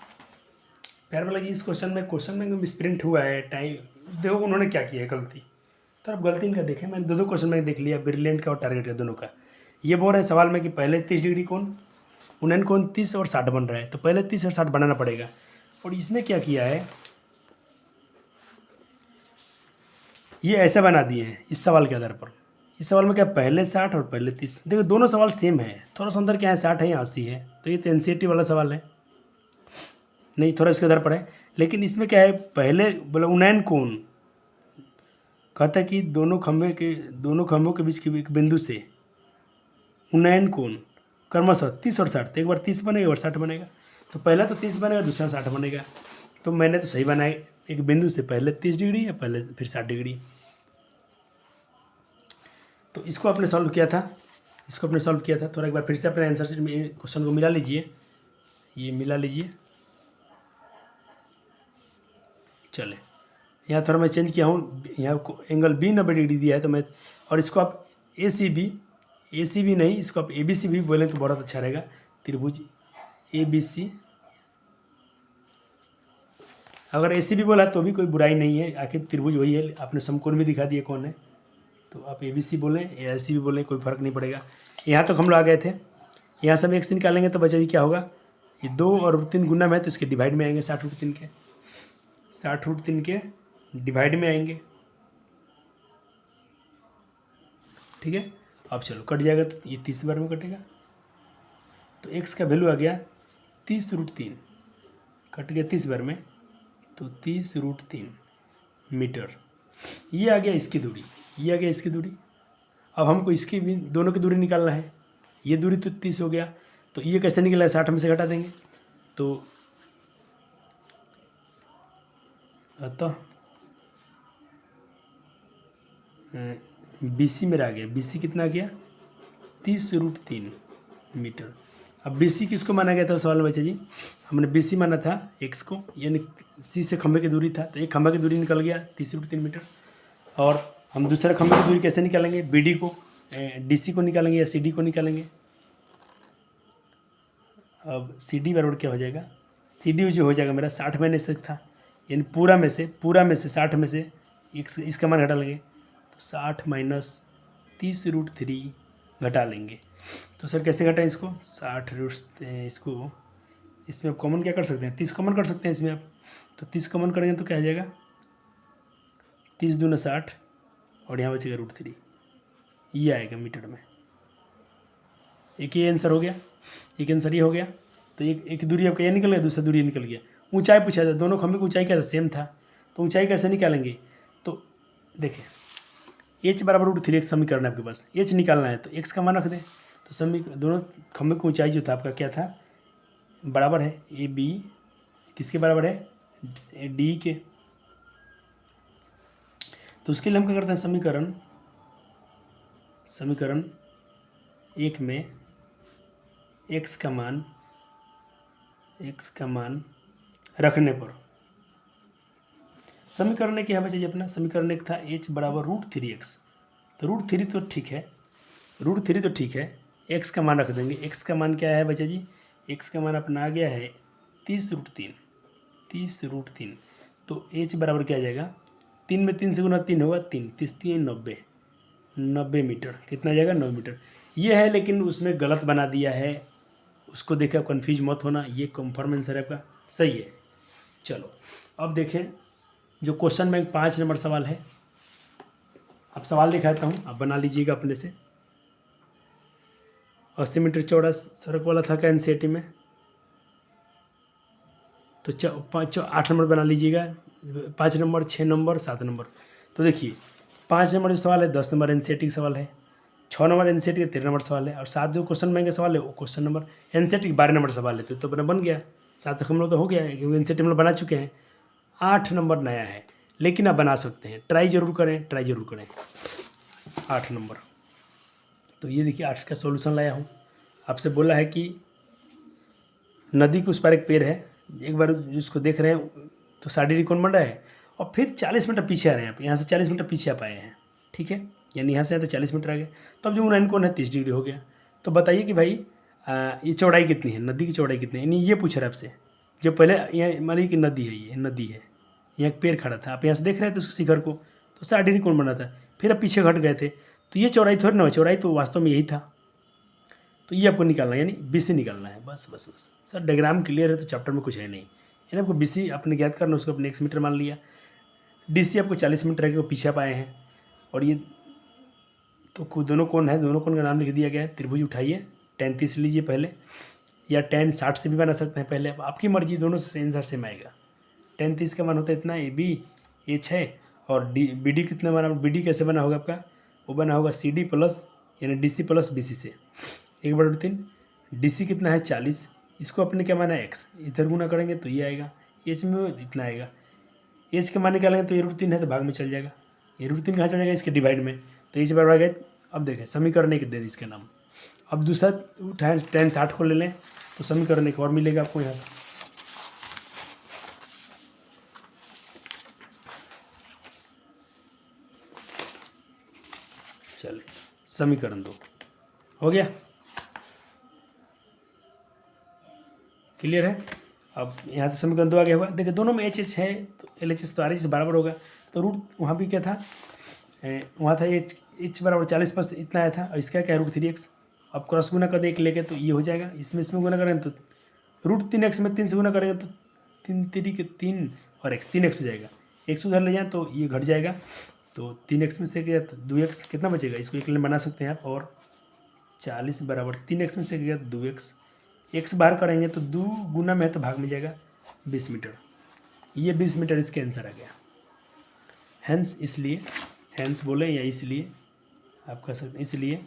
A: प्यार वाला जी, इस क्वेश्चन में मिसप्रिंट हुआ है। टाइम देखो उन्होंने क्या किया है गलती। तो आप गलती इनका देखें। मैंने दो क्वेश्चन में देख लिया, ब्रिलियंट का और टारगेट का दोनों का। ये बोल रहे हैं सवाल में कि पहले 30 डिग्री कोण, उन्नयन कोण 30 और 60 बन रहा है, तो पहले 30 और 60 बनाना पड़ेगा। और इसने क्या किया है, ये ऐसे बना दिए हैं इस सवाल के आधार पर। इस सवाल में क्या पहले 60 और पहले 30। देखो दोनों सवाल सेम है, थोड़ा सा अंदर क्या है, 60 है या 80 है। तो ये तो एनसीईआरटी वाला सवाल है, नहीं थोड़ा इसके आधार पर है। लेकिन इसमें क्या है, पहले बोला उन्नयन कोण, कहता है कि दोनों खंभों के बीच के एक बिंदु से उन्नयन कोण क्रमशः 30 और 60। तो एक बार 30 बनेगा, एक बार 60 बनेगा। तो पहला तो 30 बनेगा, दूसरा 60 बनेगा। तो मैंने तो सही बनाया, एक बिंदु से पहले 30 डिग्री या पहले फिर 60 डिग्री। तो इसको आपने सॉल्व किया था, थोड़ा एक बार फिर से अपने आंसर शीट में क्वेश्चन को मिला लीजिए। ये मिला लीजिए। चले यहाँ थोड़ा मैं चेंज किया हूँ, यहाँ एंगल बी 90 डिग्री दिया है, तो मैं, और इसको आप ए सी बी नहीं, इसको आप ए बी सी भी बोलें तो बहुत अच्छा रहेगा। त्रिभुज ए बी सी, अगर ए सी बी बोला तो भी कोई बुराई नहीं है, आखिर त्रिभुज वही है। आपने समकोण भी दिखा दिए कौन है, तो आप ए बी सी बोलें या ए सी बी बोलें, कोई फ़र्क नहीं पड़ेगा। यहाँ तक हम लोग आ गए थे। यहाँ से हम एक से निकालेंगे तो बच्चा जी क्या होगा, ये 2 और 3 गुना में है, तो इसके डिवाइड में आएंगे। 60√3 के 60√3 के डिवाइड में आएंगे, ठीक है। अब चलो कट जाएगा, तो ये 30 बार में कटेगा। तो x का वैल्यू आ गया 30√3, कट गया 30 बार में, तो 30√3 मीटर। ये आ गया इसकी दूरी, ये आ गया इसकी दूरी। अब हमको इसकी भी दोनों की दूरी निकालना है। ये दूरी तो 30 हो गया, तो ये कैसे निकला है, 60 में से घटा देंगे। तो अतः BC मेरा आ गया, BC कितना आ गया 30√3 मीटर। अब BC किसको माना गया था सवाल में बच्चे जी, हमने BC माना था x को, यानी C से खंभे की दूरी था। तो एक खंभे की दूरी निकल गया 30√3 मीटर। और हम दूसरे खंभे की दूरी कैसे निकालेंगे, BD को DC को निकालेंगे या CD को निकालेंगे। अब CD बराबर क्या हो जाएगा, CD जो हो जाएगा मेरा 60 में से था, यानी पूरा में से 60 में से इसका मान घटा लेंगे, तो 60 माइनस 30√3 घटा लेंगे। तो सर कैसे घटाएं इसको, 60 इसको इसमें आप कॉमन क्या कर सकते हैं, 30 कॉमन कर सकते हैं इसमें आप। तो 30 कॉमन करेंगे तो क्या आ जाएगा, 30 दूना 60 और यहाँ बचेगा √3, ये आएगा मीटर में। एक ये आंसर हो गया, एक आंसर ये हो गया। तो एक दूरी आपका ये निकल गया, दूसरा दूरी निकल गया। ऊंचाई पूछा था, दोनों खंभे की ऊंचाई क्या था, सेम था। तो ऊंचाई कैसे निकालेंगे, तो देखिए h बराबर √3 एक समीकरण है आपके पास, h निकालना है तो x का मान रख दें। तो दोनों खंभे की ऊंचाई जो था आपका क्या था, बराबर है AB, किसके बराबर है, डी के। तो उसके लिए हम क्या करते हैं, समीकरण 1 में x का मान रखने पर, समीकरण एक यहाँ बचा अपना, समीकरण एक था h बराबर √3x। तो √3 तो ठीक है, x का मान रख देंगे। x का मान क्या है बच्चा जी, x का मान अपना आ गया है 30√3। तो h बराबर क्या आ जाएगा, 3 में 3 से गुना 3 होगा, 3 3 90 मीटर। कितना आ जाएगा, 9 मीटर। ये है, लेकिन उसमें गलत बना दिया है, उसको देखे आप कन्फ्यूज मत होना, ये कंफर्म आंसर है आपका, सही है। चलो अब देखें जो क्वेश्चन बैंक 5 नंबर सवाल है। अब सवाल दिखाता हूँ, आप बना लीजिएगा अपने से। 80 मीटर चौड़ा सड़क वाला था क्या एनसीईआरटी में, तो 8 नंबर बना लीजिएगा, 5 नंबर, 6 नंबर, 7 नंबर। तो देखिए 5 नंबर जो सवाल है 10 नंबर एनसीईआरटी का सवाल है, 6 नंबर एनसीईआरटी का 13 नंबर सवाल है, और 7 जो क्वेश्चन बैंक का सवाल है वो क्वेश्चन नंबर एनसीईआरटी का 12 नंबर सवाल है। तो अपना बन गया, 7 हम लोग तो हो गया है क्योंकि एनसीईआरटी में बना चुके हैं। 8 नंबर नया है, लेकिन आप बना सकते हैं, ट्राई जरूर करें। 8 नंबर, तो ये देखिए 8 का सॉल्यूशन लाया हूँ। आपसे बोला है कि नदी के उस पार एक पेड़ है, एक बार जिसको देख रहे हैं तो साड़ी कौन बन रहा है, और फिर 40 मीटर पीछे आ रहे हैं आप, यहाँ से 40 मीटर पीछे आप आए हैं, ठीक है, यानी यहाँ से तो 40 मीटर आ गए। तो अब जो लाइन कौन है 30 डिग्री हो गया। तो बताइए कि भाई ये चौड़ाई कितनी है, नदी की चौड़ाई कितनी है, यानी ये पूछ रहा है आपसे। जो पहले यहाँ मानिए कि नदी है, ये नदी है, यहाँ एक पेड़ खड़ा था, आप यहाँ से देख रहे थे उसके शिखर को, तो 60 डिग्री कौन बना था, फिर अब पीछे घट गए थे, तो ये चौड़ाई थोड़ी ना, चौड़ाई तो वास्तव में यही था। तो ये आपको निकालना है, यानी BC निकालना है, बस। सर डायग्राम क्लियर है तो चैप्टर में कुछ है नहीं, यानी आपको BC आपने ज्ञात करना, उसको अपने x मीटर मान लिया, DC आपको 40 मीटर है कि वो पीछे आप आए हैं, और ये तो दोनों कोण है, दोनों कोण का नाम लिख दिया गया है। त्रिभुज उठाइए, tan 30 लीजिए पहले, या tan 60 से भी बना सकते हैं पहले, अब आपकी मर्जी, दोनों से आंसर सेम आएगा। tan 30 का मान होता है इतना, AB ये 6, और BD कितना बना, BD कैसे बना होगा आपका, वो बना होगा CD प्लस यानी DC प्लस BC से 1/3। DC कितना है 40, इसको अपने क्या माना है x, इधर गुना करेंगे तो ये आएगा, h में इतना आएगा, h के मान निकालेंगे तो ये √3 है तो भाग में चल जाएगा, ये √3 कहाँ चल जाएगा, इसके डिवाइड में, तो h बराबर आ गया। अब देखें समीकरण एक दे दी इसका नाम। अब दूसरा उठाएं tan 60 को ले लें, तो समीकरण एक और मिलेगा आपको यहाँ से। चलिए समीकरण 2 हो गया, क्लियर है। अब यहाँ से समीकरण 2 आ गया होगा। देखिए दोनों में HH है तो LHS तो RHS बराबर होगा, तो रूट वहाँ भी क्या था, वहाँ था H बराबर 40 पर इतना आया था, और इसका क्या है √3x। अब क्रॉस गुना कर दे एक लेके तो ये हो जाएगा, इसमें गुना करेंगे तो √3x में 3 से गुना करेंगे तो 3 और x 3x हो जाएगा, x उधर ले जाए तो ये घट जाएगा, तो 3x में से गया तो 2x कितना बचेगा, इसको एक लाइन बना सकते हैं आप, और 40 बराबर 3x में से गया 2x, x बाहर करेंगे तो 2 गुना में है तो भाग में जाएगा 20 मीटर, ये 20 मीटर इसके आंसर आ गया। हैंस बोले या इसलिए आप कह सकते हैं, इसलिए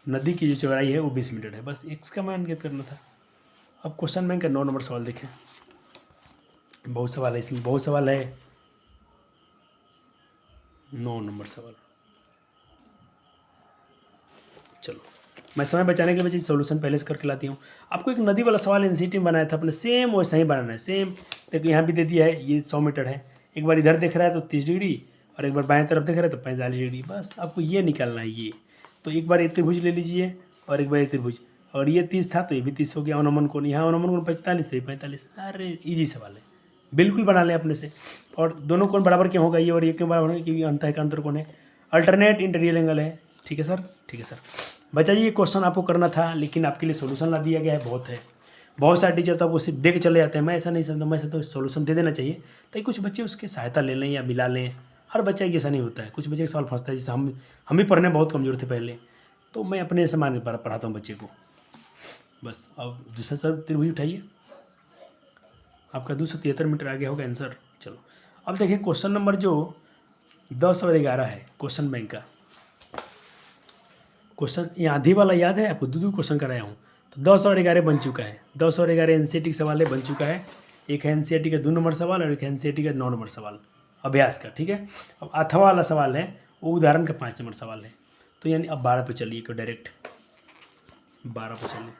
A: नदी की जो चौड़ाई है वो 20 मीटर है, बस x का मान ज्ञात करना था। अब क्वेश्चन बैंक का 9 नंबर सवाल देखें, बहुत सवाल है इसमें, बहुत सवाल है। 9 नंबर सवाल, चलो मैं समय बचाने के वजह से सॉल्यूशन पहले से करके लाती हूँ। आपको एक नदी वाला सवाल एनसीईआरटी में बनाया था अपने, सेम वैसा ही बनाना है, सेम। देखो यहाँ भी दे दिया है, ये 100 मीटर है, एक बार इधर देख रहा है तो 30 डिग्री, और एक बार बाएं तरफ देख रहा है तो 45 डिग्री, बस आपको ये निकालना है। ये तो एक बार ये त्रिभुज ले लीजिए और एक बार ये त्रिभुज, और ये 30 था तो ये भी 30 हो गया, अवनमन कोण, यहाँ अवनमन कोण 45 से 45, अरे ईजी सवाल है, बिल्कुल बना लें अपने से। और दोनों कोण बराबर क्यों होगा, ये और ये क्यों बराबर होगा, क्योंकि अंत है अंतर कोण है, अल्टरनेट इंटीरियर एंगल है। ठीक है सर, ठीक है सर। बच्चा जी ये क्वेश्चन आपको करना था, लेकिन आपके लिए सोल्यूशन ला दिया गया है, बहुत है। बहुत सारे टीचर तो आपको सिर्फ दे के चले जाते हैं, मैं ऐसा नहीं समझता, मैं ऐसा तो सोल्यूशन दे देना चाहिए ताकि कुछ बच्चे उसकी सहायता ले लें या मिला लें। हर बच्चा की ऐसा नहीं होता है, कुछ बच्चे का सवाल फंसता है, जैसे हम भी पढ़ने बहुत कमज़ोर थे पहले, तो मैं अपने से मान पढ़ाता हूँ बच्चे को, बस। अब दूसरा सर त्रिभुज उठाइए, आपका 273 मीटर आगे होगा आंसर। चलो अब देखिए क्वेश्चन नंबर जो 10 और 11 है क्वेश्चन बैंक का क्वेश्चन, ये आधी वाला याद है आपको, दो क्वेश्चन कराया हूँ, तो 10 और 11 बन चुका है, 10 और 11 एनसीईआरटी सवाल है, बन चुका है। एक है एनसीईआरटी का 2 नंबर सवाल और एक है एनसीईआरटी का 9 नंबर सवाल अभ्यास का, ठीक है। अब अथवा वाला सवाल है वो उदाहरण का 5 नंबर सवाल है। तो यानी अब 12 पे चलिए को डायरेक्ट 12 पे चलिए।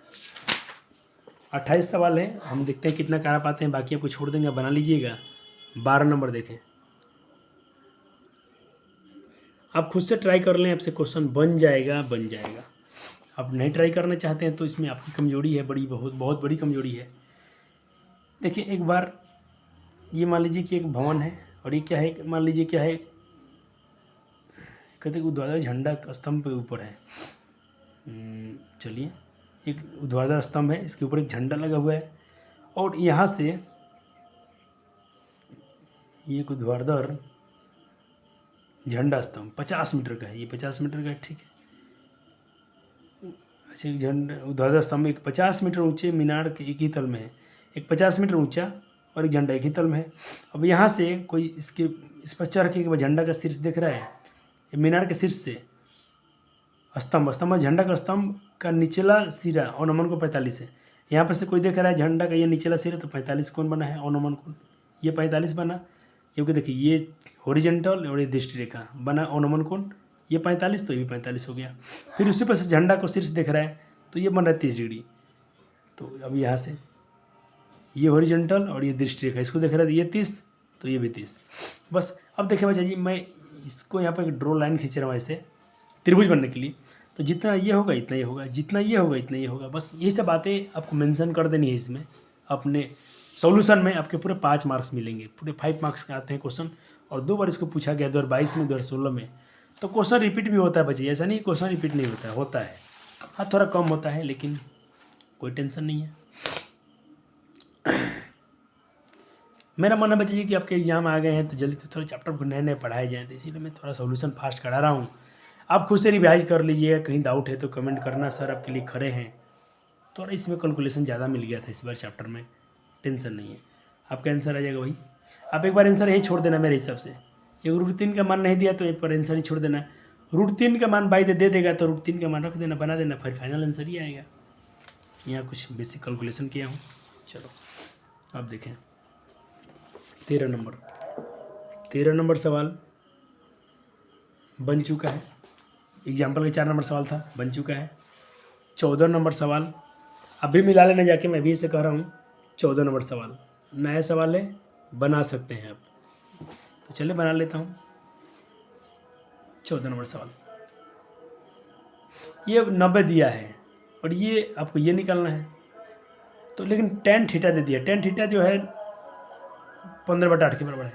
A: 28 सवाल है, हम देखते हैं कितना करा पाते हैं, बाकी आपको छोड़ देंगे, बना लीजिएगा। 12 नंबर देखें, आप खुद से ट्राई कर लें, आपसे क्वेश्चन बन जाएगा। आप नहीं ट्राई करना चाहते हैं तो इसमें आपकी कमजोरी है, बहुत बड़ी कमजोरी है। देखिए एक बार ये मान लीजिए कि एक भवन है और ये क्या है, मान लीजिए क्या है, कहते ऊर्ध्वाधर झंडा स्तंभ के ऊपर है। चलिए, एक ऊर्ध्वाधर स्तंभ है, इसके ऊपर एक झंडा लगा हुआ है और यहाँ से ये ऊर्ध्वाधर झंडा स्तंभ 50 मीटर का है, ये 50 मीटर का है, ठीक है। अच्छा, झंडा ऊर्ध्वाधर स्तंभ एक 50 मीटर ऊंचे मीनार के एक ही तल में है, एक 50 मीटर ऊंचा और एक झंडा एक ही तल में है। अब यहाँ से कोई इस पर चढ़ के झंडा का शीर्ष दिख रहा है, मीनार के शीर्ष से स्तंभ झंडा का स्तंभ का निचला सिरा अवनमन को 45 है। यहाँ पर से कोई देख रहा है झंडा का ये निचला सिरा, तो 45 कोण बना है, अवनमन कोण ये 45 बना, क्योंकि देखिए ये हॉरिजॉन्टल और ये दृष्टि रेखा बना अवनमन कोण ये 45, तो ये भी 45 हो गया। फिर उसी पर से झंडा को शीर्ष दिख रहा है तो ये बन रहा है 30 डिग्री। तो अब यहाँ से ये हॉरिजॉन्टल और ये दृष्टि रेखा इसको देख रहा है, ये 30 तो ये भी 30। बस अब देखिए बच्चा जी, मैं इसको यहाँ पर एक ड्रॉ लाइन खींच रहा हूँ ऐसे त्रिभुज बनने के लिए। तो जितना ये होगा इतना ये होगा, जितना ये होगा इतना ये होगा। बस यही सब बातें आपको मेंशन कर देनी है इसमें। अपने सॉल्यूशन में आपके पूरे 5 मार्क्स मिलेंगे, पूरे 5 मार्क्स के आते हैं क्वेश्चन। और 2 बार इसको पूछा गया, 2022 में 2016 में। तो क्वेश्चन रिपीट भी होता है बच्चे, ऐसा नहीं क्वेश्चन रिपीट नहीं होता है। हाँ थोड़ा कम होता है, लेकिन कोई टेंशन नहीं है। मेरा मानना बच्चे जी कि आपके एग्जाम आ गए हैं तो जल्दी से थोड़ा चैप्टर को नए पढ़ाए जाएँ, तो इसीलिए मैं थोड़ा सॉल्यूशन फास्ट करा रहा हूँ। आप खुद से रिवाइज कर लीजिएगा, कहीं डाउट है तो कमेंट करना, सर आपके लिए खड़े हैं। थोड़ा इसमें कैलकुलेशन ज़्यादा मिल गया था इस बार चैप्टर में, टेंशन नहीं है, आपका आंसर आ जाएगा वही। आप एक बार आंसर यही छोड़ देना मेरे हिसाब से, ये रूट 3 का मान नहीं दिया तो एक बार आंसर ही छोड़ देना। रूट 3 का मान बाई दे देगा तो रूट 3 का मान रख देना, बना देना, फिर फाइनल आंसर ही आएगा। यहाँ कुछ बेसिक कैलकुलेशन किया हूँ। चलो अब देखें 13 नंबर सवाल बन चुका है। एग्जाम्पल का 4 नंबर सवाल था, बन चुका है। 14 नंबर सवाल अभी मिला लेना जाके, मैं भी इसे कह रहा हूँ। 14 नंबर सवाल नया सवाल है, बना सकते हैं आप, तो चलिए बना लेता हूँ। 14 नंबर सवाल, ये 90 दिया है और ये आपको ये निकालना है, तो लेकिन tan थीटा दे दिया। tan थीटा जो है 15/8 के बराबर है।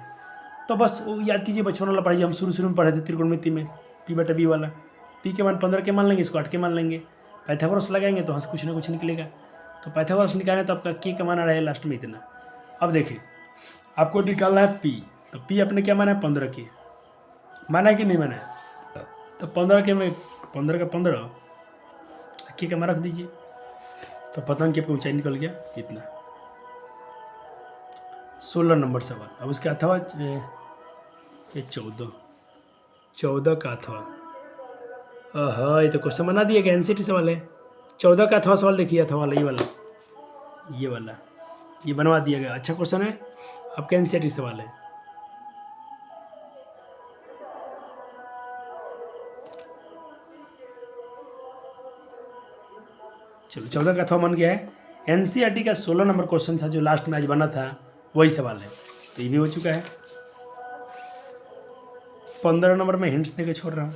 A: तो बस वो याद कीजिए, बचपन वाला पढ़िए, हम शुरू में पढ़े थे त्रिकोणमिति में, P/B वाला। P के मान 15 के मान लेंगे, इसको 8 के मान लेंगे, पाइथागोरस लगाएंगे तो हंस कुछ ना कुछ निकलेगा। तो पाइथागोरस निकालें तो आपका K का मान आ रहा है लास्ट में इतना। अब देखिए आपको निकालना है P, तो P अपने क्या माना है 15 के, माना है कि नहीं माना है? तो 15 के में 15 का 15 K का मान रख दीजिए, तो पतंग की ऊंचाई निकल गया कितना, 16 नंबर सवाल। अब उसके अथवा 14 का अथवा, हाँ ये तो क्वेश्चन बना दिया गया, एनसीटी सवाल है। 14 का अथवा सवाल देखिए, अथवा वाला ये वाला ये बनवा दिया गया। अच्छा क्वेश्चन है, आपका एनसीटी सवाल है। चलो 14 का अथवा बन गया है। एनसीईआरटी का 16 नंबर क्वेश्चन था जो लास्ट में आज बना था, वही सवाल है, तो ये भी हो चुका है। 15 नंबर में हिंट्स देके छोड़ रहा हूँ।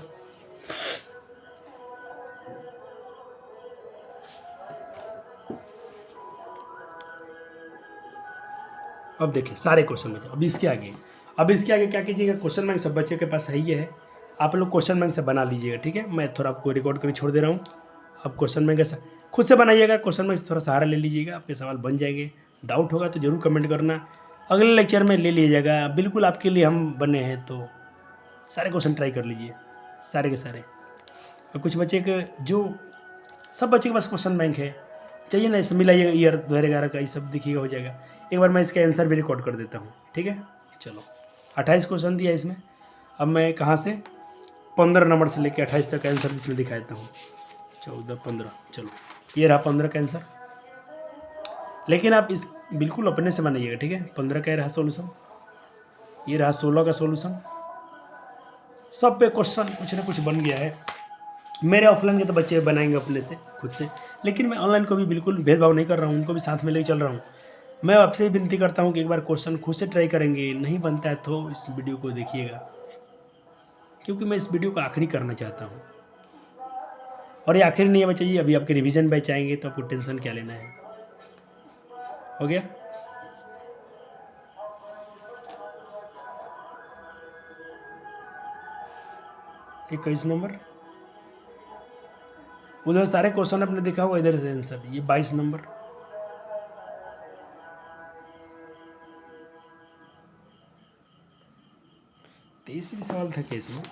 A: अब देखिए सारे क्वेश्चन बचे। अब इसके आगे क्या कीजिएगा, क्वेश्चन बैंक सब बच्चे के पास है ही है, आप लोग क्वेश्चन बैंक से बना लीजिएगा, ठीक है। मैं थोड़ा आपको रिकॉर्ड करके छोड़ दे रहा हूँ, आप क्वेश्चन बैंक से खुद से बनाइएगा, क्वेश्चन बैंक से थोड़ा सहारा ले लीजिएगा, आपके सवाल बन जाएंगे। डाउट होगा तो ज़रूर कमेंट करना, अगले लेक्चर में ले लीजिएगा। बिल्कुल आपके लिए हम बने हैं, तो सारे क्वेश्चन ट्राई कर लीजिए, सारे के सारे। और कुछ बच्चे के जो सब बच्चे के पास क्वेश्चन बैंक है, चाहिए ना, इसे मिलाइएगा ईयर 2011 का, ये सब देखिएगा, हो जाएगा। एक बार मैं इसका आंसर भी रिकॉर्ड कर देता हूँ, ठीक है। चलो 28 क्वेश्चन दिया इसमें। अब मैं कहाँ से 15 नंबर से लेकर 28 तक आंसर इसमें दिखा देता हूँ। 14, 15, चलो ये रहा 15 का आंसर। लेकिन आप इस बिल्कुल अपने से बनाइएगा, ठीक है। 15 का रहा सोल्यूशन, ये रहा 16 का सोल्यूशन। सब पे क्वेश्चन कुछ ना कुछ बन गया है। मेरे ऑफलाइन के तो बच्चे बनाएंगे अपने से खुद से, लेकिन मैं ऑनलाइन को भी बिल्कुल भेदभाव नहीं कर रहा हूँ, उनको भी साथ में लेकर चल रहा हूँ। मैं आपसे भी विनती करता हूँ कि एक बार क्वेश्चन खुद से ट्राई करेंगे, नहीं बनता है तो इस वीडियो को देखिएगा, क्योंकि मैं इस वीडियो को आखिरी करना चाहता हूँ। और ये आखिरी नहीं है बच्चे जी, अभी आपके रिवीजन बैच आएंगे तो आपको टेंशन क्या लेना है। हो गया? ये 21 नंबर, उधर सारे क्वेश्चन आपने देखा होगा, इधर से आंसर। ये 22 नंबर, तेईस भी सवाल था केस में,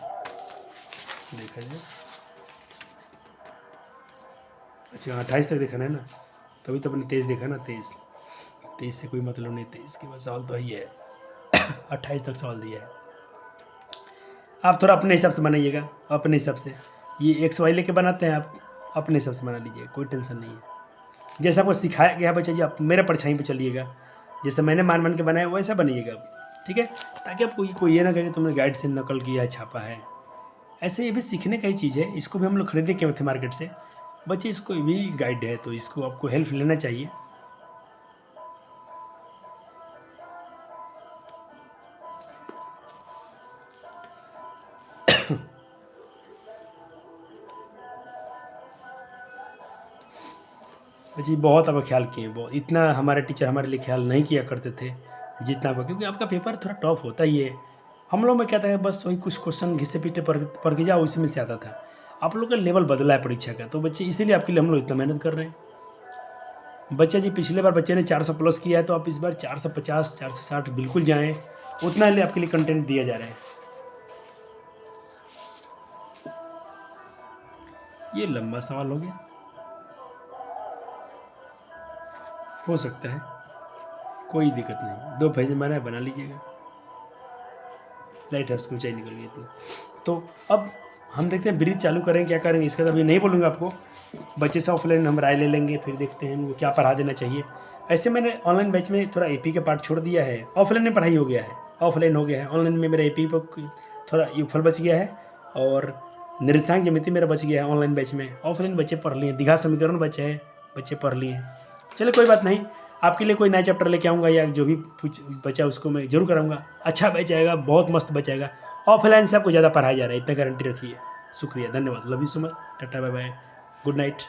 A: देखा जाए। अच्छा 28 तक देखा है ना, तभी तो अपने 23 देखा ना। 23 से कोई मतलब नहीं, 23 के बाद सवाल तो ही है। 28 तक सवाल दिया है। आप थोड़ा अपने हिसाब से बनाइएगा, अपने हिसाब से। ये एक्स वाई लेके बनाते हैं, आप अपने हिसाब से बना लीजिए, कोई टेंशन नहीं है। जैसा आपको सिखाया गया बच्चा जी, आप मेरे परछाई पे चलिएगा, जैसे मैंने मान के बनाया वैसा बनिएगा आप, ठीक है। ताकि आपको कोई ये ना कहे तुमने गाइड से नकल किया है, छापा है। ऐसे ये भी सीखने का ही चीज़ है, इसको भी हम लोग खरीदे क्यों थे मार्केट से। बच्चे इसको भी गाइड है, तो इसको आपको हेल्प लेना चाहिए। जी बहुत अब ख्याल किए, बहुत इतना हमारे टीचर हमारे लिए ख्याल नहीं किया करते थे जितना आपका, क्योंकि आपका पेपर थोड़ा टफ होता ही है। हम लोग में क्या था, बस वही कुछ क्वेश्चन घिसे पीटे पढ़ के जाओ, उसी में से आता था। आप लोग का लेवल बदला है परीक्षा का, तो बच्चे इसीलिए आपके लिए हम लोग इतना मेहनत कर रहे हैं। बच्चा जी पिछले बार बच्चे ने 400 प्लस किया है, तो आप इस बार 450 460 बिल्कुल जाएँ, उतना लिए आपके लिए कंटेंट दिया जा रहा है। ये लंबा सवाल हो गया, हो सकता है, कोई दिक्कत नहीं। 2 पेज बना लीजिएगा। लाइट हाउस की ऊँचाई निकल गई इतनी। तो अब हम देखते हैं ब्रिज चालू करें, क्या करेंगे इसका तो अभी नहीं बोलूँगा आपको। बच्चे से ऑफलाइन हम राय ले लेंगे, फिर देखते हैं उनको क्या पढ़ा देना चाहिए। ऐसे मैंने ऑनलाइन बैच में थोड़ा एपी का पार्ट छोड़ दिया है, ऑफलाइन में पढ़ाई हो गया है, ऑफलाइन हो गया है। ऑनलाइन में मेरा एपी पर थोड़ा यूफल बच गया है, और निर्देशांक ज्यामिति मेरा बच गया है ऑनलाइन बैच में। ऑफलाइन बच्चे पढ़ लिए, दीघा समीकरण बचे हैं, बच्चे पढ़ लिए। चलिए कोई बात नहीं, आपके लिए कोई नया चैप्टर लेके आऊँगा, या जो भी कुछ बचा उसको मैं जरूर कराऊंगा। अच्छा बैच आएगा, बहुत मस्त बैच आएगा। ऑफलाइन से आपको ज़्यादा पढ़ाया जा रहा है, इतना गारंटी रखिए। शुक्रिया, धन्यवाद, love you so much, tata bye bye, good night.